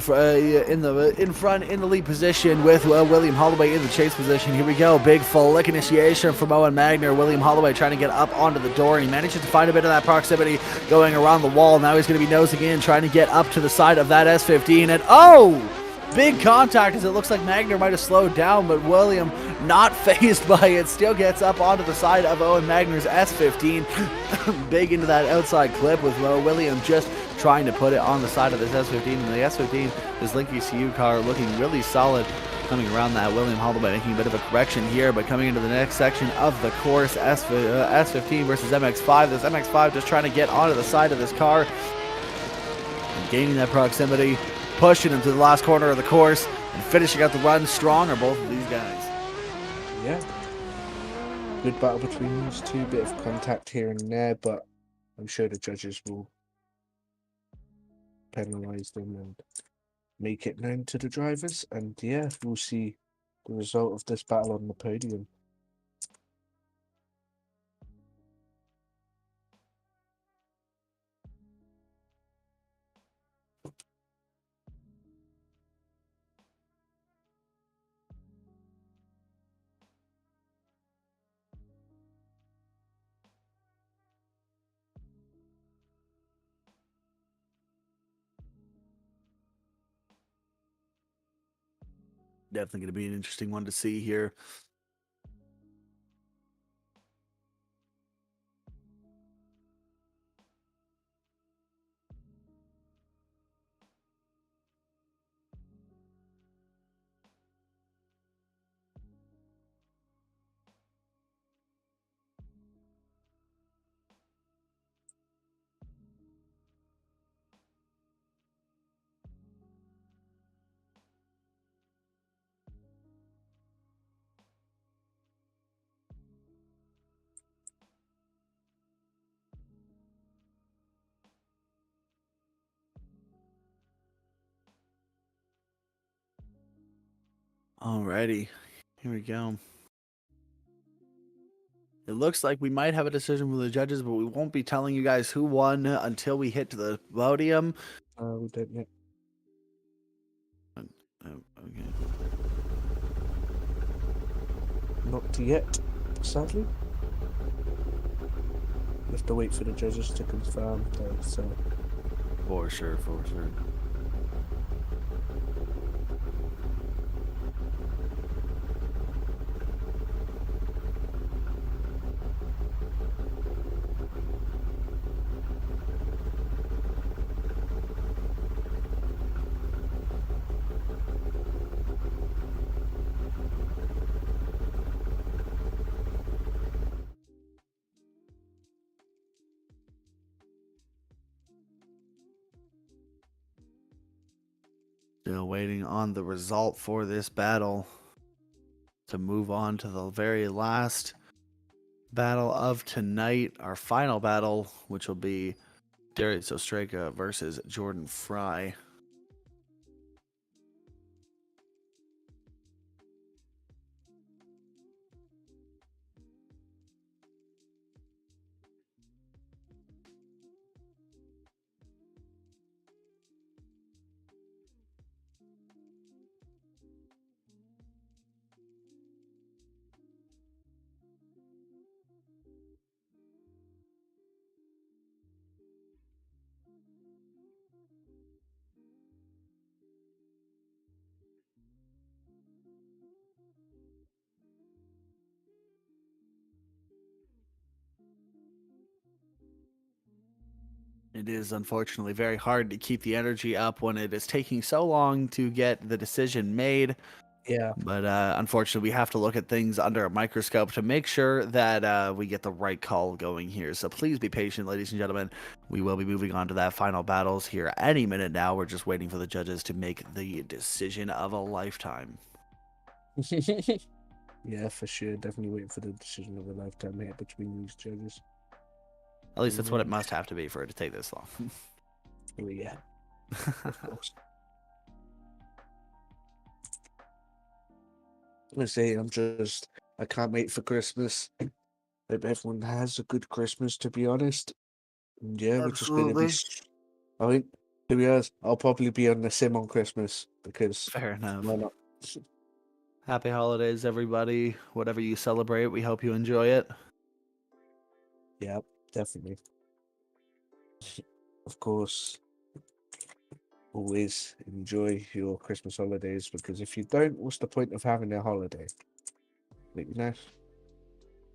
A: the lead position with William Holloway in the chase position. Here we go. Big flick initiation from Owen Magner. William Holloway trying to get up onto the door. He manages to find a bit of that proximity going around the wall. Now he's going to be nosing in, trying to get up to the side of that S15. And oh! Big contact as it looks like Magner might have slowed down, but William, not fazed by it, still gets up onto the side of Owen Magner's S15. Big into that outside clip with William just trying to put it on the side of this S15. And the S15, this Link ECU car, looking really solid coming around that. William Holloway making a bit of a correction here, but coming into the next section of the course, S15 versus MX5. This MX5 just trying to get onto the side of this car and gaining that proximity, pushing him to the last corner of the course and finishing out the run strong are both of these guys.
D: Yeah. Good battle between these two. Bit of contact here and there, but I'm sure the judges will penalise them and make it known to the drivers. And yeah, we'll see the result of this battle on the podium.
A: Definitely going to be an interesting one to see here. Alrighty, here we go. It looks like we might have a decision from the judges, but we won't be telling you guys who won until we hit to the podium.
D: We don't yet.
A: Okay.
D: Not yet, sadly. We have to wait for the judges to confirm that. So.
A: For sure, for sure. Still waiting on the result for this battle to move on to the very last battle of tonight, our final battle, which will be Darius Ostrega versus Jordan Fry. It is unfortunately very hard to keep the energy up when it is taking so long to get the decision made.
D: Yeah.
A: But unfortunately, we have to look at things under a microscope to make sure that we get the right call going here. So please be patient, ladies and gentlemen. We will be moving on to that final battles here any minute now. We're just waiting for the judges to make the decision of a lifetime.
D: Yeah, for sure. Definitely waiting for the decision of a lifetime here between these judges.
A: At least that's what it must have to be for it to take this long.
D: Oh, yeah. Of course. I say I can't wait for Christmas. Hope everyone has a good Christmas, to be honest. And yeah, we're just gonna be. I think, to be honest, I'll probably be on the sim on Christmas because
A: Fair enough.
D: why not?
A: Happy holidays, everybody. Whatever you celebrate, we hope you enjoy it.
D: Yeah, definitely. Of course, always enjoy your Christmas holidays because if you don't, what's the point of having a holiday? Like, you know,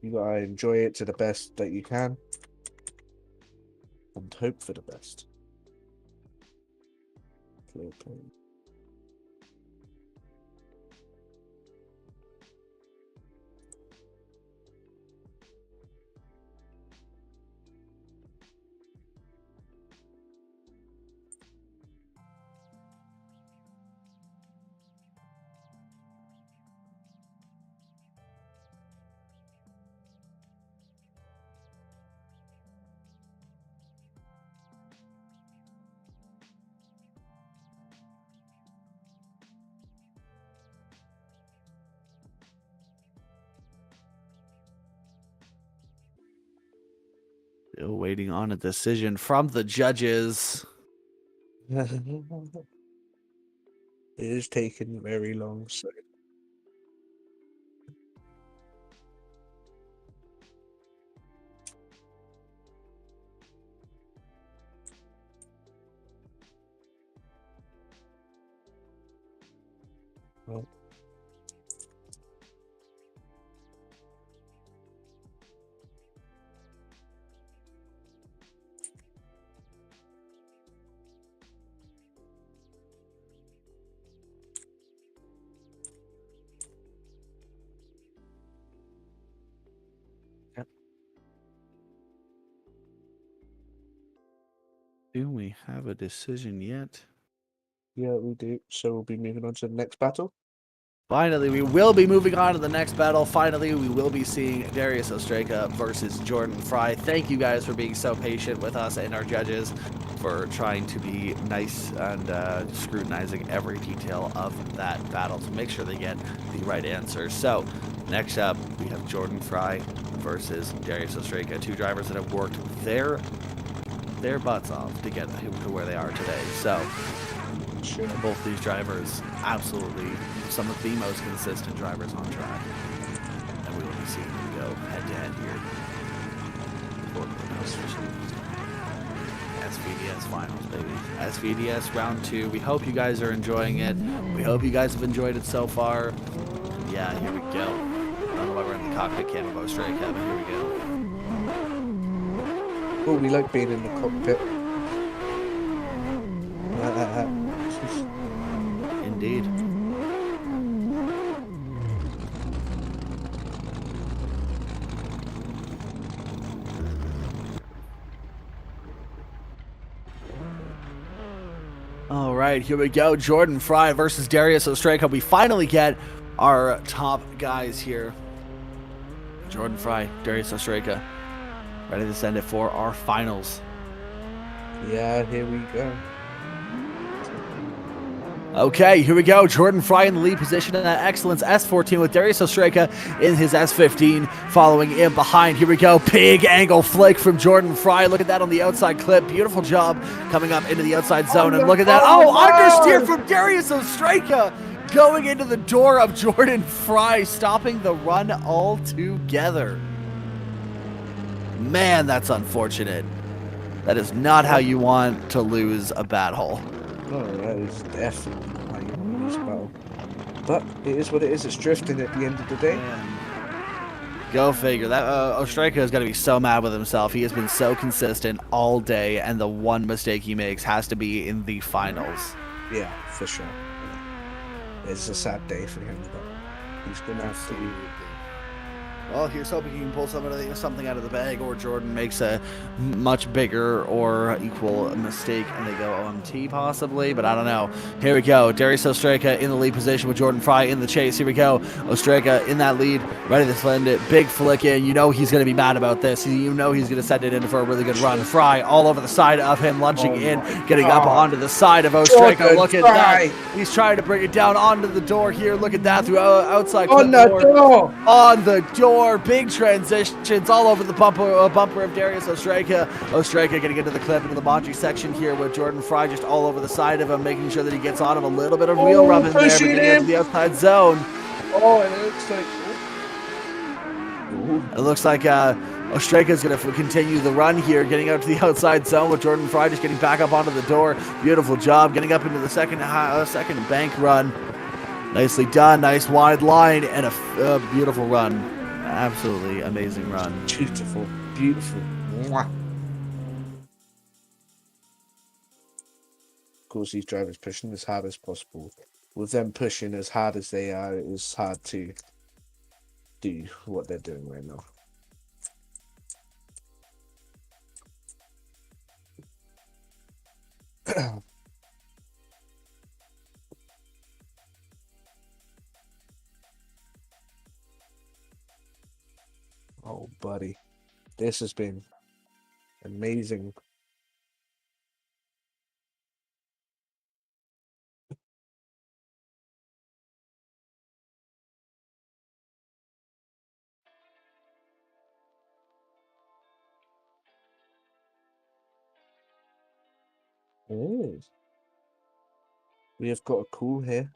D: you gotta enjoy it to the best that you can and hope for the best. Clear point.
A: Still waiting on a decision from the judges.
D: It is taking very long, so. Well.
A: Do we have a decision yet?
D: Yeah, we do. So we'll be moving on to the next battle.
A: Finally, we will be moving on to the next battle. Finally, we will be seeing Darius Ostrega versus Jordan Fry. Thank you guys for being so patient with us and our judges for trying to be nice and scrutinizing every detail of that battle to make sure they get the right answer. So, next up, we have Jordan Fry versus Darius Ostrega, two drivers that have worked their butts off to get to where they are today. So,
D: Sure.
A: both these drivers, absolutely some of the most consistent drivers on track. And we will be seeing them go head-to-head here for the SVDS finals, baby. SVDS round 2. We hope you guys are enjoying it. We hope you guys have enjoyed it so far. Yeah, here we go. I don't know why we're in the cockpit cam of Australia, but here we go.
D: Oh, we like being in the cockpit.
A: Indeed. All right, here we go. Jordan Fry versus Darius Ostrega. We finally get our top guys here. Jordan Fry, Darius Ostrega, ready to send it for our finals.
D: Yeah, here we go.
A: Okay, here we go. Jordan Fry in the lead position in that Excellence S14 with Darius Ostrega in his S15 following in behind. Here we go. Big angle flick from Jordan Fry. Look at that on the outside clip. Beautiful job coming up into the outside zone. And look at that. Oh, understeer from Darius Ostrega going into the door of Jordan Fry, stopping the run altogether. Man, that's unfortunate. That is not how you want to lose a battle.
D: No, that is definitely how you want to lose a battle. But it is what it is. It's drifting at the end of the day.
A: Go figure. That Ostrika is going to be so mad with himself. He has been so consistent all day, and the one mistake he makes has to be in the finals.
D: Yeah, for sure. Yeah. It's a sad day for him, but he's going to have to be...
A: Well, here's hoping he can pull something out of the bag, or Jordan makes a much bigger or equal mistake, and they go OMT possibly, but I don't know. Here we go. Darius Ostrika in the lead position with Jordan Fry in the chase. Here we go. Ostrika in that lead, ready to send it. Big flick in. You know he's going to be mad about this. You know he's going to send it in for a really good run. Fry all over the side of him, lunging in, getting up onto the side of Ostrika. Look at that. He's trying to bring it down onto the door here. Look at that through outside
D: on the door.
A: On the door. Big transitions all over the bumper of Darius Ostrika. Ostrika getting into the clip into the Monty section here with Jordan Fry just all over the side of him, making sure that he gets on him. A little bit of wheel rub in there, but getting into the outside zone.
D: Oh, and it looks like...
A: Ostrika is going to continue the run here, getting out to the outside zone with Jordan Fry just getting back up onto the door. Beautiful job getting up into the second bank run. Nicely done. Nice wide line and a beautiful run. Absolutely amazing run.
D: Beautiful, beautiful. Mwah. Of course, these drivers pushing as hard as possible. With them pushing as hard as they are, it's hard to do what they're doing right now. Oh, buddy. This has been amazing. Oh. We have got a call here.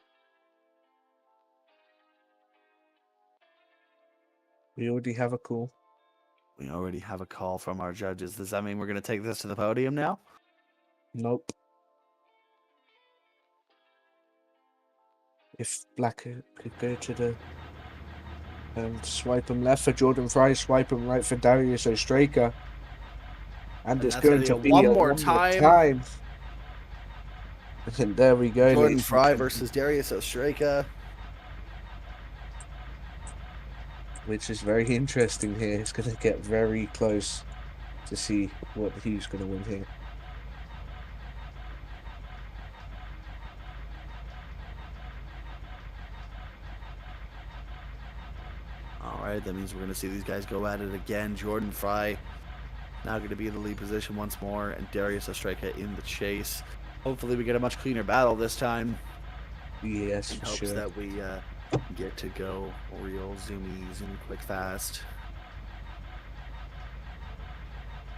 D: We already have a call.
A: We already have a call from our judges. Does that mean we're going to take this to the podium now?
D: Nope. If Black could go to the... swipe him left for Jordan Fry, swipe him right for Darius Ostrika. And it's going to be
A: one more time.
D: And there we go.
A: Jordan Fry versus Darius Ostrika.
D: Which is very interesting here. It's going to get very close to see who's going to win here.
A: Alright, that means we're going to see these guys go at it again. Jordan Fry now going to be in the lead position once more, and Darius Ostrika in the chase. Hopefully we get a much cleaner battle this time.
D: Yes,
A: in hopes that we get to go real zoomy quick fast.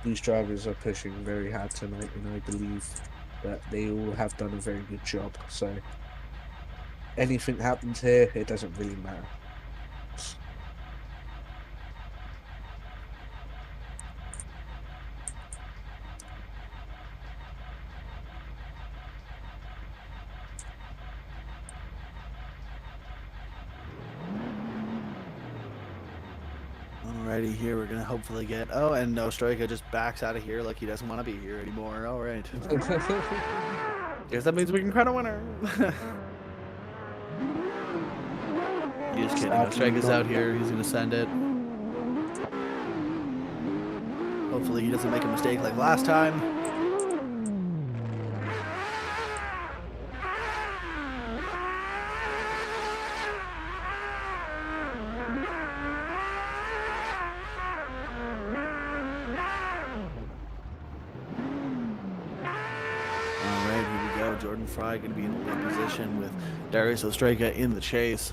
D: These drivers are pushing very hard tonight, and I believe that they all have done a very good job. So anything happens here, it doesn't really matter.
A: Alrighty, here we're gonna hopefully get. Oh, and Ostrika just backs out of here like he doesn't want to be here anymore. All right. Guess that means we can crown a winner. Just kidding. Ostrika's out here. He's gonna send it. Hopefully he doesn't make a mistake like last time. Jordan Fry going to be in the lead position with Darius Ostrika in the chase.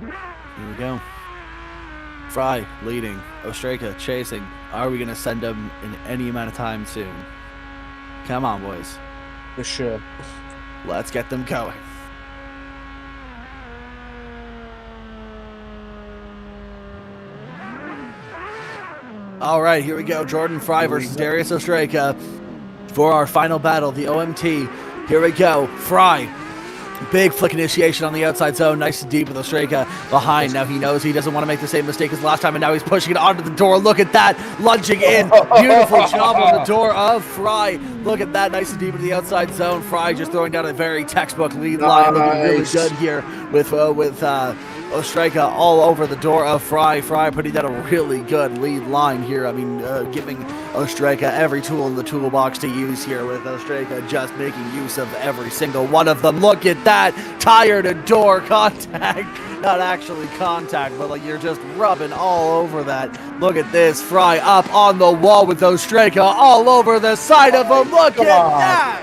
A: Here we go. Fry leading, Ostrika chasing. Are we going to send him in any amount of time soon? Come on, boys.
D: For sure.
A: Let's get them going. All right, here we go. Jordan Fry versus Darius Ostrika for our final battle, the OMT. Here we go. Fry Big flick initiation on the outside zone, nice and deep with Ostrega behind. Now he knows he doesn't want to make the same mistake as last time, and now he's pushing it onto the door. Look at that, lunging in. Beautiful job on the door of Fry. Look at that, nice and deep into the outside zone. Fry just throwing down a very textbook lead line, looking really good here with Ostrega all over the door of Fry. Fry putting down a really good lead line here. I mean, giving Ostrega every tool in the toolbox to use here, with Ostrega just making use of every single one of them. Look at that, tire to door contact. Not actually contact, but like you're just rubbing all over that. Look at this, Fry up on the wall with Ostrega all over the side of him. Look at that.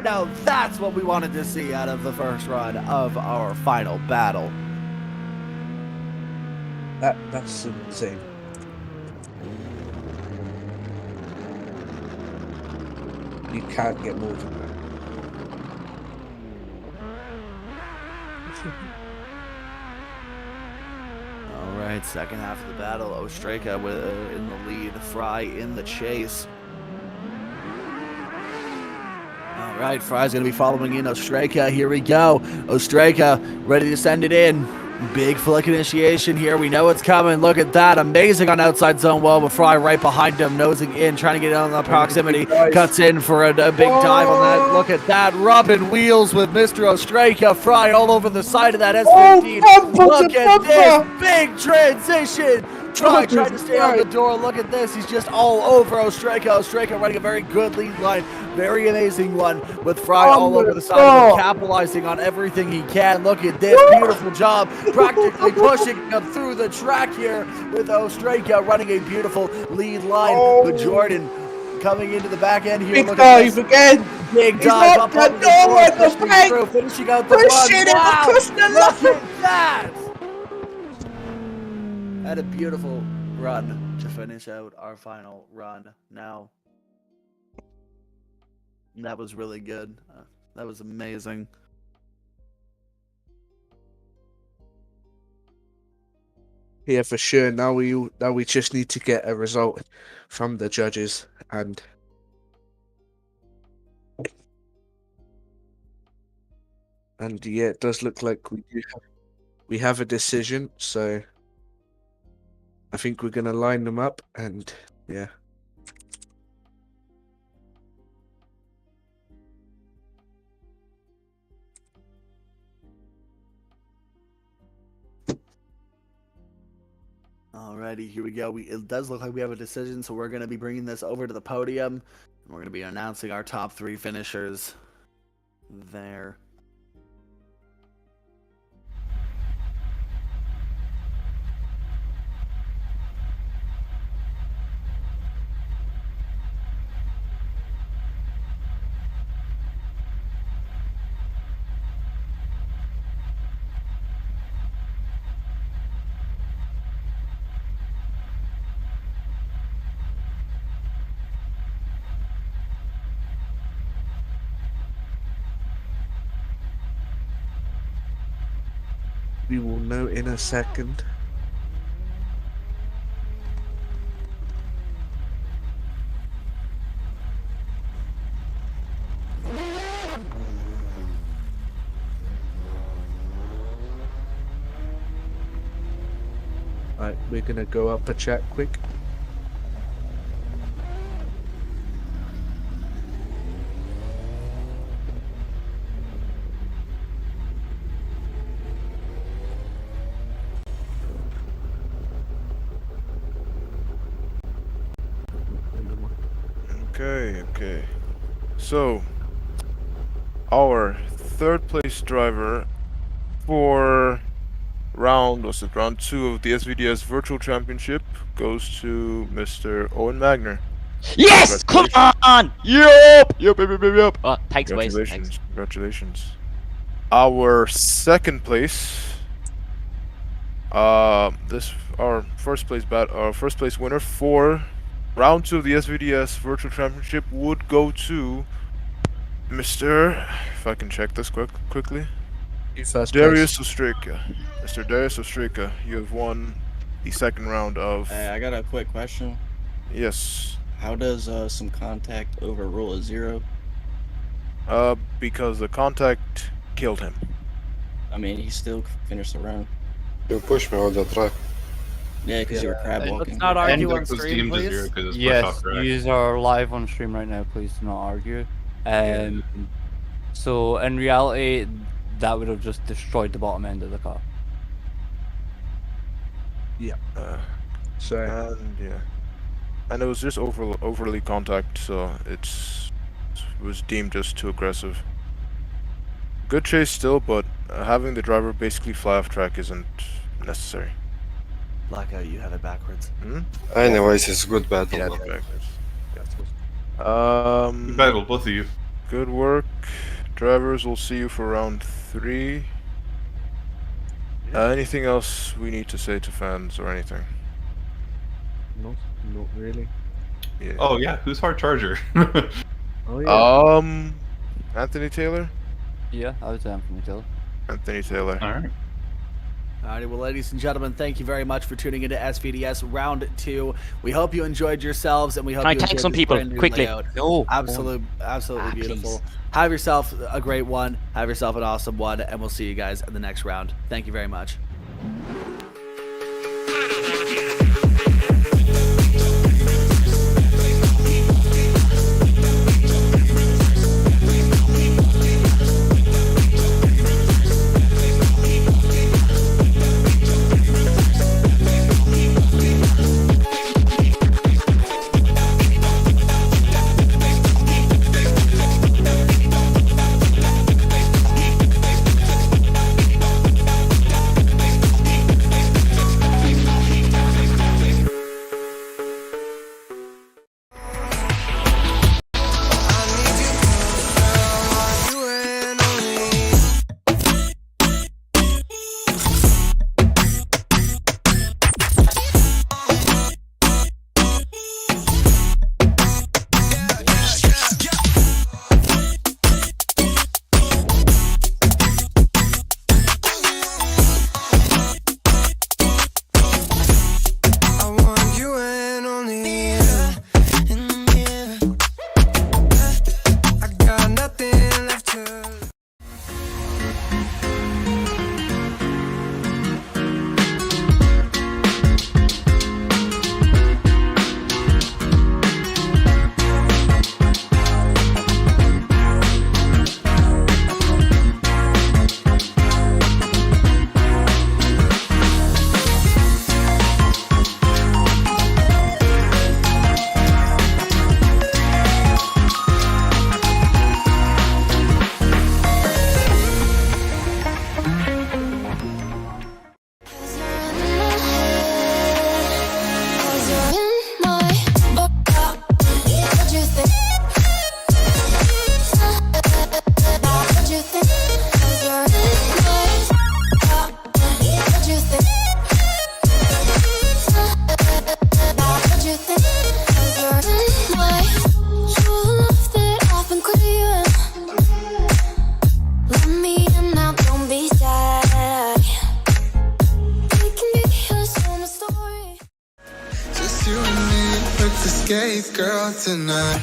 A: Now that's what we wanted to see out of the first run of our final battle.
D: That's insane. You can't get more than that.
A: All right, second half of the battle. Ostrega in the lead, Fry in the chase. All right, Fry's going to be following in Ostrega. Here we go. Ostrega ready to send it in. Big flick initiation here. We know it's coming. Look at that. Amazing on outside zone wall, but Fry right behind him, nosing in, trying to get on the proximity. Cuts in for a big dive on that. Look at that. Rubbing wheels with Mr. Ostrega. Fry all over the side of that S15. Look at this. Big transition. Fry trying to stay on the door. Look at this. He's just all over Ostrega. Ostrega running a very good lead line. Very amazing one with Fry all over the side of him, capitalizing on everything he can. Look at this. Beautiful job. Practically pushing him through the track here with Ostrega running a beautiful lead line. But Jordan coming into the back end here.
D: Big dive again.
A: Big dive up on the door, through, finishing out the run. Wow. Look at that. Had a beautiful run to finish out our final run. Now, that was really good. That was amazing.
D: Yeah, for sure. Now we just need to get a result from the judges, and yeah, it does look like we have a decision. So I think we're gonna line them up, and yeah.
A: Alrighty, here we go. It does look like we have a decision, so we're going to be bringing this over to the podium. And we're going to be announcing our top 3 finishers there.
D: We will know in a second. Alright, we're gonna go up a chat quick.
E: Okay. So, our third place driver for round 2 of the SVDS Virtual Championship goes to Mr. Owen Magner.
F: Yes! Come on! Yup! Oh, thanks, boys. Thanks.
E: Congratulations. Our second place, our first place winner for round 2 of the SVDS Virtual Championship would go to Mr. If I can check this quickly. Darius Ostrega. Mr. Darius Ostrega, you have won the second round of...
G: Hey, I got a quick question.
E: Yes.
G: How does some contact overrule a 0?
E: Because the contact killed him.
G: I mean, he still finished the round.
H: You pushed me on the track.
G: Yeah, because you were crab
A: Let's
G: walking.
A: not argue on
I: Index was
A: stream,
I: deemed a
A: please.
I: zero because it's pushed
F: Yes,
I: off track.
F: you are live on stream right now. Please do not argue. So in reality, that would have just destroyed the bottom end of the car.
D: So
E: And yeah, and it was just overly contact, so it was deemed just too aggressive. Good chase still, but having the driver basically fly off track isn't necessary.
A: Blackout, you have it backwards.
H: Anyways, it's good battle.
E: Yeah,
H: man.
E: backwards.
I: Good battle, both of you.
E: Good work, drivers. We'll see you for round 3. Anything else we need to say to fans or anything?
D: not really.
E: Yeah.
I: Oh yeah, who's hard charger?
D: Oh yeah.
E: Anthony Taylor.
F: Yeah, I was down from the kill.
E: Anthony Taylor.
I: All right.
A: Alrighty, well, ladies and gentlemen, thank you very much for tuning into SVDS Round 2. We hope you enjoyed yourselves, and we hope
F: Can I
A: you
F: tag
A: enjoyed
F: some
A: this
F: people
A: brand new
F: quickly?
A: layout.
F: No.
A: Absolutely
F: please.
A: beautiful. Have yourself a great one. Have yourself an awesome one, and we'll see you guys in the next round. Thank you very much.
B: Girl tonight.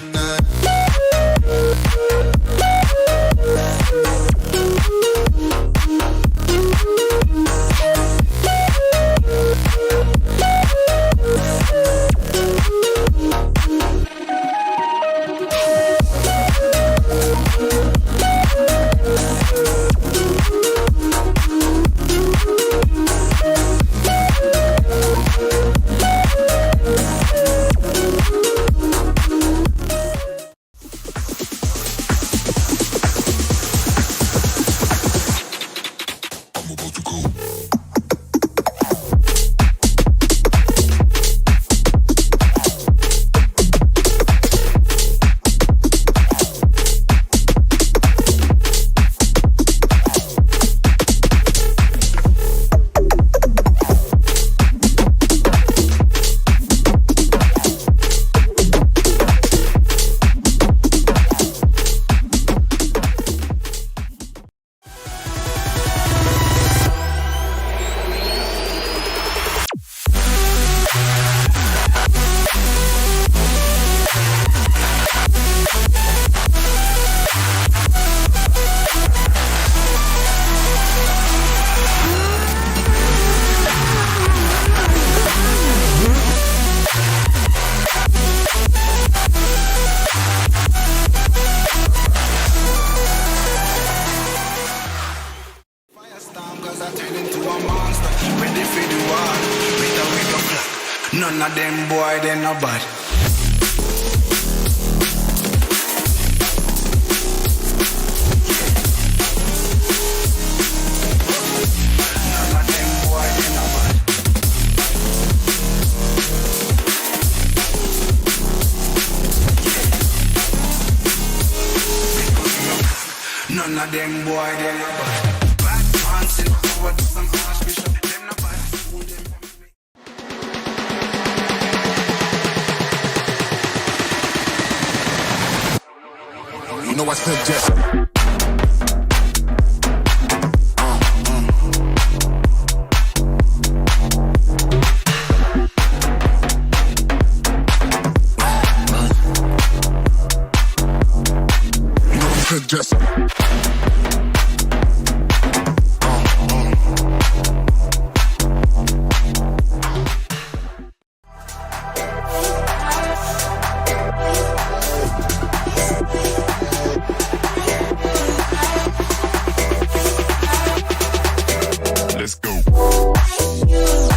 B: ready for the war. With a flag. None of them boy, they no bad. None of them boy, they no bad. None of them boy, they no bad. Bad man, sit forward to some archbishop. Them no bad. Who them
C: You know I suggest. You know I suggest. Let's go.